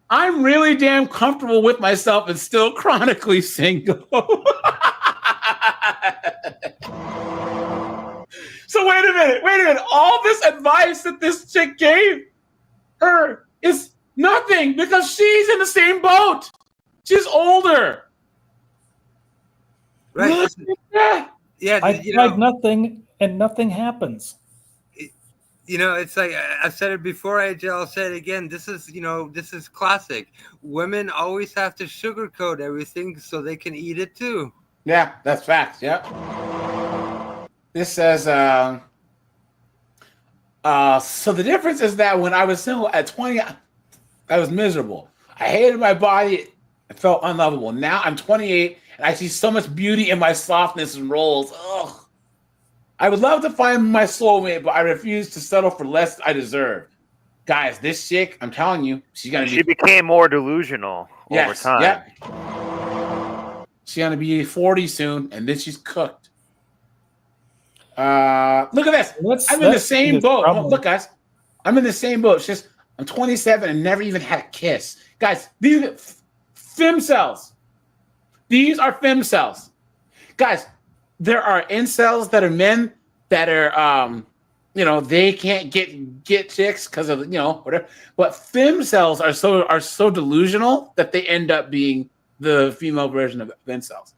I'm really damn comfortable with myself and still chronically single. So wait a minute. All this advice that this chick gave her is nothing because she's in the same boat. She's older. Right. Look at that. Yeah, I tried nothing, and nothing happens. You know, it's like I said it before, AJ, I'll say it again. This is classic. Women always have to sugarcoat everything so they can eat it too. Yeah, that's facts. Yeah. This says, so the difference is that when I was single at 20, I was miserable. I hated my body. I felt unlovable. Now I'm 28 and I see so much beauty in my softness and rolls. Ugh. I would love to find my soulmate, but I refuse to settle for less I deserve. Guys, this chick, I'm telling you, she became more delusional over time. Yeah. She's gonna be 40 soon, and then she's cooked. Look at this. I'm in the same boat. Oh, look, guys. I'm in the same boat. It's just I'm 27 and never even had a kiss. Guys, these are fem cells. These are fem cells. Guys, there are incels that are men that are they can't get chicks because of whatever. But fem cells are so delusional that they end up being the female version of incels.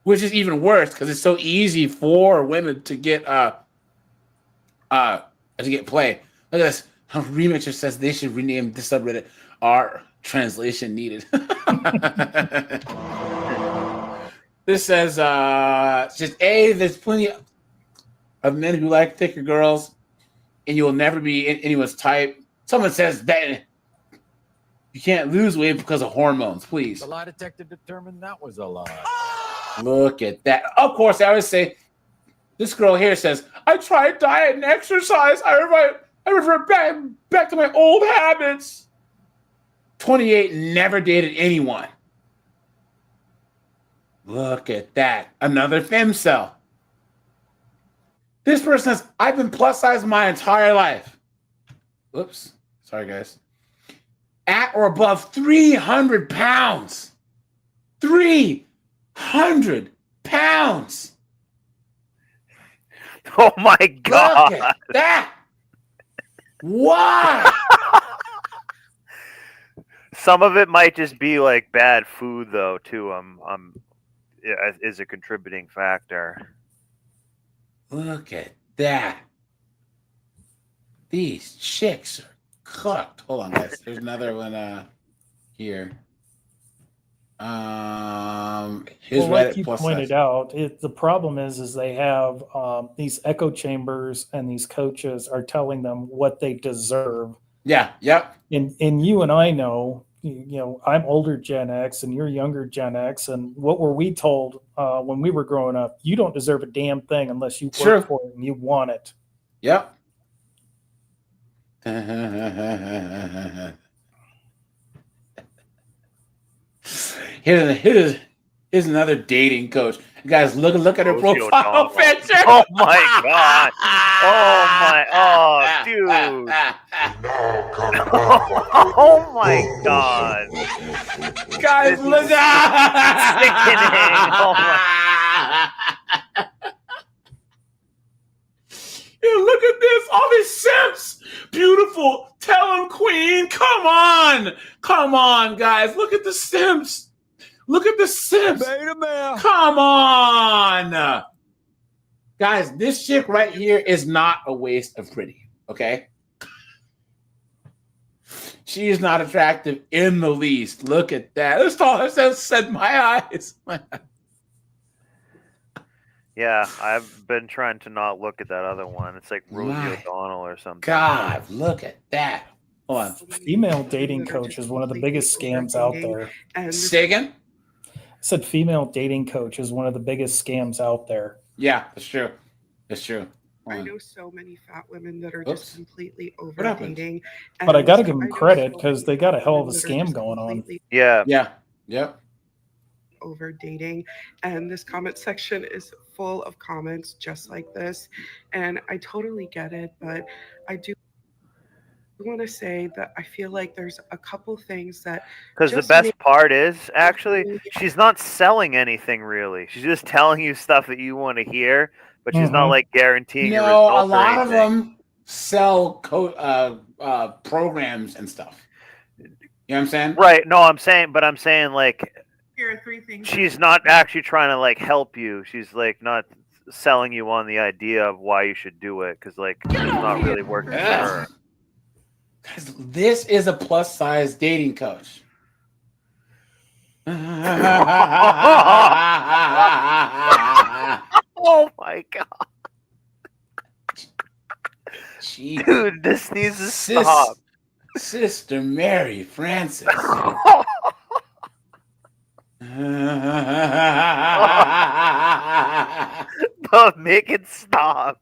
Which is even worse because it's so easy for women to get play. Look at this. Remixer says they should rename this subreddit "R Translation Needed." This says there's plenty of men who like thicker girls, and you will never be anyone's type. Someone says that you can't lose weight because of hormones. Please. The lie detector determined that was a lie. Look at that. Of course, I always say, this girl here says, I tried diet and exercise. I revert back to my old habits. 28, never dated anyone. Look at that. Another femcell. This person says, I've been plus size my entire life. Whoops. Sorry, guys. At or above 300 pounds. 300 pounds. Oh my God. Look at that. Why? Some of it might just be like bad food, though, too. Is a contributing factor. Look at that. These chicks are cooked. Hold on, guys. There's another one here. Here's like you pointed out, the problem is they have these echo chambers, and these coaches are telling them what they deserve. Yeah, yep. And you and I know, I'm older Gen X and you're younger Gen X, and what were we told when we were growing up? You don't deserve a damn thing unless you work for it and you want it. Yep. Here's another dating coach. Guys, look at her profile picture. Oh my God. Dude. Oh my God. Guys, look at Sickening. Oh my. look at this. All these simps. Beautiful. Tell them, queen. Come on. Come on, guys. Look at the simps. Look at the simps. Come on. Guys, this chick right here is not a waste of pretty, okay? She is not attractive in the least. Look at that. That's all that said my eyes. Yeah, I've been trying to not look at that other one. It's like Rosie O'Donnell or something. God, look at that. Hold on. Female dating coach is one of the biggest scams out there. Say again? I said female dating coach is one of the biggest scams out there. Yeah, that's true. That's true. I know so many fat women that are just completely over dating. But I got to give them credit because they got a hell of a scam going on. Yeah. Yeah. Yep. Over dating, and this comment section is full of comments just like this, and I totally get it, but I do want to say that I feel like there's a couple things that because the best part is actually she's not selling anything really. She's just telling you stuff that you want to hear, but she's not like guaranteeing a result. No, a lot of them sell programs and stuff. You know what I'm saying? Right. No, I'm saying like here are 3 things. She's not actually trying to like help you. She's like not selling you on the idea of why you should do it because like it's not really working for her. Guys, this is a plus size dating coach. Oh my god. Jeez. Dude, this needs to stop. Sister Mary Francis. But make it stop.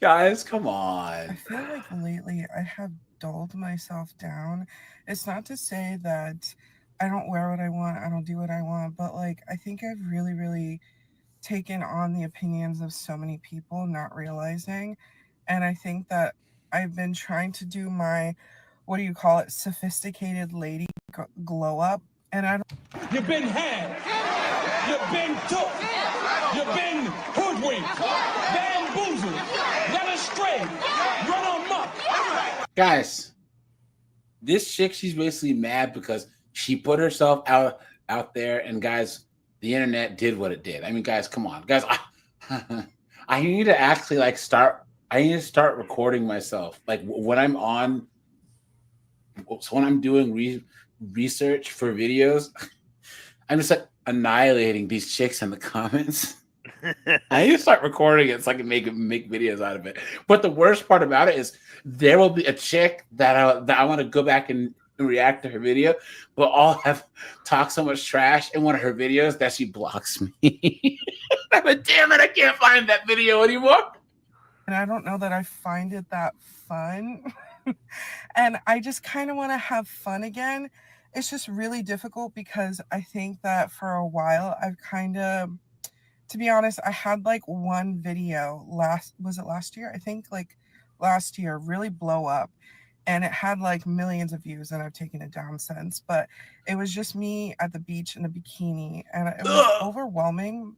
Guys, come on. I feel like lately I have dulled myself down. It's not to say that I don't wear what I want, I don't do what I want, but like I think I've really, really taken on the opinions of so many people, not realizing. And I think that I've been trying to do my, what do you call it, sophisticated lady glow up. And I don't. You've been had. You've been took. You've been hoodwinked. Bamboozled. Led astray. Run amok. Guys, this chick, she's basically mad because she put herself out there, and guys, the internet did what it did. I mean, guys, come on. Guys, I need to actually like start recording myself. Like when I'm on, so when I'm doing research for videos, I'm just like annihilating these chicks in the comments. I need to start recording it so I can make videos out of it. But the worst part about it is there will be a chick that I want to go back and react to her video, but I'll have talked so much trash in one of her videos that she blocks me. But damn it, I can't find that video anymore. And I don't know that I find it that fun. And I just kind of want to have fun again. It's just really difficult because I think that for a while I've kind of, to be honest, I had like one video last year? I think like last year really blow up, and it had like millions of views, and I've taken it down since, but it was just me at the beach in a bikini, and it was overwhelming.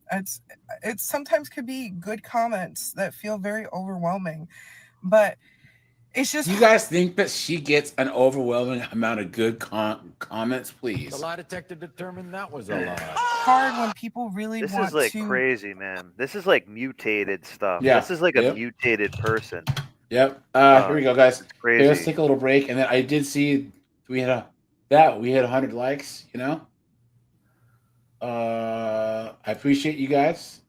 It sometimes could be good comments that feel very overwhelming, but it's just. You guys think that she gets an overwhelming amount of good comments, please? The lie detector determined that was a lie. Hard when people really This want is like to. crazy, man. This is like mutated stuff. Yeah. This is like a mutated person. Yep. Here we go, guys. Crazy. Okay, let's take a little break, and then I did see we had 100 likes. You know, I appreciate you guys.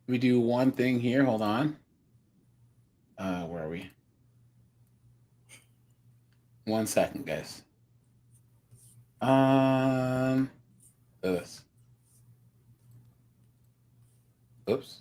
We do one thing here. Hold on. Where are we? 1 second, guys. This. Oops.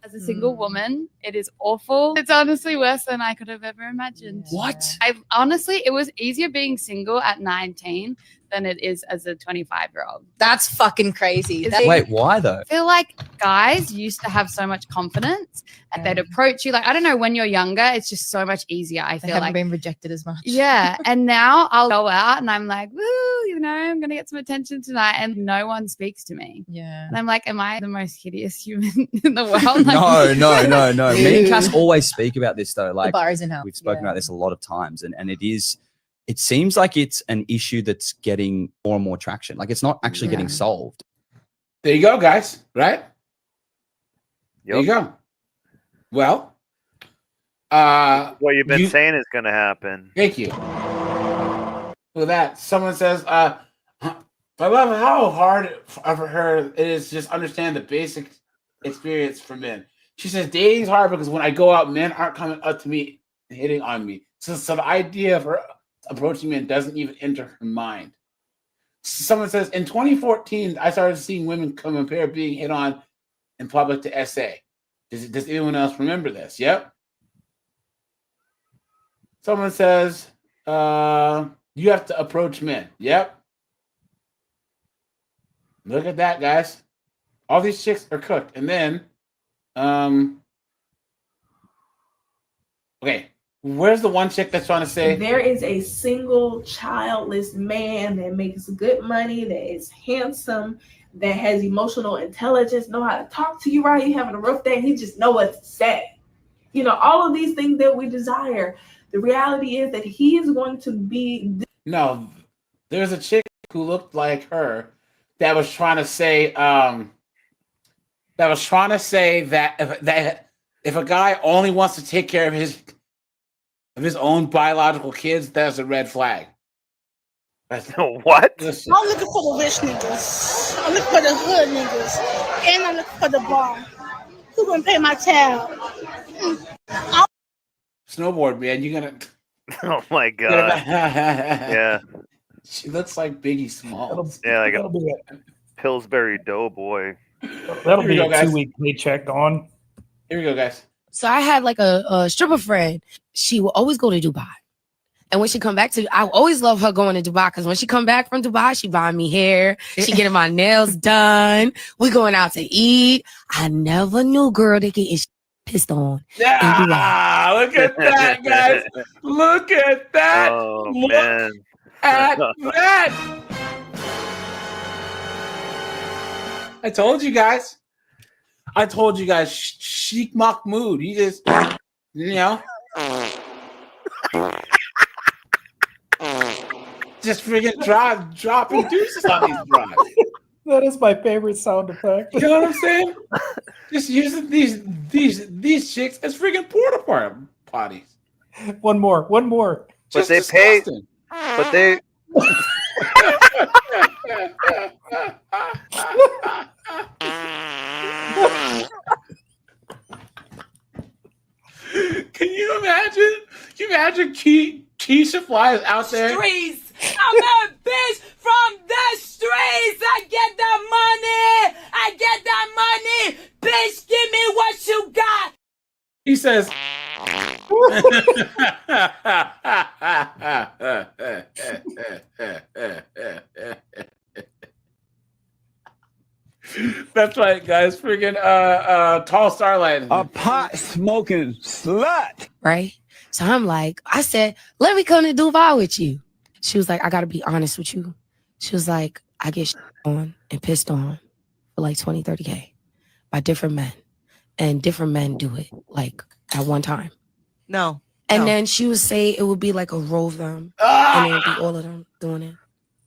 As a single woman, it is awful. It's honestly worse than I could have ever imagined. What? It was easier being single at 19 than it is as a 25-year-old. That's fucking crazy. Wait, why though? I feel like guys used to have so much confidence and they'd approach you. Like, I don't know, when you're younger, it's just so much easier. I They feel haven't like been rejected as much. Yeah. And now I'll go out and I'm like, woo, I'm going to get some attention tonight. And no one speaks to me. Yeah. And I'm like, am I the most hideous human in the world? No. Me and Cass always speak about this though. Like, bar is in hell. we've spoken about this a lot of times, and it seems like it's an issue that's getting more and more traction. Like, it's not actually getting solved. There you go, guys. Right? There you go. Well, what you've been saying is going to happen. Thank you. With that, someone says, I love how hard for her it is to just understand the basic experience for men. She says, dating's hard because when I go out, men aren't coming up to me and hitting on me. So the idea of her approaching men doesn't even enter her mind. Someone says, in 2014, I started seeing women compare being hit on in public to SA. Does anyone else remember this? Yep. Someone says, you have to approach men. Yep. Look at that, guys. All these chicks are cooked. And then, okay, where's the one chick that's trying to say? There is a single childless man that makes good money, that is handsome, that has emotional intelligence, know how to talk to you right. You having a rough day, he just know what to say. All of these things that we desire. The reality is that he is going to be. No, there's a chick who looked like her that was trying to say that if a guy only wants to take care of his own biological kids, that's a red flag. What? Listen. I'm looking for the rich niggas. I'm looking for the hood niggas. And I'm looking for the bomb. Who gonna pay my tab? Snowboard, man. You're gonna. Oh my god. Yeah. She looks like Biggie Smalls. Yeah, like a Pillsbury Doughboy. That'll Here be we go, a guys. 2-week paycheck gone. Here we go, guys. So I had like a stripper friend. She will always go to Dubai. And when she come back I always love her going to Dubai because when she come back from Dubai, she buying me hair. She getting my nails done. We going out to eat. I never knew, girl, they get pissed on. Yeah, look at that, guys. Look at that. Oh, Look man. at that. I told you guys. Sheikh Mahmoud. He just, just freaking dropping deuces on these drives. That is my favorite sound effect. You know what I'm saying? Just using these chicks as freaking porta potties. One more. But they pay. But they. Can you imagine? Can you imagine Keisha flies out there? Streets. I'm a bitch from the streets. I get that money. I get that money. Bitch, give me what you got. He says. That's right, guys. Freaking tall starlight. A pot smoking slut. Right? So I said, let me come to Dubai with you. She was like, I got to be honest with you. She was like, I get on and pissed on for like 20, 30K by different men. And different men do it like at one time. No. And then she would say it would be like a row of them. And it would be all of them doing it.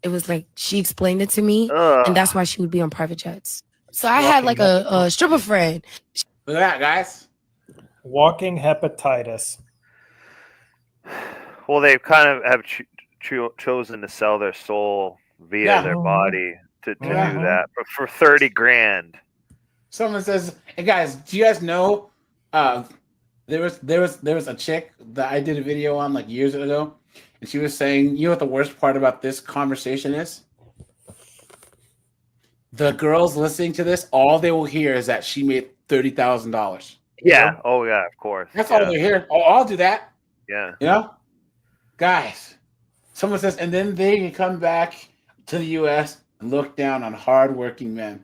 It was like, she explained it to me. And that's why she would be on private jets. So I had like a stripper friend. Look at that, guys. Walking hepatitis. Well, they kind of have chosen to sell their soul via their body to do that, but for 30 grand. Someone says, "Hey guys, do you guys know?" There was a chick that I did a video on like years ago, and she was saying, "You know what the worst part about this conversation is? The girls listening to this, all they will hear is that she made $30,000. Yeah. Oh yeah, of course. That's all they hear. Oh, I'll do that. Yeah. You know, guys. Someone says, and then they come back to the U.S. and look down on hardworking men.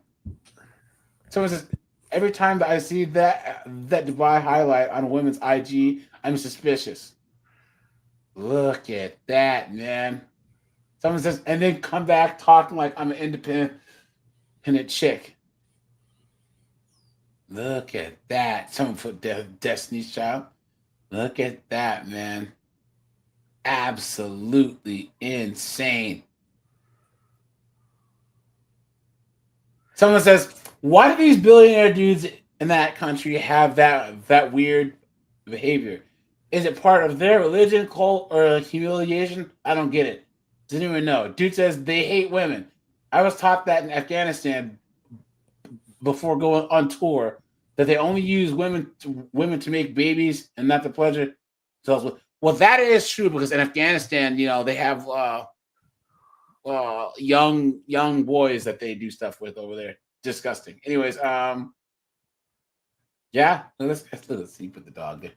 Someone says, every time that I see that Dubai highlight on a women's IG, I'm suspicious. Look at that, man. Someone says, and then come back talking like I'm an independent chick. Look at that. Someone put Destiny's Child. Look at that, man. Absolutely insane. Someone says, why do these billionaire dudes in that country have that weird behavior? Is it part of their religion, cult, or humiliation? I don't get it. Does anyone know? Dude says they hate women. I was taught that in Afghanistan before going on tour, that they only use women to make babies and not the pleasure. So, well, that is true, because in Afghanistan, they have young boys that they do stuff with over there. Disgusting. Anyways, yeah. Let's see. Put the dog there.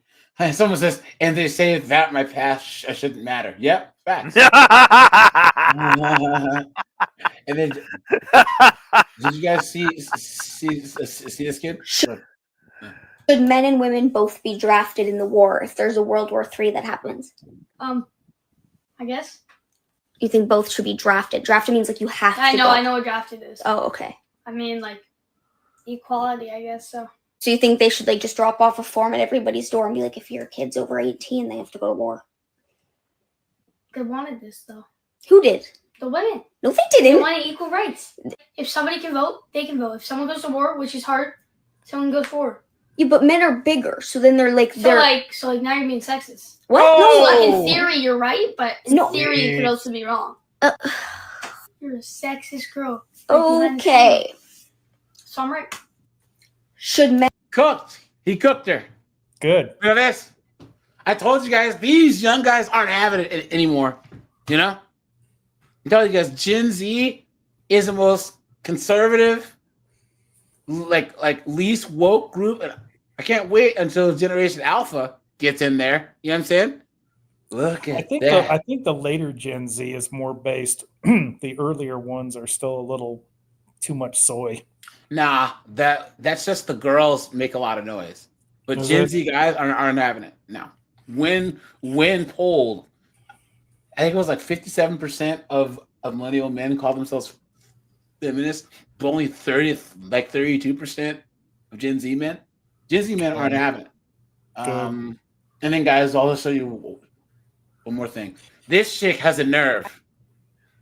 Someone says, and they say that my past shouldn't matter. Yep, facts. And then, did you guys see this kid? Should men and women both be drafted in the war if there's a World War III that happens? I guess. You think both should be drafted? Drafted means like you have to go. I know what drafted is. Oh, okay. I mean, like, equality, I guess so. So you think they should like just drop off a form at everybody's door and be like, if your kid's over 18, they have to go to war? They wanted this, though. Who did? The women. No, they didn't. They wanted equal rights. If somebody can vote, they can vote. If someone goes to war, which is hard, someone goes forward. Yeah, but men are bigger, so then they're like So now you're being sexist. What? No, No. like in theory you're right, but in theory you could also be wrong. You're a sexist girl. Okay. So I'm right. Should men cooked? He cooked her. Good. Look at this. I told you guys, these young guys aren't having it anymore. I'm telling you guys, Gen Z is the most conservative, like least woke group, and I can't wait until Generation Alpha gets in there. You know what I'm saying? Look at that. I think the later Gen Z is more based. The earlier ones are still a little too much soy. Nah, that's just the girls make a lot of noise, but Is Gen it? Z guys aren't having it. No, when polled, I think it was like 57% of millennial men call themselves feminists, but only 32% of Gen Z men. Gen Z men aren't having it. And then, guys, I'll show you one more thing. This chick has a nerve.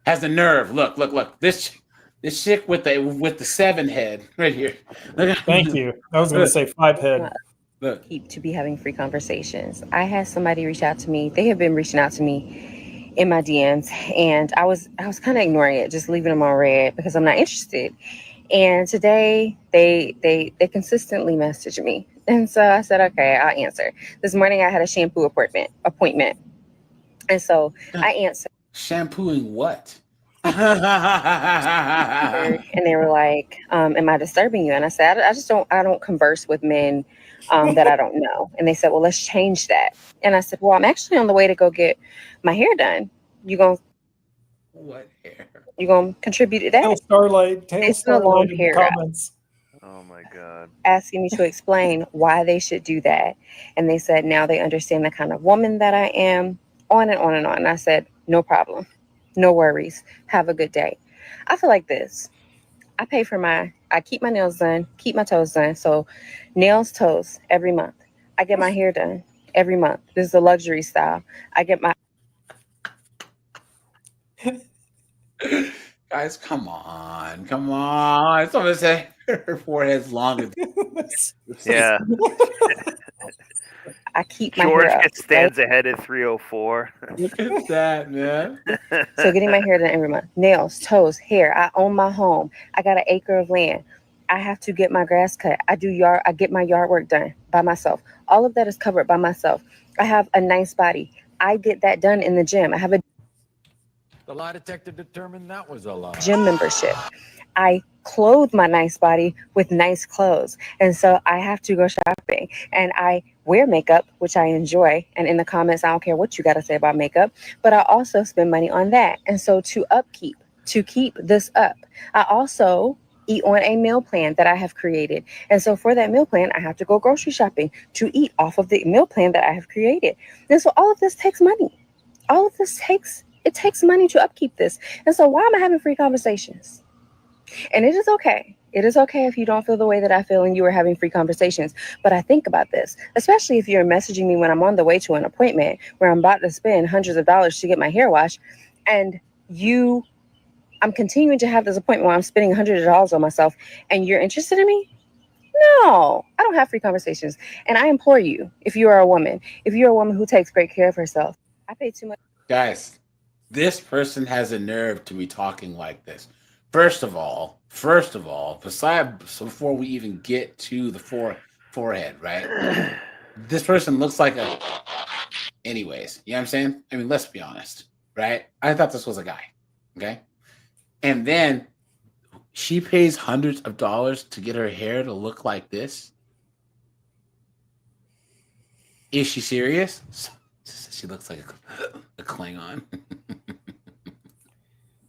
Look. This chick with the 7 head right here. Thank you. I was going to say 5 head. Look. Keep to be having free conversations. I had somebody reach out to me. They have been reaching out to me in my DMs, and I was kind of ignoring it, just leaving them on red because I'm not interested. And today they consistently message me, and so I said, okay, I'll answer. This morning I had a shampoo appointment, and so I answered. Shampooing what? And they were like, am I disturbing you? And I said, I don't converse with men that I don't know. And they said, well, let's change that. And I said, well, I'm actually on the way to go get my hair done. What hair? You gonna contribute to that? Tell Starlight in the paragraph. Comments. Oh my God. Asking me to explain why they should do that. And they said now they understand the kind of woman that I am, on and on and on. And I said, no problem. No worries. Have a good day. I feel like this. I keep my nails done, keep my toes done. So nails, toes every month. I get my hair done every month. This is a luxury style. I get my Guys, come on. Someone say her forehead's longer. Yeah. I keep my George hair up. stands ahead at 304. Look at that, man. So getting my hair done every month. Nails, toes, hair. I own my home. I got an acre of land. I have to get my grass cut. I get my yard work done by myself. All of that is covered by myself. I have a nice body. I get that done in the gym. I have a The lie detector determined that was a lie. gym membership. I clothe my nice body with nice clothes. And so I have to go shopping, and I wear makeup, which I enjoy. And in the comments, I don't care what you got to say about makeup, but I also spend money on that. And so to upkeep, to keep this up. I also eat on a meal plan that I have created. And so for that meal plan, I have to go grocery shopping to eat off of the meal plan that I have created. And so all of this takes money. All of this takes money to upkeep this. And so why am I having free conversations? And it is okay. It is okay if you don't feel the way that I feel and you are having free conversations. But I think about this, especially if you're messaging me when I'm on the way to an appointment where I'm about to spend hundreds of dollars to get my hair washed, and I'm continuing to have this appointment where I'm spending $100 on myself, and you're interested in me? No, I don't have free conversations. And I implore you, if you are a woman who takes great care of herself, I pay too much. Guys, this person has a nerve to be talking like this. First of all, before we even get to the forehead, right? This person looks like a. Anyways, you know what I'm saying? I mean, let's be honest, right? I thought this was a guy, okay? And then she pays hundreds of dollars to get her hair to look like this. Is she serious? She looks like a Klingon. The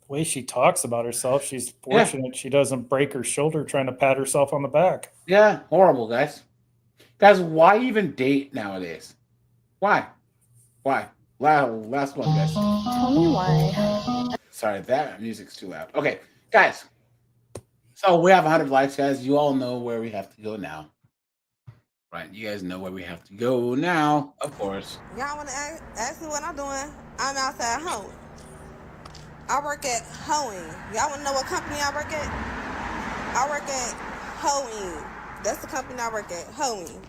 way she talks about herself, she's fortunate she doesn't break her shoulder trying to pat herself on the back. Yeah, horrible, guys. Guys, why even date nowadays? Why? Last one, guys. Tell me why. Sorry, that music's too loud. Okay, guys. So we have 100 likes, guys. You all know where we have to go now. Right, you guys know where we have to go now, of course. Y'all want to ask me what I'm doing? I'm outside hoeing. I work at hoeing. Y'all want to know what company I work at? I work at hoeing. That's the company I work at, hoeing.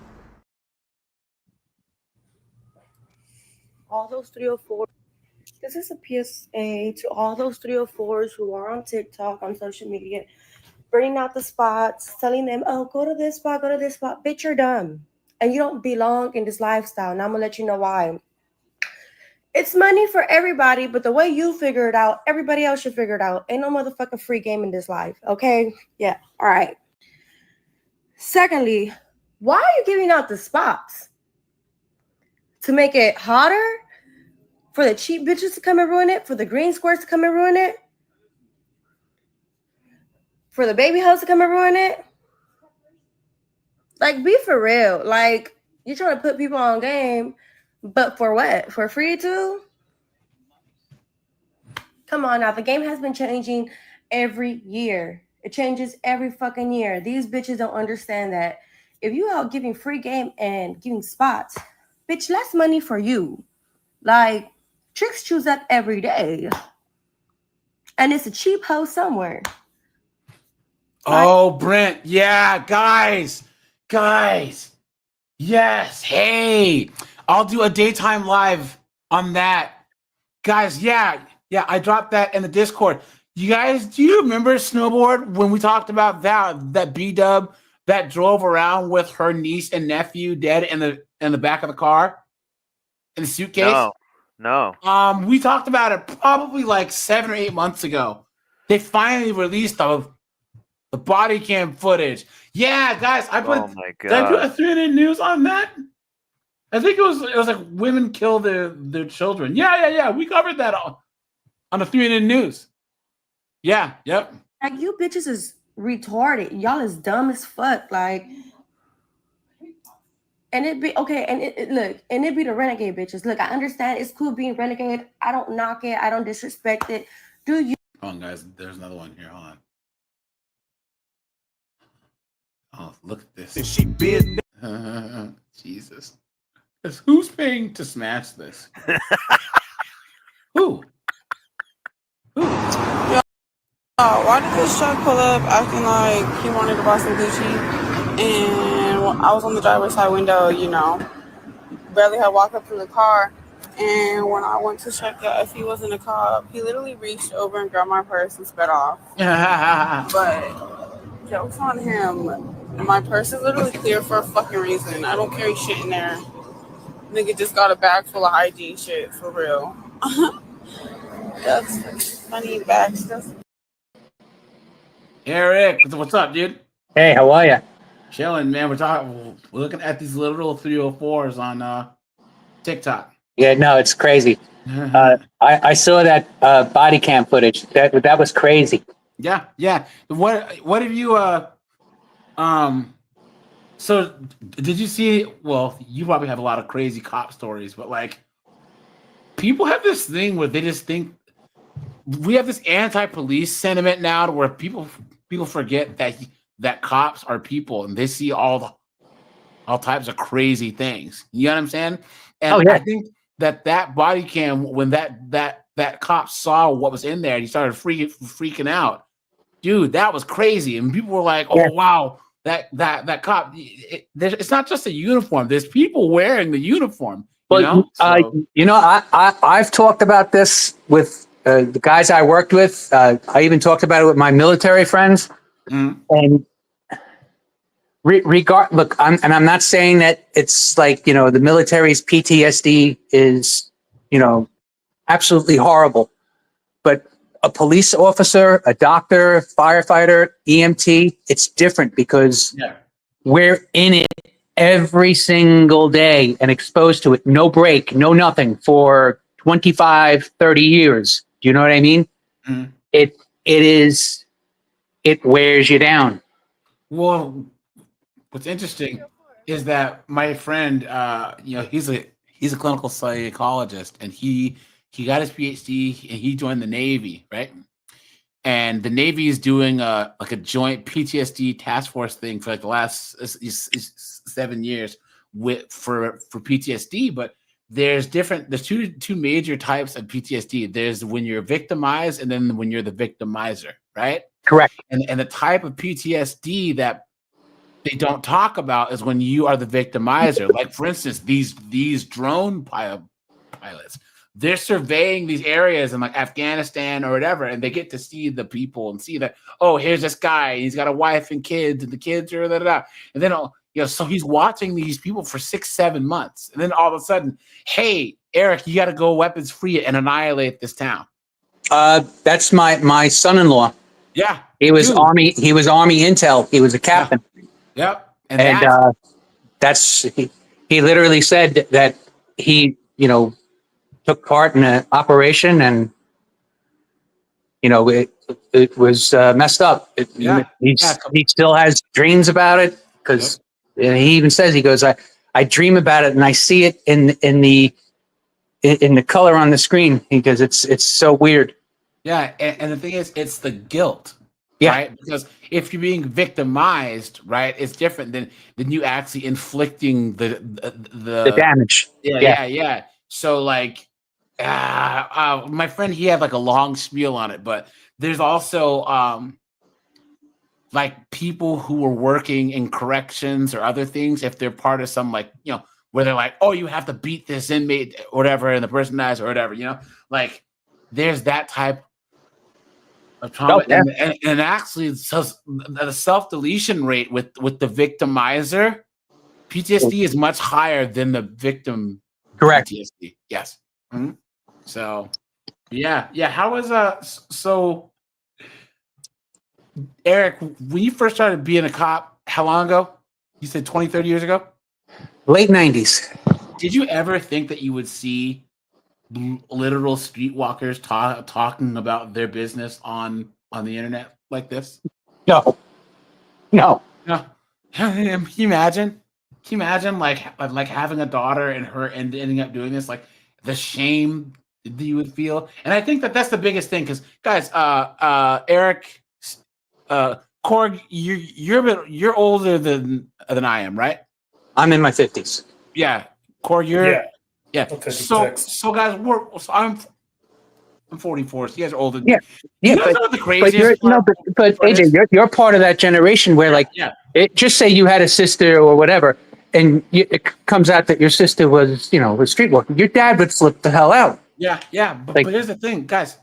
All those 304. This is a PSA to all those 304s who are on TikTok, on social media, bringing out the spots, telling them, oh, go to this spot. Bitch, you're dumb. And you don't belong in this lifestyle. And I'm going to let you know why. It's money for everybody, but the way you figure it out, everybody else should figure it out. Ain't no motherfucking free game in this life, okay? Yeah, all right. Secondly, why are you giving out the spots? To make it hotter? For the cheap bitches to come and ruin it? For the green squares to come and ruin it? For the baby hoes to come and ruin it? Like, be for real. Like, you're trying to put people on game, but for what? For free too? Come on now. The game has been changing every year. It changes every fucking year. These bitches don't understand that. If you out giving free game and giving spots, bitch, less money for you. Like, chicks choose that every day. And it's a cheap hoe somewhere. Oh, Brent. Yeah, guys. Yes. Hey, I'll do a daytime live on that. Guys, yeah, I dropped that in the Discord. You guys, do you remember Snowboard when we talked about that B-dub that drove around with her niece and nephew dead in the back of the car? In the suitcase? No. We talked about it probably like 7 or 8 months ago. They finally released the body cam footage. Yeah, guys, I put. Oh my god! Did I put a 3 news on that? I think it was like women kill their children. Yeah. We covered that on the 3 news. Yeah. Yep. Like, you bitches is retarded. Y'all is dumb as fuck. Like, and it be okay. And it be the renegade bitches. Look, I understand it's cool being renegade. I don't knock it. I don't disrespect it. Do you? Hold on, guys. There's another one here. Hold on. Oh, look at this. Is she bid? Jesus. Who's paying to smash this? Who? Yo, why did this truck pull up acting like he wanted to buy some Gucci? And I was on the driver's side window, barely had walked up from the car. And when I went to check if he was in the car, he literally reached over and grabbed my purse and sped off. But jokes on him. My purse is literally clear for a fucking reason. I don't carry shit in there. Nigga just got a bag full of hygiene shit, for real. That's funny bag stuff. Eric, what's up, dude? Hey, how are you? Chilling, man. We're looking at these literal 304s on TikTok. Yeah, no, it's crazy. I saw that body cam footage. That was crazy. Yeah, yeah. What have you so did you see, well, you probably have a lot of crazy cop stories, but like people have this thing where they just think we have this anti-police sentiment now to where people forget that cops are people and they see all types of crazy things. You know what I'm saying? And Oh, yeah. I think that body cam, when that cop saw what was in there, he started freaking out. Dude, that was crazy. And people were like, "Oh wow, that cop." It's not just a uniform. There's people wearing the uniform. You know. I've talked about this with the guys I worked with. I even talked about it with my military friends. And look, I'm not saying that it's like, the military's PTSD is, absolutely horrible, but a police officer, a doctor, firefighter, EMT, it's different because we're in it every single day and exposed to it. No break, no nothing for 25, 30 years. Do you know what I mean? It wears you down. Well, what's interesting is that my friend, he's a clinical psychologist, and he got his PhD and he joined the Navy, right? And the Navy is doing a joint PTSD task force thing for like the last 7 years for PTSD. But there's two major types of PTSD. There's when you're victimized, and then when you're the victimizer, right? Correct. And the type of PTSD that they don't talk about is when you are the victimizer. Like, for instance, these drone pilots, they're surveying these areas in like Afghanistan or whatever, and they get to see the people and see that, oh, here's this guy, he's got a wife and kids, and the kids are and then so he's watching these people for 6-7 months, and then all of a sudden, hey, Eric, you got to go weapons free and annihilate this town. That's my son-in-law. Yeah, he was Army Intel. He was a captain. Yep. And he literally said that he, took part in an operation, and, it was messed up. He still has dreams about it because he even says, he goes, I dream about it and I see it in the color on the screen. He goes, it's so weird. Yeah. And the thing is, it's the guilt. Yeah. Right? Because if you're being victimized, right, it's different than you actually inflicting the damage. Yeah. So like, my friend, he had like a long spiel on it, but there's also like people who are working in corrections or other things, if they're part of some like, where they're like, oh, you have to beat this inmate or whatever, and the person dies or whatever, like there's that type of trauma. And actually, the self-deletion rate with the victimizer PTSD is much higher than the victim. Correct. PTSD. Yes. Mm-hmm. So yeah. How was so Eric, when you first started being a cop, how long ago? You said 20, 30 years ago? Late 90s. Did you ever think that you would see literal streetwalkers talking about their business on the internet like this? No. Can you imagine? Can you imagine like having a daughter and her ending up doing this? Like the shame that you would feel. And I think that's the biggest thing, because guys, Eric, Korg, you're older than I am, right? I'm in my 50s. Yeah, Korg, you're Okay, so guys, I'm 44. So you guys are older. Yeah, you guys know the craziest. But AJ, you're part of that generation where just say you had a sister or whatever, and it comes out that your sister was streetwalking. Your dad would flip the hell out. Yeah. But here's the thing, guys.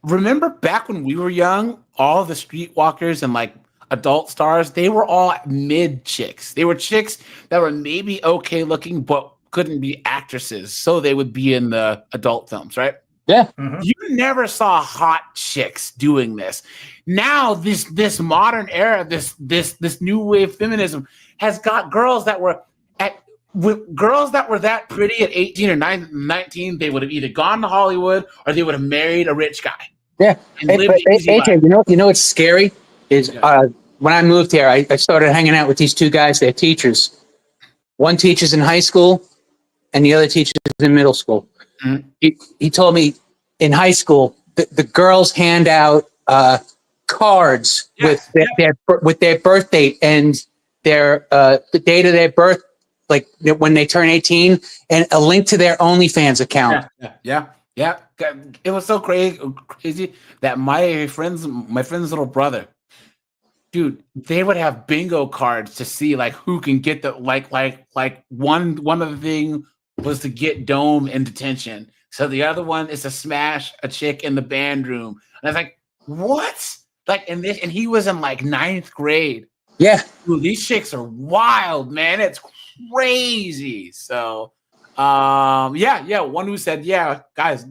Remember back when we were young, all the streetwalkers and like adult stars, they were all mid chicks. They were chicks that were maybe okay looking, but couldn't be actresses, so they would be in the adult films, right? Yeah. Mm-hmm. You never saw hot chicks doing this. Now this modern era, this new wave feminism has got girls that were at with girls that were that pretty at 18 or 19, they would have either gone to Hollywood or they would have married a rich guy. Yeah. And lived the easy AJ, life. you know what's scary is when I moved here, I started hanging out with these two guys. They're teachers. One teaches in high school, and the other teaches in middle school. Mm-hmm. He told me in high school the girls hand out cards with their birth date and their the date of their birth, like when they turn 18, and a link to their OnlyFans account. Yeah. It was so crazy that my friend's little brother, dude, they would have bingo cards to see like who can get the like one of the thing was to get Dome in detention. So the other one is to smash a chick in the band room. And I was like, what? Like, and he was in like 9th grade. Yeah. Dude, these chicks are wild, man. It's crazy. So, yeah. One who said, yeah, guys,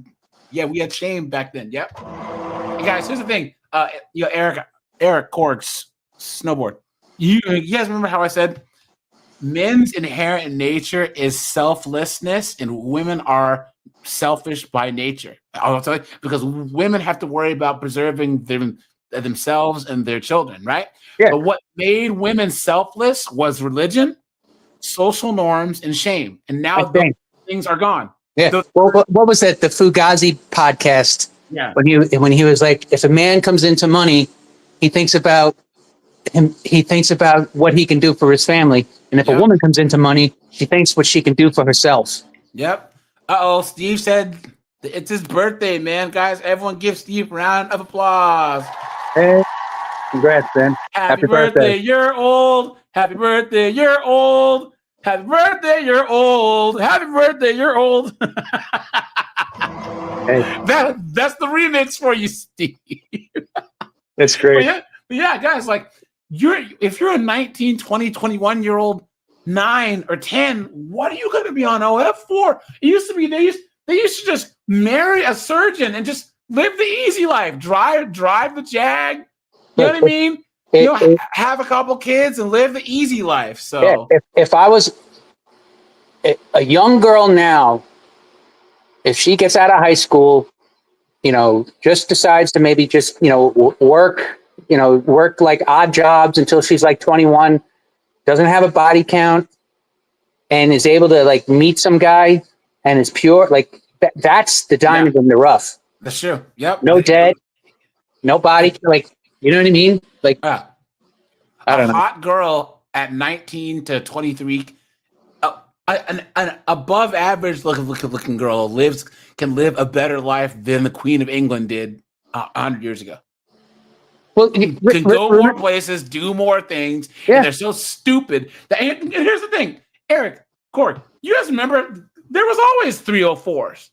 yeah, we had shame back then. Yep. Hey guys, here's the thing. Eric Korg's snowboard. You guys remember how I said men's inherent nature is selflessness and women are selfish by nature? I'll tell you, because women have to worry about preserving themselves and their children, right? Yeah. But what made women selfless was religion, social norms, and shame. And now those things are gone. Yeah. What was that? The Fugazi podcast. Yeah. When he was like, if a man comes into money, he thinks about him. He thinks about what he can do for his family, and if a woman comes into money, she thinks what she can do for herself. Yep. Steve said it's his birthday, man. Guys, everyone give Steve a round of applause. Hey, congrats, man. Happy birthday, you're old. Happy birthday, you're old. Happy birthday, you're old. Happy birthday, you're old. Hey. That's the remix for you, Steve. That's great. But yeah, guys, like if you're a 19, 20, 21-year-old, 9 or 10, what are you going to be on OF for? It used to be they used to just marry a surgeon and just live the easy life. Drive the Jag. You know what I mean? Have a couple kids and live the easy life. So if I was a young girl now, if she gets out of high school, just decides to maybe just, work like odd jobs until she's like 21, doesn't have a body count, and is able to like meet some guy and is pure, like that's the diamond in the rough. That's true. Yep. No debt, no body, like, you know what I mean? Like, I don't know. Hot girl at 19 to 23, an above average looking girl can live a better life than the Queen of England did 100 years ago. Well, can go more places, do more things. Yeah. And they're so stupid. And here's the thing, Eric, Corey, you guys remember there was always 304s.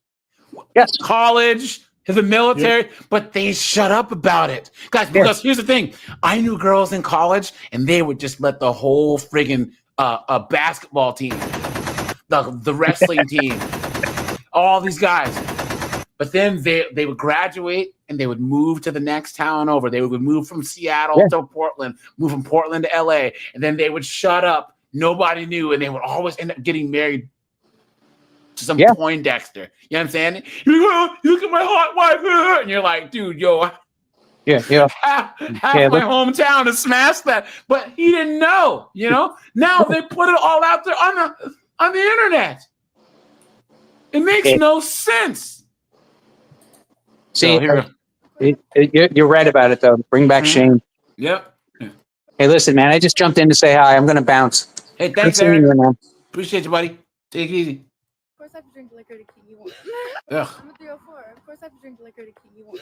Yes. College, the military, but they shut up about it. Guys, because here's the thing. I knew girls in college and they would just let the whole friggin' basketball team, the wrestling team, all these guys. But then they would graduate and they would move to the next town over. They would move from Seattle to Portland, move from Portland to LA, and then they would shut up. Nobody knew, and they would always end up getting married to some Poindexter. You know what I'm saying? You look at my hot wife, and you're like, dude, yo, half my hometown has smashed that. But he didn't know, Now they put it all out there on the internet. It makes no sense. See, you're right about it, though. Bring back shame. Yep. Hey, listen, man, I just jumped in to say hi. I'm going to bounce. Hey, thanks, Eric. Appreciate you, buddy. Take it easy. Of course, I have to drink liquor to keep you warm. Ugh. I'm a 304. Of course, I have to drink liquor to keep you warm.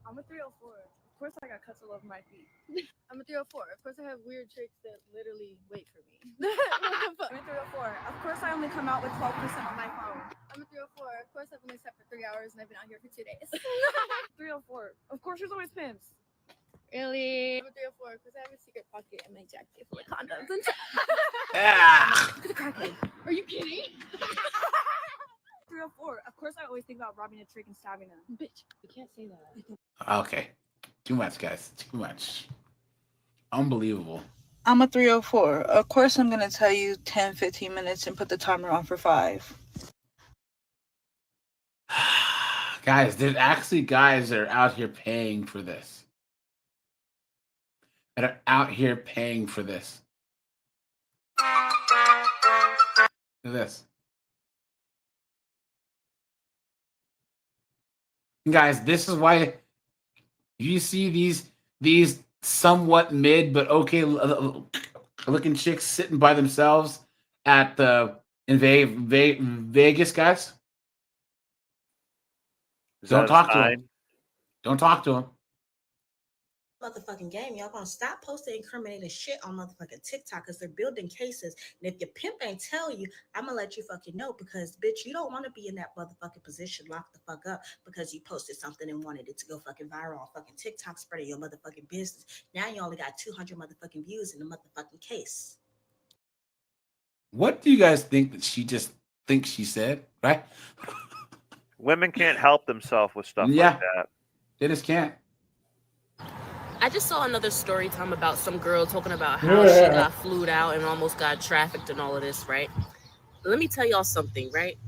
I'm a 304. Of course, I got cuts all over my feet. I'm a 304. Of course, I have weird tricks that literally wait for me. I'm a 304. Of course, I only come out with 12% on my phone. I'm a 304. Of course, I've only slept for 3 hours and I've been out here for 2 days. 304. Of course, there's always pimps. Really? I'm a 304 because I have a secret pocket in my jacket full of condoms. Are you kidding? 304. Of course, I always think about robbing a trick and stabbing them. Bitch, you can't say that. Okay. Too much, guys. Too much. Unbelievable. I'm a 304. Of course, I'm going to tell you 10, 15 minutes and put the timer on for 5. Guys, there's actually guys that are out here paying for this. That are out here paying for this. Look at this. Guys, this is why you see these somewhat mid but okay looking chicks sitting by themselves at the in Vegas, guys. Don't talk to them. Don't talk to them. Motherfucking game, y'all gonna stop posting incriminating shit on motherfucking TikTok because they're building cases. And if your pimp ain't tell you, I'm gonna let you fucking know because bitch, you don't want to be in that motherfucking position. Lock the fuck up because you posted something and wanted it to go fucking viral on fucking TikTok, spreading your motherfucking business. Now you only got 200 motherfucking views in the motherfucking case. What do you guys think that she just thinks she said? Right? Women can't help themselves with stuff Yeah. like that. They just can't. I just saw another story time about some girl talking about how she got flued out and almost got trafficked and all of this, right? Let me tell y'all something, right?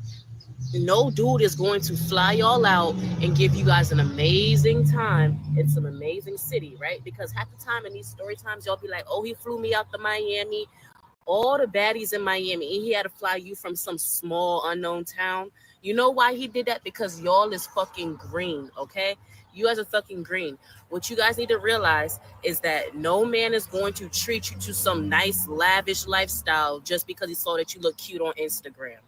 No dude is going to fly y'all out and give you guys an amazing time in some amazing city, right? Because half the time in these story times, y'all be like, oh, he flew me out to Miami. All the baddies in Miami, and he had to fly you from some small unknown town. You know why he did that? Because y'all is fucking green, okay? You guys are fucking green. What you guys need to realize is that no man is going to treat you to some nice, lavish lifestyle just because he saw that you look cute on Instagram.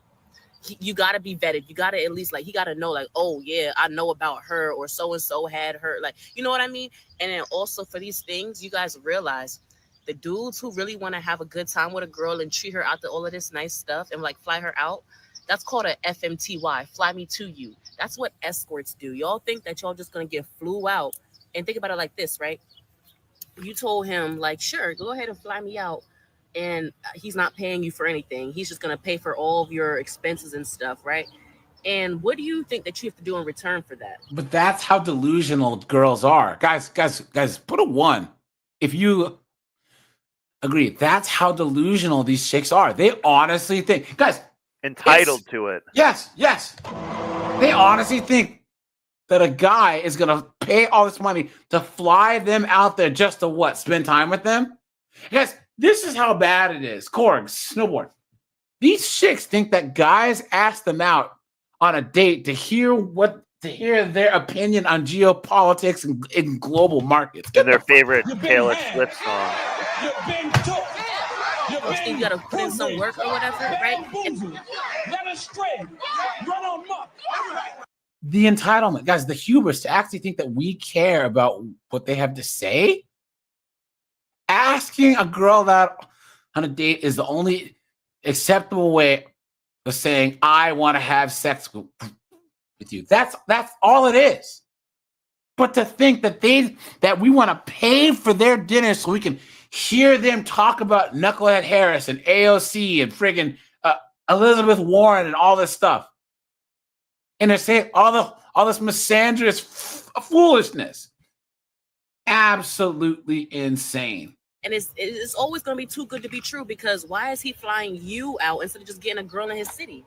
You got to be vetted. You got to at least, like, he got to know, like, oh, yeah, I know about her or so-and-so had her. Like, you know what I mean? And then also for these things, you guys realize the dudes who really want to have a good time with a girl and treat her out to all of this nice stuff and, like, fly her out, that's called a FMTY, fly me to you. That's what escorts do. Y'all think that y'all just going to get flew out. And think about it like this, right? You told him, like, sure, go ahead and fly me out. And he's not paying you for anything. He's just going to pay for all of your expenses and stuff, right? And what do you think that you have to do in return for that? But that's how delusional girls are. Guys, put a 1. If you agree, that's how delusional these chicks are. They honestly think, guys, entitled to it. Yes. They honestly think that a guy is gonna pay all this money to fly them out there just to what? Spend time with them? Guys, this is how bad it is. Korg, snowboard. These chicks think that guys ask them out on a date to hear their opinion on geopolitics and in global markets. And their favorite Taylor Swift song. You gotta put in some work or whatever, right? The entitlement, guys, the hubris to actually think that we care about what they have to say. Asking a girl that on a date is the only acceptable way of saying, I want to have sex with you. That's all it is. But to think that we want to pay for their dinner so we can hear them talk about Knucklehead Harris and AOC and friggin' Elizabeth Warren and all this stuff. And they're saying all this misandrous foolishness. Absolutely insane. And it's always going to be too good to be true because why is he flying you out instead of just getting a girl in his city?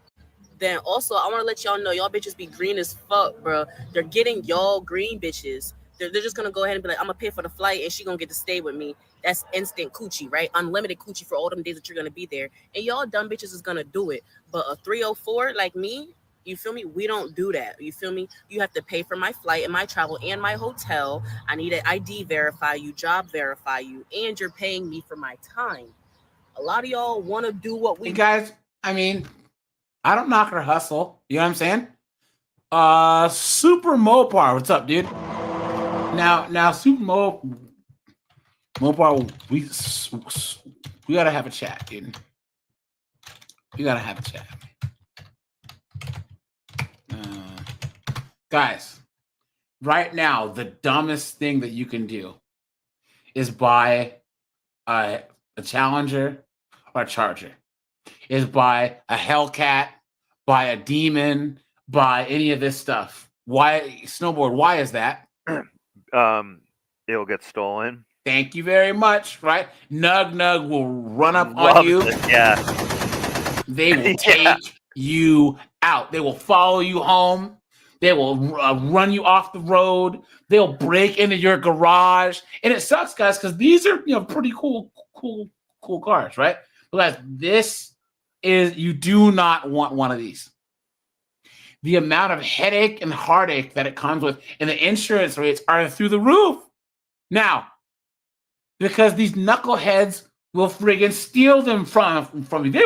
Then also, I want to let y'all know, y'all bitches be green as fuck, bro. They're getting y'all green bitches. They're just going to go ahead and be like, I'm going to pay for the flight and she going to get to stay with me. That's instant coochie, right? Unlimited coochie for all them days that you're going to be there. And y'all dumb bitches is going to do it. But a 304 like me, you feel me? We don't do that. You feel me? You have to pay for my flight and my travel and my hotel. I need an ID verify you, job verify you, and you're paying me for my time. A lot of y'all want to do what we... Hey guys, I mean, I don't knock her hustle. You know what I'm saying? Super Mopar, what's up, dude? Now, Super Mopar, we gotta have a chat, dude. We gotta have a chat. Guys, right now, the dumbest thing that you can do is buy a Challenger or a Charger. Is buy a Hellcat, buy a Demon, buy any of this stuff. Why snowboard? Why is that? It'll get stolen. Thank you very much, right? Nug will run up on Loves you. it, yeah. They will Yeah. take you out. They will follow you home. They will run you off the road. They'll break into your garage. And it sucks, guys, because these are pretty cool cars, right? But guys, this is, you do not want one of these. The amount of headache and heartache that it comes with, and the insurance rates are through the roof. Now, because these knuckleheads will friggin' steal them from you. They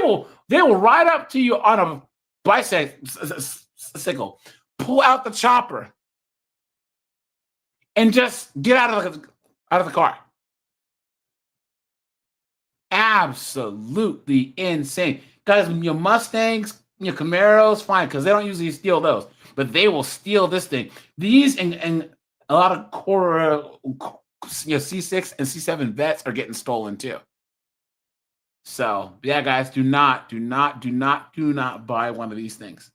will ride up to you on a bicycle, pull out the chopper, and just get out of the car. Absolutely insane. Guys, your Mustangs, your Camaros, fine, because they don't usually steal those. But they will steal this thing. These and a lot of C6 and C7 vets are getting stolen too. So yeah, guys, do not buy one of these things.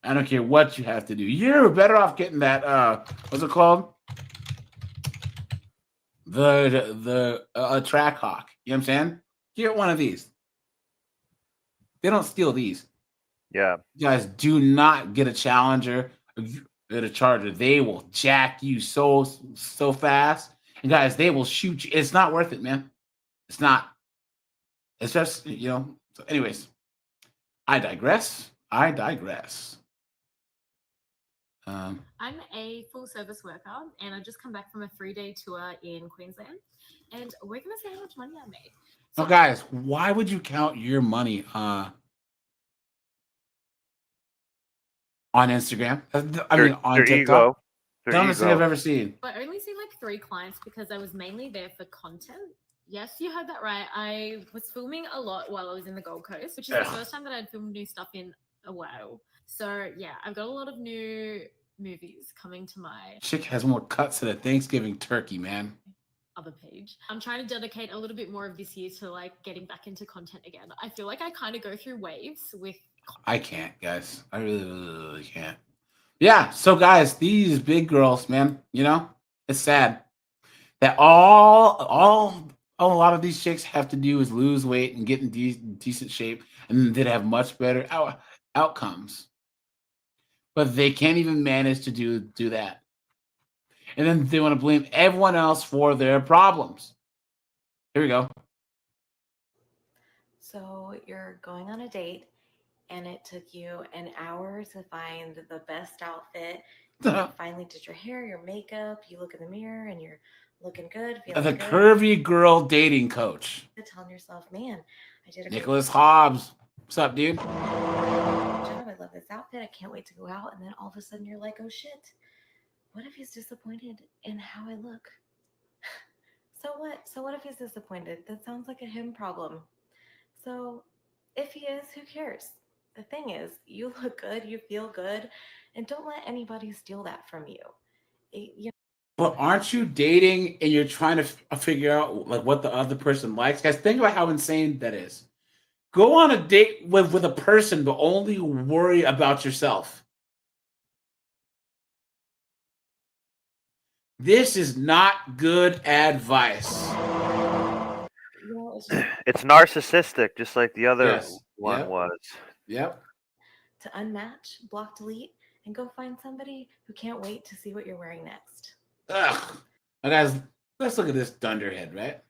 I don't care what you have to do. You're better off getting that. What's it called? The track hawk. You know what I'm saying? Get one of these. They don't steal these. Yeah. You guys, do not get a Challenger or a Charger. They will jack you so fast. And guys, they will shoot you. It's not worth it, man. It's not. It's just, so anyways, I digress. I'm a full service worker and I've just come back from a 3-day tour in Queensland and we're going to see how much money I made. So guys, why would you count your money on Instagram? I mean, on TikTok. Dumbest thing I've ever seen. But I only seen like 3 clients because I was mainly there for content. Yes, you heard that right. I was filming a lot while I was in the Gold Coast, which is the first time that I'd filmed new stuff in a while. So yeah, I've got a lot of new movies coming to my Chick has more cuts than a Thanksgiving turkey, man. other page. I'm trying to dedicate a little bit more of this year to like getting back into content again. I feel like I kind of go through waves with. I can't, guys. I really can't. Yeah. So guys, these big girls, man, it's sad that all a lot of these chicks have to do is lose weight and get in decent shape, and they'd have much better outcomes. But they can't even manage to do that. And then they want to blame everyone else for their problems. Here we go. So you're going on a date and it took you an hour to find the best outfit. You finally did your hair, your makeup, you look in the mirror and you're looking good, feeling The good. curvy girl dating coach. Telling yourself, man, I did a Nicholas Hobbs. What's up, dude? job. I love this outfit. I can't wait to go out. And then all of a sudden you're like, oh shit, what if he's disappointed in how I look? So what? So what if he's disappointed? That sounds like a him problem. So if he is, who cares? The thing is, you look good, you feel good, and don't let anybody steal that from you. But aren't you dating and you're trying to figure out like what the other person likes? Guys, think about how insane that is. Go on a date with a person, but only worry about yourself. This is not good advice. It's narcissistic, just like the other one was. Yep. To unmatch, block, delete, and go find somebody who can't wait to see what you're wearing next. Ugh. Now, guys, let's look at this dunderhead, right?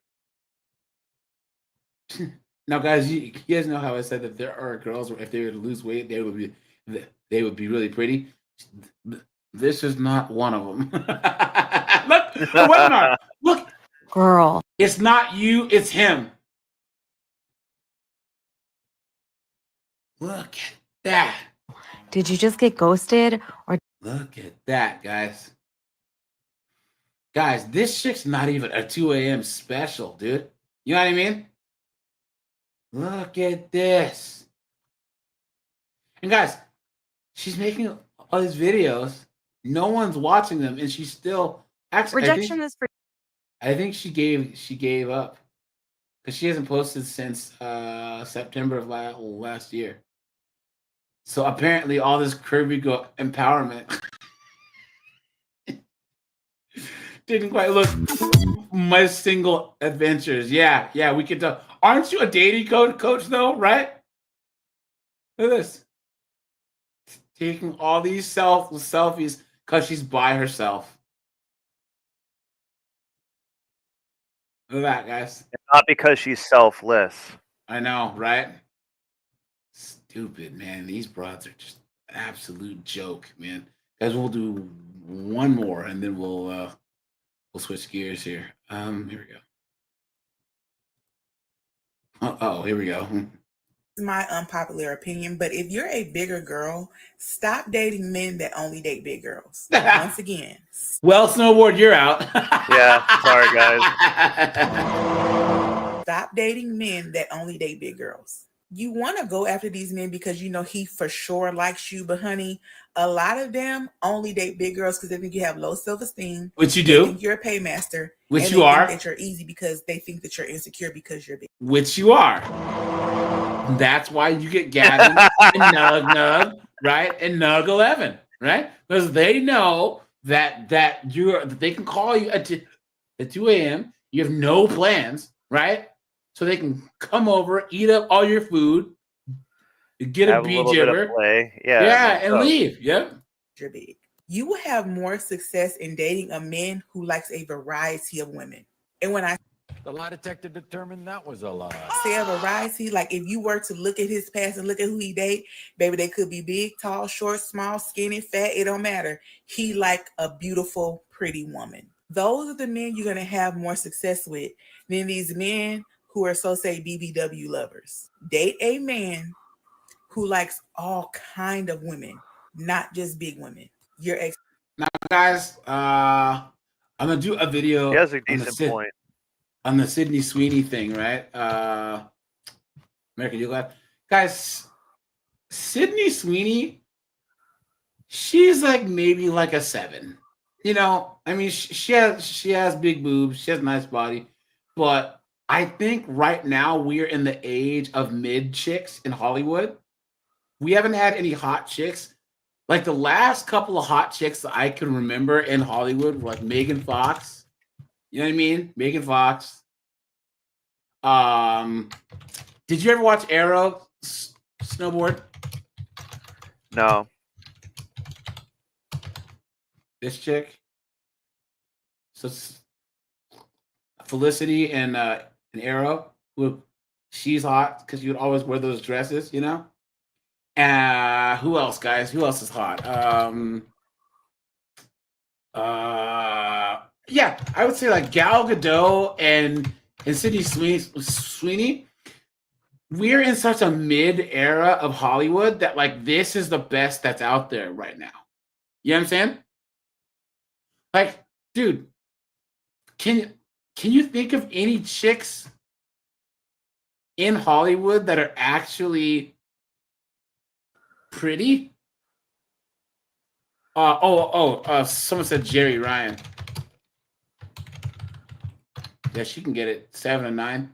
Now, guys, you guys know how I said that there are girls where if they were to lose weight, they would be really pretty. This is not one of them. Look, the webinar. Look, girl. It's not you. It's him. Look at that. Did you just get ghosted or Look at that, guys. Guys, this chick's not even a 2 a.m. special, dude. You know what I mean? Look at this. And guys, she's making all these videos. No one's watching them, and she's still actually rejection is for I think she gave up because she hasn't posted since September of last year. So apparently, all this curvy girl empowerment Didn't quite look my single adventures. Yeah, we could tell. Aren't you a dating coach though, right? Look at this. Taking all these selfies because she's by herself. Look at that, guys. Not because she's selfless. I know, right? Stupid, man. These broads are just an absolute joke, man. Guys, we'll do one more and then we'll switch gears here. Here we go. Oh, here we go. My unpopular opinion, but if you're a bigger girl, stop dating men that only date big girls. Once again. Well, Snowboard, you're out. Yeah, sorry guys. Stop dating men that only date big girls. You want to go after these men because you know he for sure likes you, but honey, a lot of them only date big girls because they think you have low self-esteem. Which you They do. think you're a paymaster. Which and you they are. think that you're easy because they think that you're insecure because you're big. Which you are. That's why you get Gavin and Nug, right? And Nug 11, right? Because they know that that they can call you at 2 a.m. You have no plans, right? So they can come over, eat up all your food, get Have a a bee little bit of jibber, play. Yeah, and leave. Yep. You're big. You will have more success in dating a man who likes a variety of women. And when I The lie detector determined that was a lie. say a variety, like if you were to look at his past and look at who he date, baby, they could be big, tall, short, small, skinny, fat, it don't matter. He like a beautiful, pretty woman. Those are the men you're going to have more success with than these men who are so-say BBW lovers. Date a man who likes all kind of women, not just big women. Your ex. Now, guys, I'm gonna do a video He has a on decent point. on the Sydney Sweeney thing, right? American Eagle. Guys, Sydney Sweeney, she's like maybe like a 7. You know, I mean, she has big boobs, she has a nice body, but I think right now we're in the age of mid chicks in Hollywood. We haven't had any hot chicks. Like the last couple of hot chicks that I can remember in Hollywood were like Megan Fox. You know what I mean? Megan Fox. Did you ever watch Arrow Snowboard? No. This chick. So Felicity and Arrow. She's hot because you would always wear those dresses, you know. Who else, guys? Who else is hot? Yeah, I would say like Gal Gadot and Sydney Sweeney. We're in such a mid era of Hollywood that like this is the best that's out there right now. You know what I'm saying? Like, dude, can you think of any chicks in Hollywood that are actually pretty? Someone said Jerry Ryan. Yeah, she can get it. 7 and 9.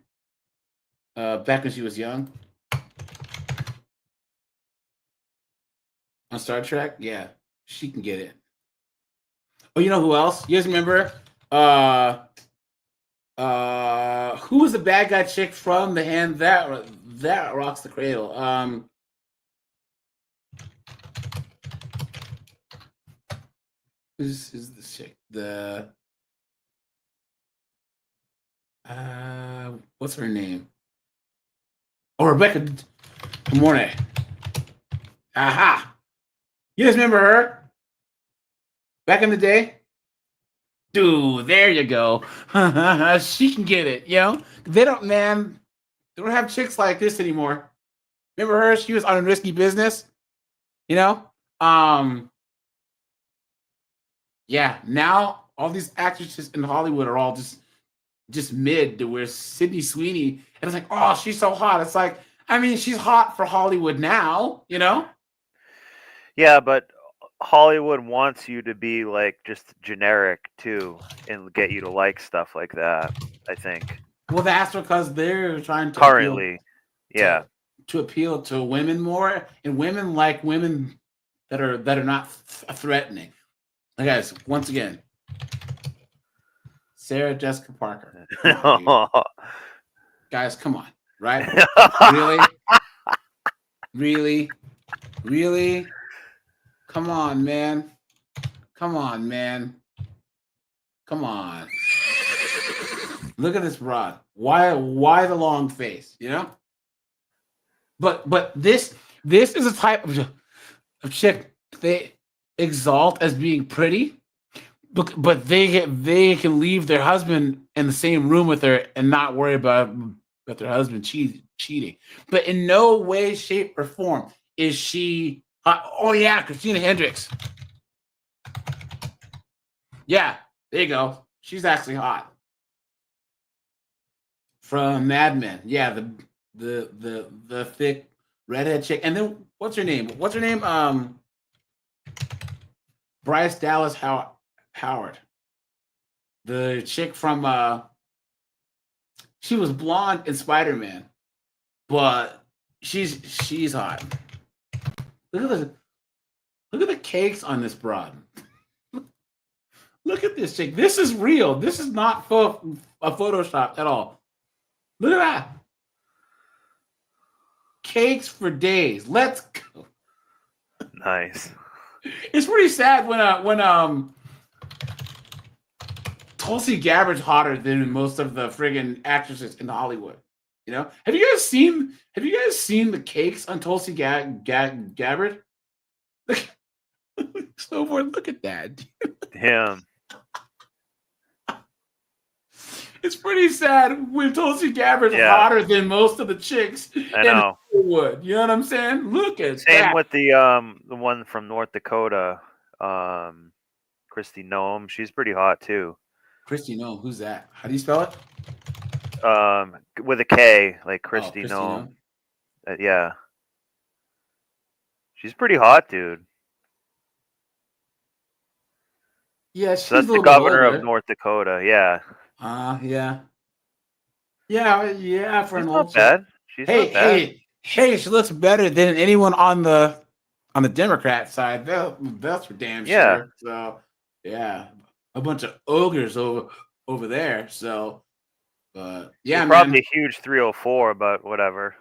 Back when she was young. On Star Trek, yeah, she can get it. Oh, you know who else? You guys remember? Who was the bad guy chick from The Hand That Rocks the Cradle? Who's the chick? What's her name? Oh, Rebecca Mornay. Aha! You guys remember her? Back in the day? Dude, there you go. She can get it, you know? They don't have chicks like this anymore. Remember her? She was on Risky Business, you know? Yeah, now all these actresses in Hollywood are all just mid to where Sydney Sweeney, and it's like, oh, she's so hot. It's like, I mean, she's hot for Hollywood now, you know? Yeah, but Hollywood wants you to be like just generic too and get you to like stuff like that, I think. Well, that's because they're trying to currently appeal to women more, and women like women that are not threatening. Guys, once again, Sarah Jessica Parker. Come on, guys, come on, right? Really? Come on, man. Come on. Look at this broad. Why the long face? You know. But this is a type of chick they exalt as being pretty, but they can leave their husband in the same room with her and not worry about their husband cheating. But in no way, shape, or form is she. Oh yeah, Christina Hendricks. Yeah, there you go. She's actually hot. From Mad Men. Yeah, the thick redhead chick. And then what's her name? Bryce Dallas Howard. The chick from she was blonde in Spider-Man, but she's hot. Look at the cakes on this broad. Look at this chick. This is real. This is not a Photoshop at all. Look at that. Cakes for days. Let's go. Nice. It's pretty sad when Tulsi Gabbard's hotter than most of the friggin' actresses in Hollywood. You know? Have you guys seen the cakes on Tulsi Gabbard? Snowboard, look at that. Him. It's pretty sad when Tulsi Gabbard's hotter than most of the chicks I know. in Hollywood. You know what I'm saying? Look at Same that. with the one from North Dakota, Christy Noem. She's pretty hot too. Christy Noem, who's that? How do you spell it? With a K, like Christy Christy Noem. Noem. Yeah. She's pretty hot, dude. Yeah, she's So that's a the little governor older. of North Dakota. Yeah. Yeah. For She's an not old bad. chick. She's not bad. Hey, she looks better than anyone on the Democrat side. That's for damn sure. So yeah, a bunch of ogres over there. So, but yeah, She's man. probably a huge 304, but whatever.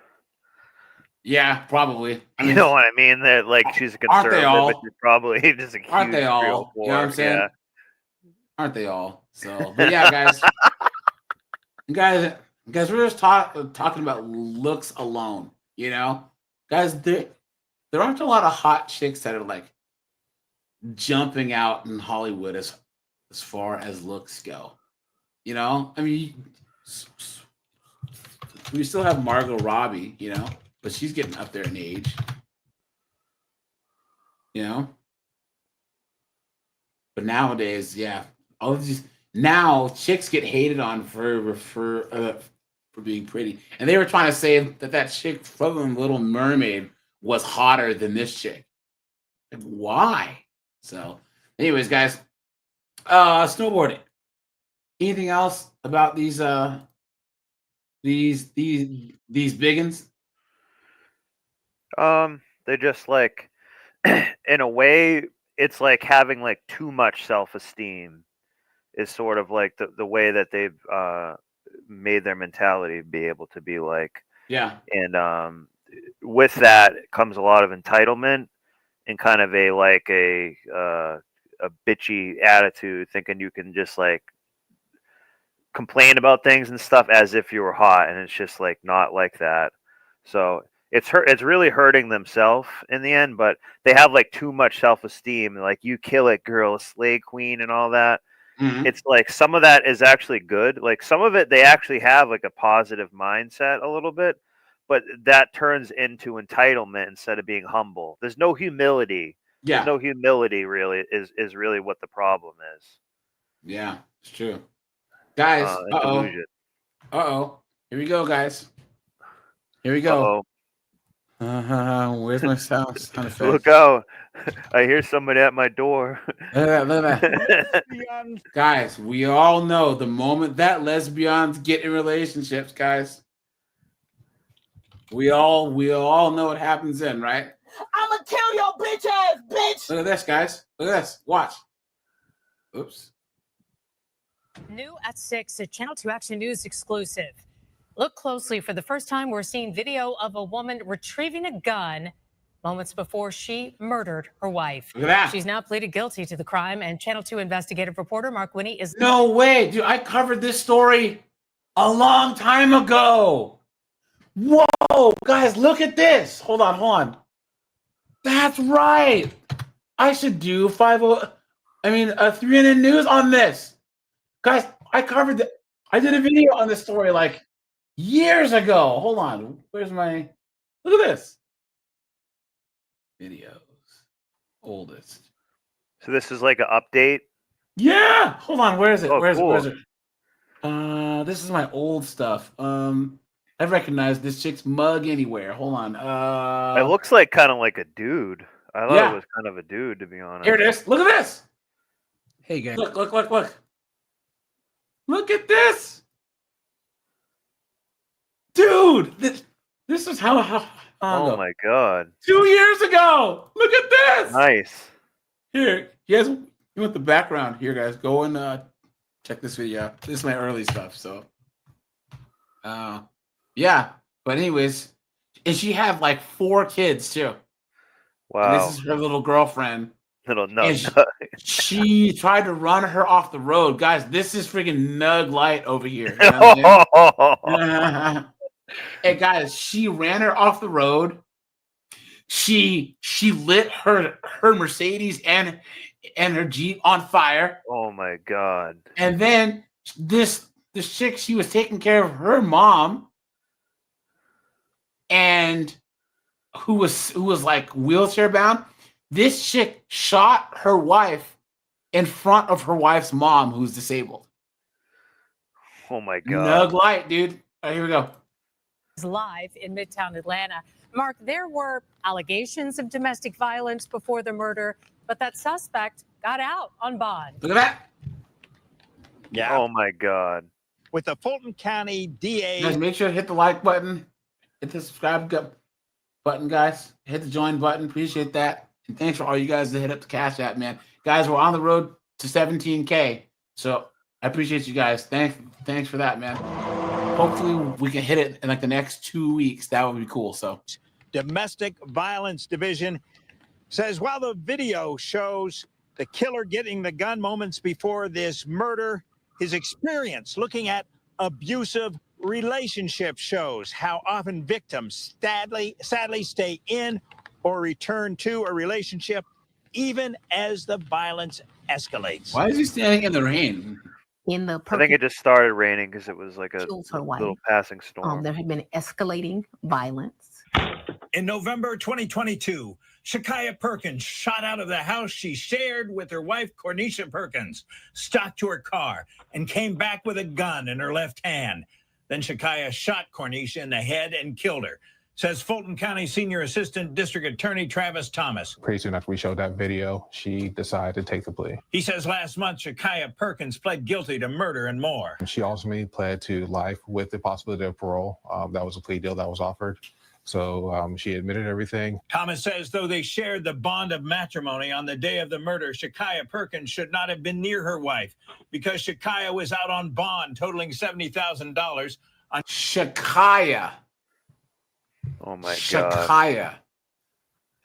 Yeah, probably. I mean, you know what I mean? That like she's a aren't they conservative, all? but she's probably just a huge Aren't they all? 304. You know what I'm saying? Yeah. Aren't they all? So, but yeah, guys, we're just talking about looks alone. You know, guys, there aren't a lot of hot chicks that are like jumping out in Hollywood as far as looks go. You know, I mean, we still have Margot Robbie, you know, but she's getting up there in age. You know, but nowadays, yeah, all of these now chicks get hated on for being pretty, and they were trying to say that chick from Little Mermaid was hotter than this chick. Like, why? So, anyways, guys, snowboarding. Anything else about these biggins? They're just like, in a way, it's like having like too much self-esteem is sort of like the way that they've made their mentality be able to be like. Yeah. And with that comes a lot of entitlement and kind of a bitchy attitude, thinking you can just like complain about things and stuff as if you were hot, and it's just like not like that. So it's really hurting themselves in the end, but they have like too much self-esteem, like you kill it girl, slay queen and all that. Mm-hmm. It's like some of that is actually good, like some of it they actually have like a positive mindset a little bit, but that turns into entitlement instead of being humble. There's no humility. Yeah. There's no humility really is really what the problem is. Yeah, it's true. Guys, Delusion. Here we go, guys. Here we go. Where's my sound effect? Look out. I hear somebody at my door. Look at that. Guys, we all know the moment that lesbians get in relationships, guys. We all know what happens then, right? I'ma kill your bitch ass, bitch. Look at this, guys. Look at this. Watch. Oops. New at 6, a Channel 2 Action News exclusive. Look closely. For the first time, we're seeing video of a woman retrieving a gun moments before she murdered her wife. Look at that. She's now pleaded guilty to the crime, and Channel 2 investigative reporter Mark Winnie is... No way, dude. I covered this story a long time ago. Whoa, guys, look at this. Hold on. That's right. I should do 3NN News on this. Guys, I covered it. I did a video on this story like years ago. Hold on. Where's my... Look at this. Videos. Oldest. So this is like an update? Yeah. Hold on. Where is it? Oh, Where is cool. it? This is my old stuff. I recognize this chick's mug anywhere. Hold on. It looks like kind of like a dude. I thought it was kind of a dude, to be honest. Here it is. Look at this. Hey, guys. Look. Look at this. Dude, this is how oh my god. 2 years ago. Look at this. Nice. Here, you want the background here, guys. Go and check this video out. This is my early stuff, so yeah. But anyways, and she had like 4 kids too. Wow. And this is her little girlfriend. Little And nug. she tried to run her off the road. Guys, this is freaking Nug Light over here. You know what I'm saying? Hey guys, she ran her off the road. She lit her Mercedes and her Jeep on fire. Oh my god. And then this chick, she was taking care of her mom, and who was like wheelchair bound. This chick shot her wife in front of her wife's mom, who's disabled. Oh my god. Nug Light, dude. All right, here we go. Live in Midtown Atlanta. Mark, there were allegations of domestic violence before the murder, but that suspect got out on bond. Look at that. Yeah. Oh my god. With the Fulton County DA. Guys, make sure to hit the like button, hit the subscribe button, guys. Hit the join button. Appreciate that. And thanks for all you guys that hit up the Cash App, man. Guys, we're on the road to 17K. So I appreciate you guys. Thanks for that, man. Hopefully we can hit it in like the next 2 weeks. That would be cool. So Domestic Violence Division says while the video shows the killer getting the gun moments before this murder, his experience looking at abusive relationships shows how often victims sadly stay in or return to a relationship even as the violence escalates. why is he standing in the rain? In the I think it just started raining because it was like a kills her wife. little passing storm. There had been escalating violence. In November 2022, Shakaya Perkins shot out of the house she shared with her wife, Cornisha Perkins, stuck to her car, and came back with a gun in her left hand. Then Shakaya shot Cornisha in the head and killed her, says Fulton County Senior Assistant District Attorney Travis Thomas. Pretty soon after we showed that video, she decided to take the plea. He says last month, Shakaya Perkins pled guilty to murder and more. She ultimately pled to life with the possibility of parole. That was a plea deal that was offered. So she admitted everything. Thomas says though they shared the bond of matrimony on the day of the murder, Shakaya Perkins should not have been near her wife because Shakaya was out on bond totaling $70,000 on Shakaya. Oh my god. Shakaya.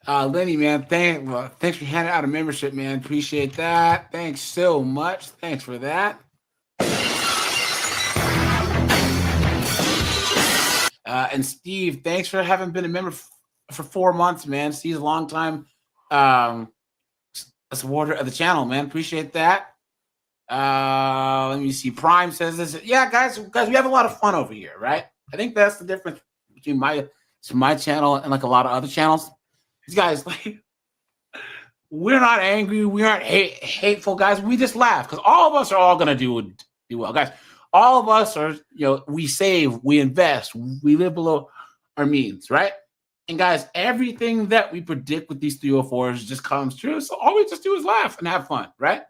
Lenny, man, thanks for handing out a membership, man. Appreciate that. Thanks so much. Thanks for that. And Steve, thanks for having been a member for 4 months, man. Steve's a long time supporter of the channel, man. Appreciate that. Let me see. Prime says this. Yeah, guys, we have a lot of fun over here, right? I think that's the difference between my channel and like a lot of other channels. These guys, like, we're not angry, we aren't hateful, guys. We just laugh because all of us are all gonna do well, guys. All of us are, we save, we invest, we live below our means, right? And guys, everything that we predict with these 304s just comes true. So all we just do is laugh and have fun, right?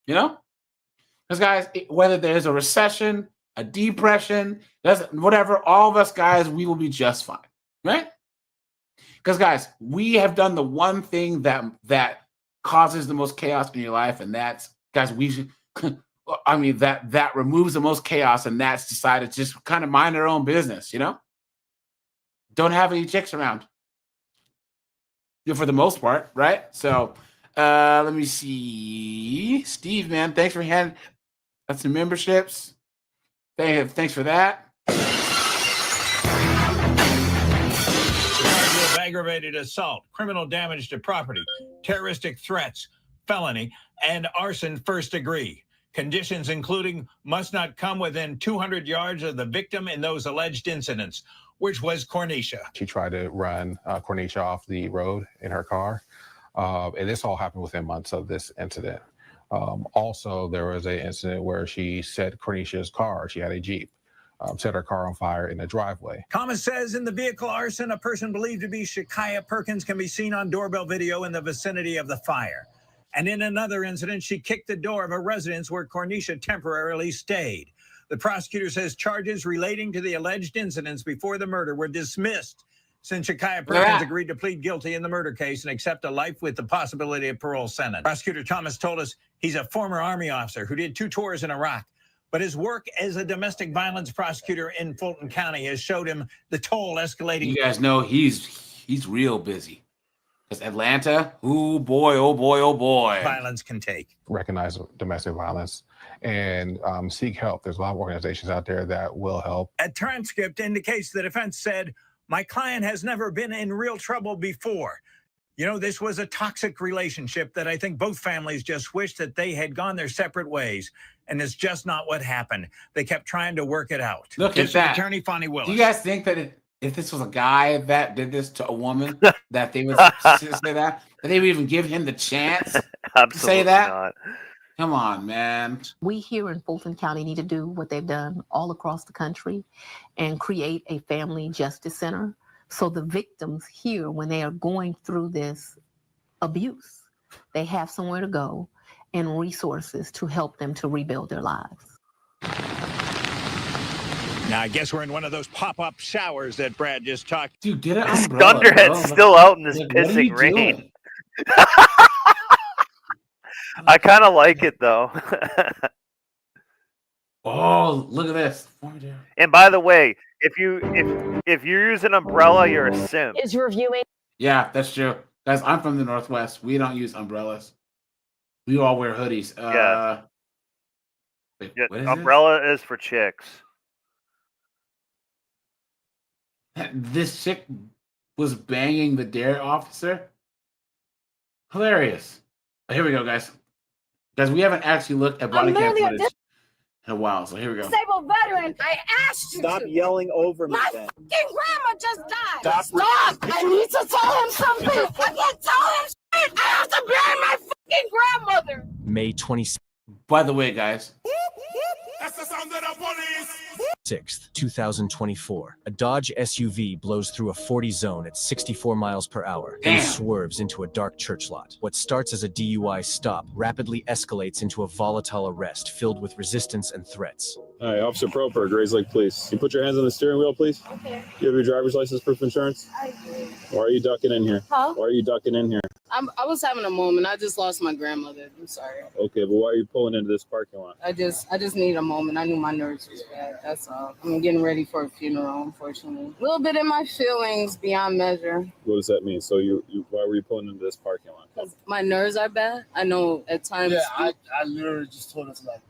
Because guys, whether there's a recession, a depression, whatever, all of us guys, we will be just fine, right? Because guys, we have done the one thing that causes the most chaos in your life, and that's, guys, I mean, that removes the most chaos, and that's decided to just kind of mind their own business, Don't have any chicks around. For the most part, right? So let me see. Steve, man, thanks for handing us some memberships. Thanks for that. Charge of aggravated assault, criminal damage to property, terroristic threats, felony, and arson first degree. Conditions including must not come within 200 yards of the victim in those alleged incidents, which was Cornisha. She tried to run Cornisha off the road in her car. And this all happened within months of this incident. Also, there was an incident where she set Cornisha's car, she had a Jeep, set her car on fire in the driveway. Thomas says in the vehicle arson, a person believed to be Shakaya Perkins can be seen on doorbell video in the vicinity of the fire. And in another incident, she kicked the door of a residence where Cornisha temporarily stayed. The prosecutor says charges relating to the alleged incidents before the murder were dismissed since Shakaya Perkins agreed to plead guilty in the murder case and accept a life with the possibility of parole sentence. Prosecutor Thomas told us he's a former Army officer who did 2 tours in Iraq, but his work as a domestic violence prosecutor in Fulton County has showed him the toll escalating. You guys know he's real busy. Because Atlanta, oh boy, oh boy, oh boy. Violence can take. Recognize domestic violence and seek help. There's a lot of organizations out there that will help. A transcript indicates the defense said, my client has never been in real trouble before. This was a toxic relationship that I think both families just wished that they had gone their separate ways. And it's just not what happened. They kept trying to work it out. Look at that. Attorney Fonnie Willis. Do you guys think that if this was a guy that did this to a woman, that they would say that they would even give him the chance to say that? Not. Come on, man. We here in Fulton County need to do what they've done all across the country and create a family justice center. So the victims here, when they are going through this abuse, they have somewhere to go and resources to help them to rebuild their lives. Now, I guess we're in one of those pop-up showers that Brad just talked. Dude, get an This umbrella. Thunderhead's bro. still out in this Like, what are pissing you rain. doing? I kind of like it though. Oh, look at this. And by the way, if you use an umbrella, you're a simp. Is reviewing. Yeah, that's true. Guys, I'm from the Northwest. We don't use umbrellas. We all wear hoodies. Yeah. Wait, Yeah, what is umbrella is for chicks. This chick was banging the dare officer. Hilarious. Here we go, guys. Guys, we haven't actually looked at body cam footage in a while, so here we go. Disabled veteran, I asked you Stop to. yelling over me My then. fucking grandma just died. Stop. I need to tell him something. I can't tell him shit. I have to bury my fucking grandmother. May 26th, By the way, guys, That's the sound of the police. 6th, 2024. A Dodge SUV blows through a 40 zone at 64 miles per hour and swerves into a dark church lot. What starts as a DUI stop rapidly escalates into a volatile arrest filled with resistance and threats. All right, Officer Proper, Grays Lake Police. Can you put your hands on the steering wheel, please? Okay. You have your driver's license, proof of insurance? I do. Why are you ducking in here? Huh? Why are you ducking in here? I was having a moment. I just lost my grandmother. I'm sorry. Okay, but why are you pulling into this parking lot? I just needed a moment. I knew my nerves was bad. That's all. I'm getting ready for a funeral, unfortunately. A little bit in my feelings beyond measure. What does that mean? So why were you pulling into this parking lot? Because my nerves are bad. I know at times. Yeah, I literally just told us like.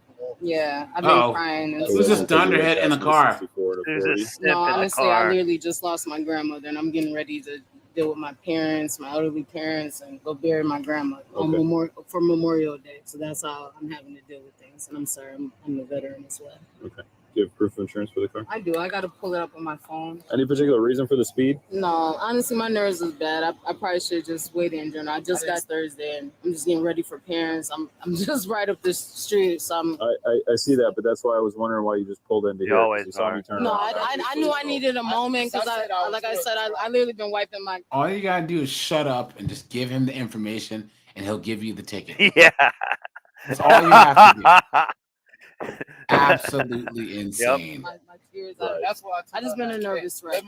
Yeah, I've been crying. And who's this Thunderhead in the car? No, honestly, I literally just lost my grandmother, and I'm getting ready to deal with my parents, my elderly parents, and go bury my grandmother for Memorial Day. So that's how I'm having to deal with things. And I'm sorry, I'm a veteran as well. Okay. Do you have proof of insurance for the car? I do. I got to pull it up on my phone. Any particular reason for the speed? No, honestly, my nerves is bad. I probably should just wait in general. I just got Thursday, and I'm just getting ready for parents. I'm just right up the street, so I'm. I see that, but that's why I was wondering why you just pulled into here. always You saw me turn No, around. I knew I needed a moment because I literally been wiping my. All you gotta do is shut up and just give him the information, and he'll give you the ticket. Yeah. That's all you have to do. Absolutely insane. My tears. That's why I just been a nervous wreck.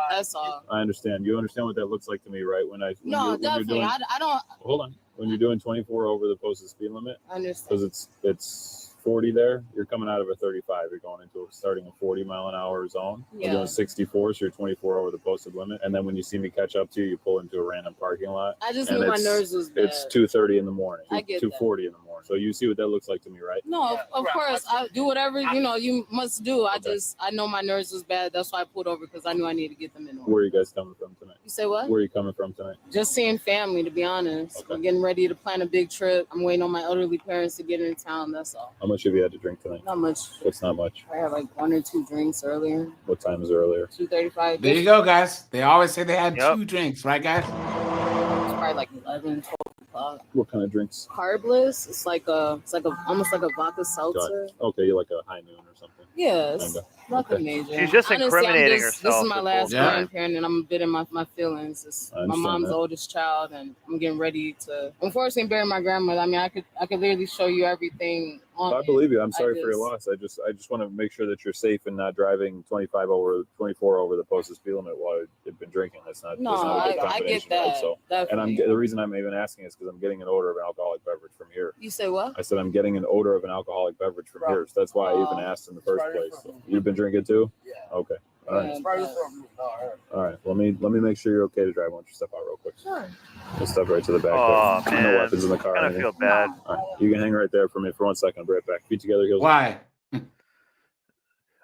That's all. I understand. You understand what that looks like to me, right? When No, you're definitely. doing, I don't. hold on. When you're doing 24 over the posted speed limit, I understand. because it's 40 there. You're coming out of a 35. You're going into starting a 40-mile-an-hour zone. Yeah. You're doing 64, so you're 24 over the posted limit. And then when you see me catch up to you, you pull into a random parking lot. I just and knew my nerves was bad. It's 2:30 in the morning. I get 2:40 in the morning. So you see what that looks like to me, right? No, of course. I do whatever, you must do. I know my nerves was bad. That's why I pulled over, because I knew I needed to get them in order. Where are you guys coming from tonight? You say what? Where are you coming from tonight? Just seeing family, to be honest. Okay. I'm getting ready to plan a big trip. I'm waiting on my elderly parents to get in town. That's all. How much have you had to drink tonight? Not much. What's not much? I had like 1 or 2 drinks earlier. What time is earlier? 2:35. There you go, guys. They always say they had 2 drinks, right, guys? It's probably like 11, 12 o'clock. What kind of drinks? Carbless. It's like almost like a vodka seltzer. Okay, you like a high noon or something? Yes. Kinda. Nothing Okay. major. She's just Honestly, incriminating This herself is my with last bullshit. grandparent, and I'm a bit in my feelings. I My understand mom's that. oldest child, and I'm getting ready to, unfortunately, bury my grandmother. I mean, I could literally show you everything on. I believe you. I'm I sorry for your just- loss. I just want to make sure that you're safe and not driving 24 over the posted speed limit while you've been drinking. That's not. No, that's not a good I get combination, that. Right? So, Definitely. the reason I'm even asking is because I'm getting an odor of an alcoholic beverage from here. You say what? I said I'm getting an odor of an alcoholic beverage from here. So that's why I even asked in the first place. So you've been drinking too? Yeah. Okay. All right. All right. Let me make sure you're okay to drive. Why don't you step out real quick? Sure. Just step right to the back. Oh, there. man. No weapons in the car. or I anything. feel bad. All right. You can hang right there for me for 1 second. I'll be right back. Feet together, heels. Why?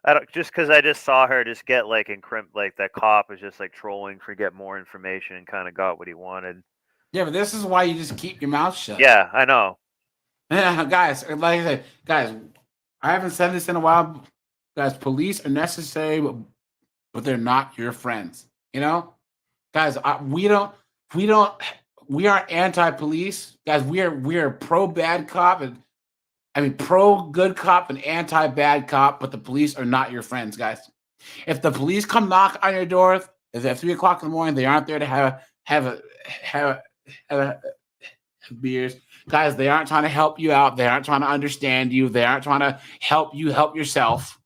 I don't, just because I just saw her just get like like that cop was just like trolling for get more information and kind of got what he wanted. Yeah, but this is why you just keep your mouth shut. Yeah, I know. Yeah, guys, like I said, guys, I haven't said this in a while. Guys, police are necessary, but they're not your friends. You know, guys, we aren't anti-police, guys. We are pro bad cop and pro good cop and anti bad cop. But the police are not your friends, guys. If the police come knock on your door, if at 3 o'clock in the morning, they aren't there to have beers. Guys, they aren't trying to help you out. They aren't trying to understand you. They aren't trying to help you help yourself.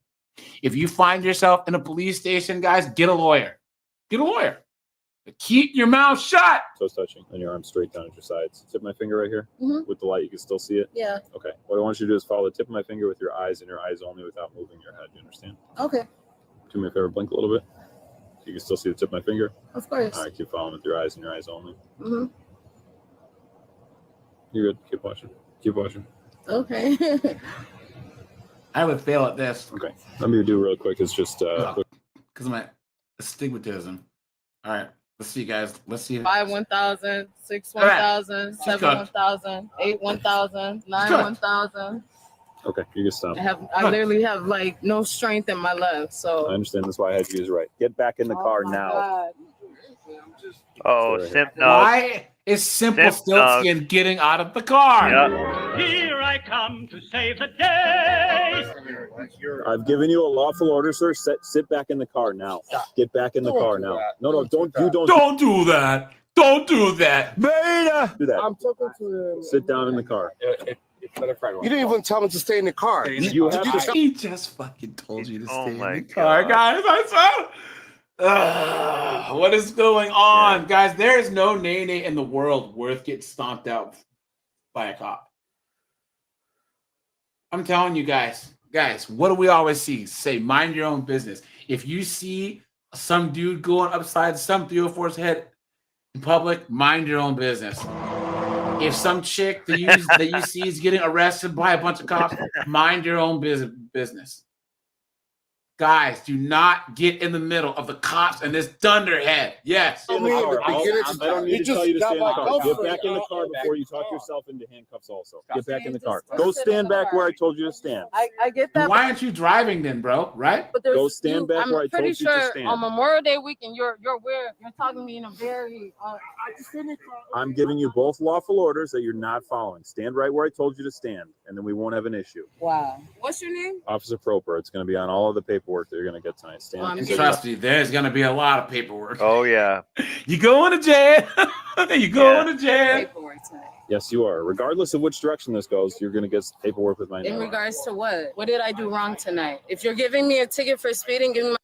If you find yourself in a police station, guys, get a lawyer. Get a lawyer. But keep your mouth shut. Toes touching and your arms straight down at your sides. Tip my finger right here. Mhm. With the light, you can still see it? Yeah. Okay. What I want you to do is follow the tip of my finger with your eyes and your eyes only without moving your head. You understand? Okay. Do me a favor, blink a little bit. You can still see the tip of my finger? Of course. All right, keep following with your eyes and your eyes only. Mm-hmm. You're good. Keep watching. Keep watching. Okay. I would fail at this. Okay. Let me do real quick. It's just because of my astigmatism. All right. Let's see, guys. Let's see. 5 1,000, 6 All right. 1,000, 7 1,000, 8 1,000, 9 Good. 1,000. okay. You can stop. I literally have like no strength in my left, so. I understand. That's why I had to use right. Get back in the car my now. God. Oh, Right. simp nug. Why is Simple Simp nug. Stiltskin getting out of the car? Yeah. Here I come to save the day. I've given you a lawful order, sir. Sit back in the car now. Get back in the car now. No, don't. You don't. Don't do that. Don't do that. Beta. Do that. I'm talking to him. Sit down in the car. You didn't even tell him to stay in the car. You have to. He just fucking told you to Oh stay my in the car, God. guys. I swear. What is going on, guys? There is no Nene in the world worth getting stomped out by a cop. I'm telling you guys, what do we always see? Say, mind your own business. If you see some dude going upside some 304's head in public, mind your own business. If some chick that you see is getting arrested by a bunch of cops, mind your own business. Guys, do not get in the middle of the cops and this dunderhead. Yes. In the car. I don't need to tell you to stay in the car. Get girlfriend. back in the car before you talk yourself into handcuffs also. Get back in the car. Go stand back where I told you to stand. I get that. Why aren't you driving then, bro? Right? But there's Go stand back where I I'm told pretty you sure to stand. on Memorial Day weekend, you're talking to me in a very. I'm giving you both lawful orders that you're not following. Stand right where I told you to stand, and then we won't have an issue. Wow. What's your name? Officer Proper. It's going to be on all of the paperwork that you're going to get tonight. Stand. And trust me, there's going to be a lot of paperwork. Oh yeah. You going to jail. You going to jail. Paperwork tonight. Yes, you are. Regardless of which direction this goes, you're going to get paperwork with my name In on it. regards to what? What did I do wrong tonight? If you're giving me a ticket for speeding, give me my.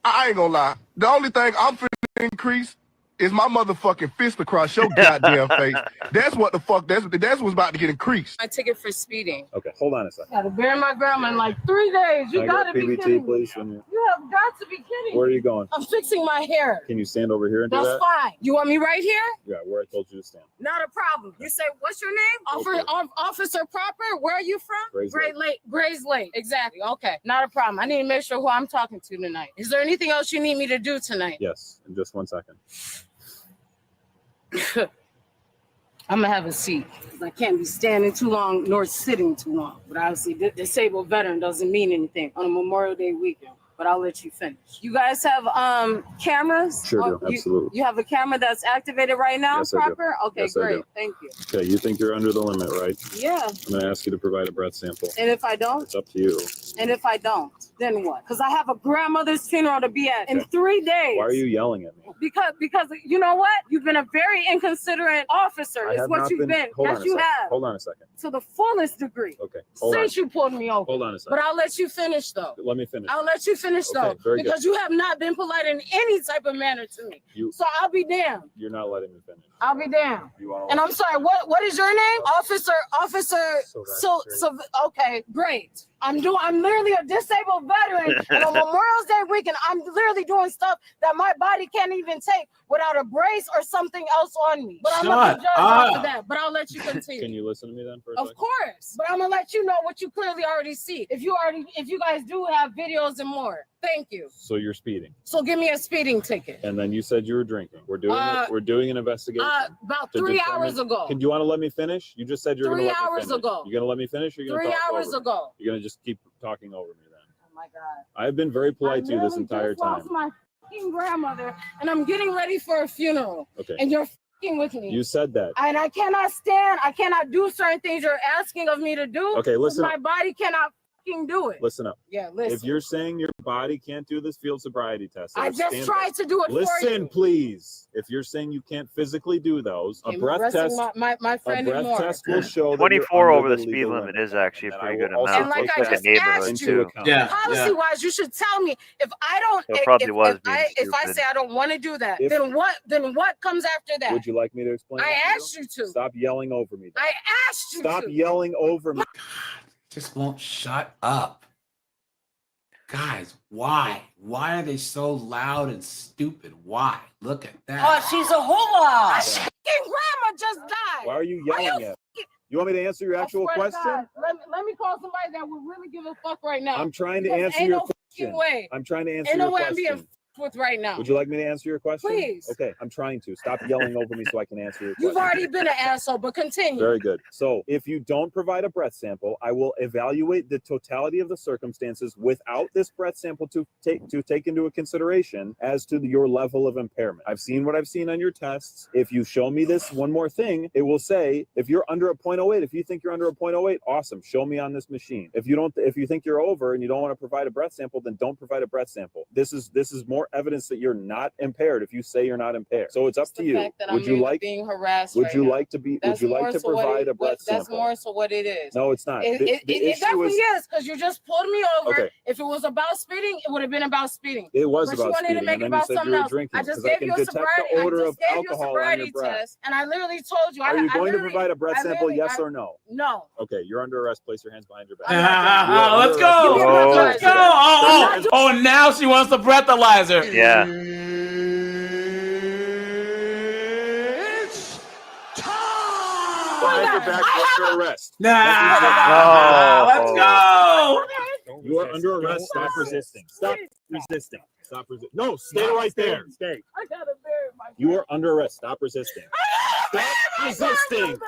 I ain't gonna lie. The only thing I'm finna increase is my motherfucking fist across your goddamn face. That's what the fuck. That's what's about to get increased. My ticket for speeding. Okay, hold on a second. Gotta bury my grandma in like 3 days. You Can I gotta get be PBT, kidding me. please? You have got to be kidding Where are me. you going? I'm fixing my hair. Can you stand over here and do That's that? fine. You want me right here? Yeah, where I told you to stand. Not a problem. You say, what's your name? Officer Proper. Where are you from? Grays Lake. Grays Lake. Exactly. Okay. Not a problem. I need to make sure who I'm talking to tonight. Is there anything else you need me to do tonight? Yes, in just 1 second. I'm gonna have a seat because I can't be standing too long nor sitting too long. But obviously, disabled veteran doesn't mean anything on a Memorial Day weekend. But I'll let you finish. You guys have cameras? Sure do, absolutely. You have a camera that's activated right now, Yes, I do. Proper? Okay, Yes, I great. do. Thank you. Okay, you think you're under the limit, right? Yeah. I'm going to ask you to provide a breath sample. And if I don't? It's up to you. And if I don't, then what? Because I have a grandmother's funeral to be at in 3 days. Why are you yelling at me? Because you know what? You've been a very inconsiderate officer. I Is have what not you've been. Hold Yes, on a you second. have. Hold on a second. To the fullest degree. Okay, hold on. Since you pulled me over. Hold on a second. But I'll let you finish though. Let me finish. I'll let you finish though. Okay, very good. Because you have not been polite in any type of manner to me. So I'll be damned. You're not letting me finish. I'll be damned. You wanna And I'm sorry, what is your name? Officer. Okay, great. I'm literally a disabled veteran and on Memorial Day weekend, I'm literally doing stuff that my body can't even take without a brace or something else on me. But I'm not the judge after that. But I'll let you continue. Can you listen to me then for a Of second? course. But I'm gonna let you know what you clearly already see. If you guys do have videos and more. Thank you. So you're speeding. So give me a speeding ticket. And then you said you were drinking. We're doing an investigation. About to 3 determine- hours ago. Do you want to let me finish? You just said you're going to 3 let me hours finish. ago. You're going to let me finish or you're going to 3 talk hours over me? ago. You're going to just keep talking over me then. Oh my God. I've been very polite to you this entire just time. lost my fucking grandmother and I'm getting ready for a funeral. Okay. And you're fucking with me. You said that. And I cannot stand. I cannot do certain things you're asking of me to do. Okay, listen My up. body cannot fucking do it. Listen up. Yeah, listen. If you're saying your body can't do this field sobriety test, I just tried to do it for Listen, you. please. If you're saying you can't physically do those, a breath Arresting test. my friend a and breath more. test will show that 24 you're over under the speed legal limit is actually a And pretty I will good also amount. And like take I that just neighborhood. asked into you, account. policy wise, you should tell me if I don't. It probably was being If I stupid. say I don't want to do that, If- then what comes after that? Would you like me to explain? I it to asked you to. Stop yelling over me. I asked you Stop to. yelling over me. Just won't shut up. Guys, why? Why are they so loud and stupid? Why? Look at that. Oh, she's a hula. My fucking grandma just died. Why are you yelling at me? You want me to answer your actual Swear to question? God, let me call somebody that would really give a fuck right now. I'm trying to Because answer ain't your no question. fucking way. I'm trying to answer Ain't your no way I'm being question. with right now. Would you like me to answer your question? Please. Okay, I'm trying to. Stop yelling over me so I can answer your question. You've already been an asshole, but continue. Very good. So if you don't provide a breath sample, I will evaluate the totality of the circumstances without this breath sample to take into a consideration as to your level of impairment. I've seen what I've seen on your tests. If you show me this one more thing, it will say if you're under a 0.08, if you think you're under a 0.08, awesome. Show me on this machine. If you think you're over and you don't want to provide a breath sample, then don't provide a breath sample. This is more evidence that you're not impaired if you say you're not impaired. So it's up to you. Fact that Would I'm you like being harassed Would right you now. like to be? That's Would you like more to so what provide it- a breath That's sample? more so what it is. No, it's not. It The issue definitely is- is because you just pulled me over. Okay. If it was about speeding, it would have been about speeding. It was But about you wanted speeding, to make and it then you about said you something were else. drinking, I just 'cause I gave can you a detect the sobriety. odor I of just gave you a alcohol on your sobriety breath. test, and I literally told you. Are you I going to literally- provide a breath I sample? literally- Yes I- or no? No. Okay, you're under arrest. Place your hands behind your back. Let's go. Let's go. Oh, now she wants the breathalyzer. Yeah. Behind your back, you're under arrest. Let's go. You are under arrest. Stop resisting. Stop resisting. Stop resisting. No, stay right there. Stay. I gotta bury my. You are under arrest. Stop resisting. Stop resisting.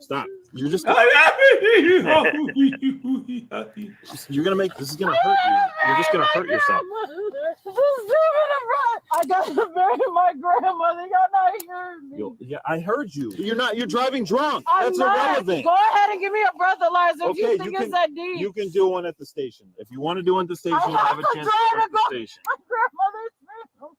Stop. You're just. You're gonna make this is gonna hurt you. You're just gonna hurt yourself. I gotta bury my grandmother. Y'all not hearing me. Yeah, I heard you. You're driving drunk. I'm That's not. irrelevant. Go ahead and give me a breathalyzer if you think it's that deep. You can do one at the station. If you want to do one at the station, you have a chance to do it at the station. My grandmother's funeral.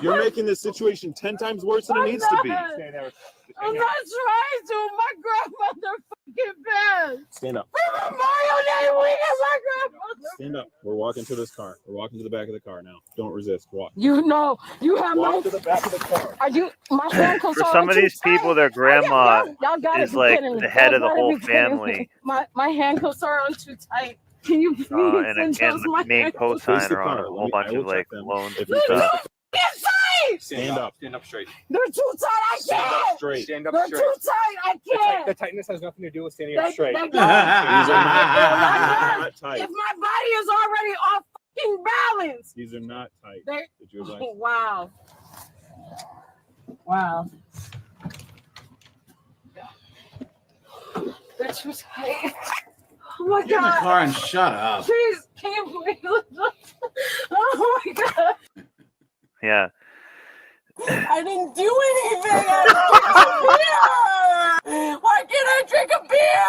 You're making this situation 10 times worse than it needs to be. I'm not trying to. My grandmother fucking best. Stand up. Memorial Day week at my grandmother's. Stand up. We're walking to this car. We're walking to the back of the car now. Don't resist. Walk. You know, you have Walk no. to the back of the car. Are you? My handcuffs For are some of too these people, their grandma y'all gotta is be like kidding me. the head Y'all of the gotta whole be kidding me. family, My handcuffs are on too tight. Can you please and adjust my main handcuffs? Face the cosigner on car. a whole bunch I will of like check them. loans If and you face stuff. the It's tight. Stand up. Stand up straight. They're too tight. I Stand up can't. straight. Stand up They're straight. too tight. I can't. The tightness has nothing to do with standing up straight. They don't. These are not If tight. my body is already off fucking balance. These are not tight. They- Did you like? Wow. Wow. They're too tight. Oh my Get in the god. car and shut up. Please, can you please? Oh my god. Yeah. I didn't do anything. I drink a beer. Why can't I drink a beer?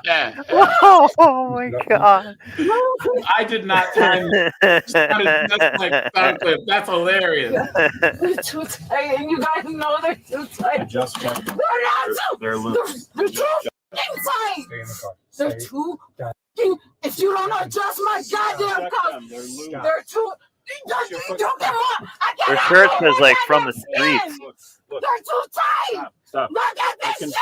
Oh my god. I did not time it. That's like sound clip. That's hilarious. They're too tight, and you guys know they're too tight. Just check them. They're not too. They're loose. They're too fucking tight. Stay in the car. They're too. If you don't adjust my goddamn cuffs, They're loose. they're too. You get more. I Their can't shirt have says my like from the goddamn streets. skin. Look. They're too tight. Stop. Look at this shit.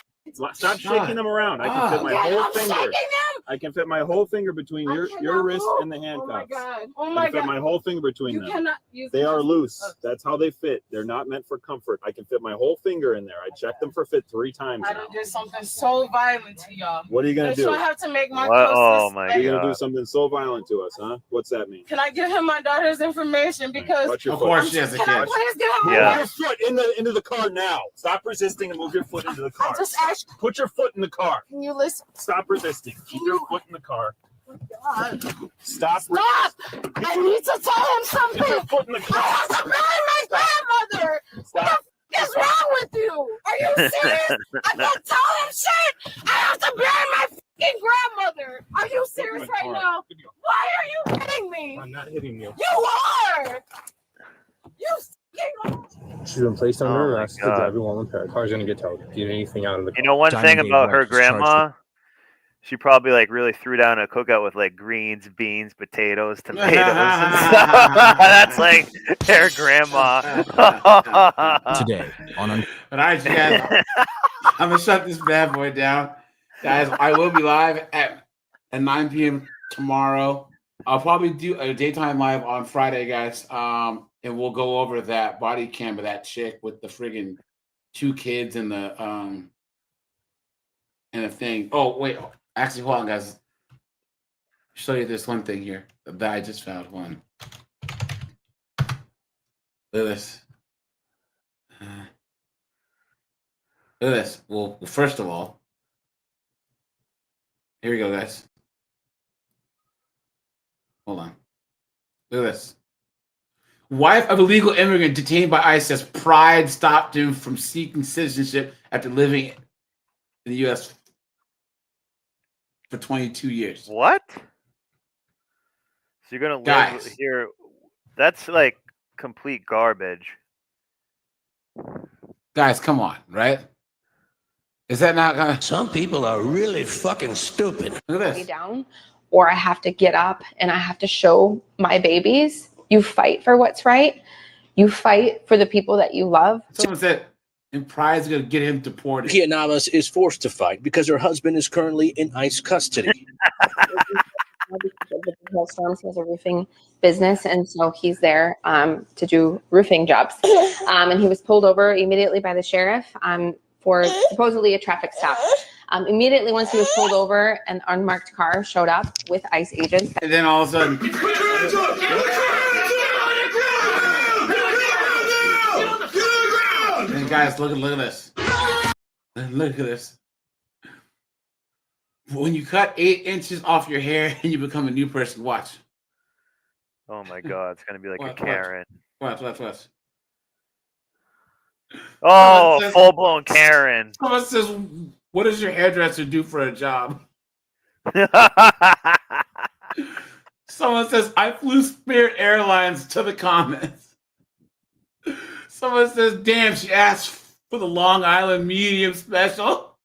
Stop shaking them around. I can fit my Okay, whole I'm finger. shaking them. I can fit my whole finger between I your cannot wrist move. and the handcuffs. Oh my god. Oh I my can fit god. my whole finger between You them. cannot use. They are loose. That's how they fit. They're not meant for comfort. I can fit my whole finger in there. I checked them for fit 3 times I now. done did something so violent to y'all. What are you gonna So do? I have to make my What? cuffs Oh this my big. You're gonna do god. something so violent to us, huh? What's that mean? Can I give him my daughter's information? Because Watch your Of foot. course she has a can I kid. please give him Yeah. my Put your foot into the car now. Stop resisting and move your foot into the I car. just asked. Put your foot in the car. Can you listen? Stop resisting. Keep your foot in the car. God. Stop. Stop! I need to tell him something. Keep your foot in the I car. have to bury my grandmother. What the f is wrong with you? Are you serious? I can't tell him shit. I have to bury my fucking grandmother. Are you serious right now? Why are you hitting me? I'm not hitting you. You are. You fucking. She's been placed under Oh my arrest for God. driving while impaired. Car's gonna get towed. Get anything out of the car. You know one thing Diamond about Dave her White was charged grandma? She probably like really threw down a cookout with like greens, beans, potatoes, tomatoes, and stuff. That's like their grandma. Today on All right, you guys. I'm gonna shut this bad boy down, guys. I will be live at 9 p.m. tomorrow. I'll probably do a daytime live on Friday, guys. And we'll go over that body cam of that chick with the friggin' 2 kids and the thing. Oh wait, actually, hold on, guys. Show you this one thing here that I just found. One. Look at this. Look at this. Well, first of all, here we go, guys. Hold on. Look at this. Wife of illegal immigrant detained by ICE says pride stopped him from seeking citizenship after living in the U.S. for 22 years. What? So you're gonna live Guys. here? That's like complete garbage. Guys, come on, right? Is that not gonna? Some people are really fucking stupid. Look at Me this. down, or I have to get up and I have to show my babies. You fight for what's right. You fight for the people that you love. Someone said, and pride's gonna get him deported. Kia Navas is forced to fight because her husband is currently in ICE custody. Hailstorms, he has a roofing business, and so he's there to do roofing jobs. And he was pulled over immediately by the sheriff for supposedly a traffic stop. Immediately once he was pulled over, an unmarked car showed up with ICE agents. And then all of a sudden, and guys, look at this. Look at this. When you cut 8 inches off your hair and you become a new person, watch. Oh my god, it's gonna be like What, a Karen. Watch. Oh, says- full blown Karen. Someone says, what does your hairdresser do for a job? Someone says, I flew Spirit Airlines to the comments. Someone says, damn, she asked for the Long Island medium special.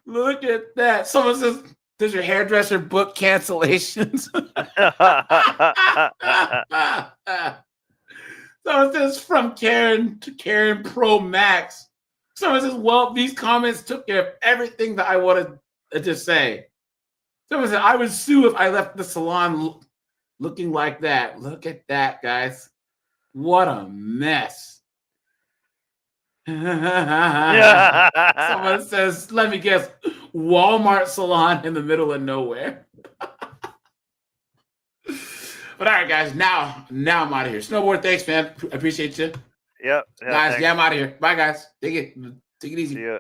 Look at that. Someone says, does your hairdresser book cancellations? Someone says, from Karen to Karen Pro Max. Someone says, well, these comments took care of everything that I wanted to say. Someone said, I would sue if I left the salon looking like that. Look at that, guys. What a mess. Someone says, let me guess, Walmart salon in the middle of nowhere. But all right, guys, now I'm out of here. Snowboard, thanks, man. Appreciate you. Yep. Guys, thanks. yeah, I'm out of here. Bye, guys. Take it easy. See ya.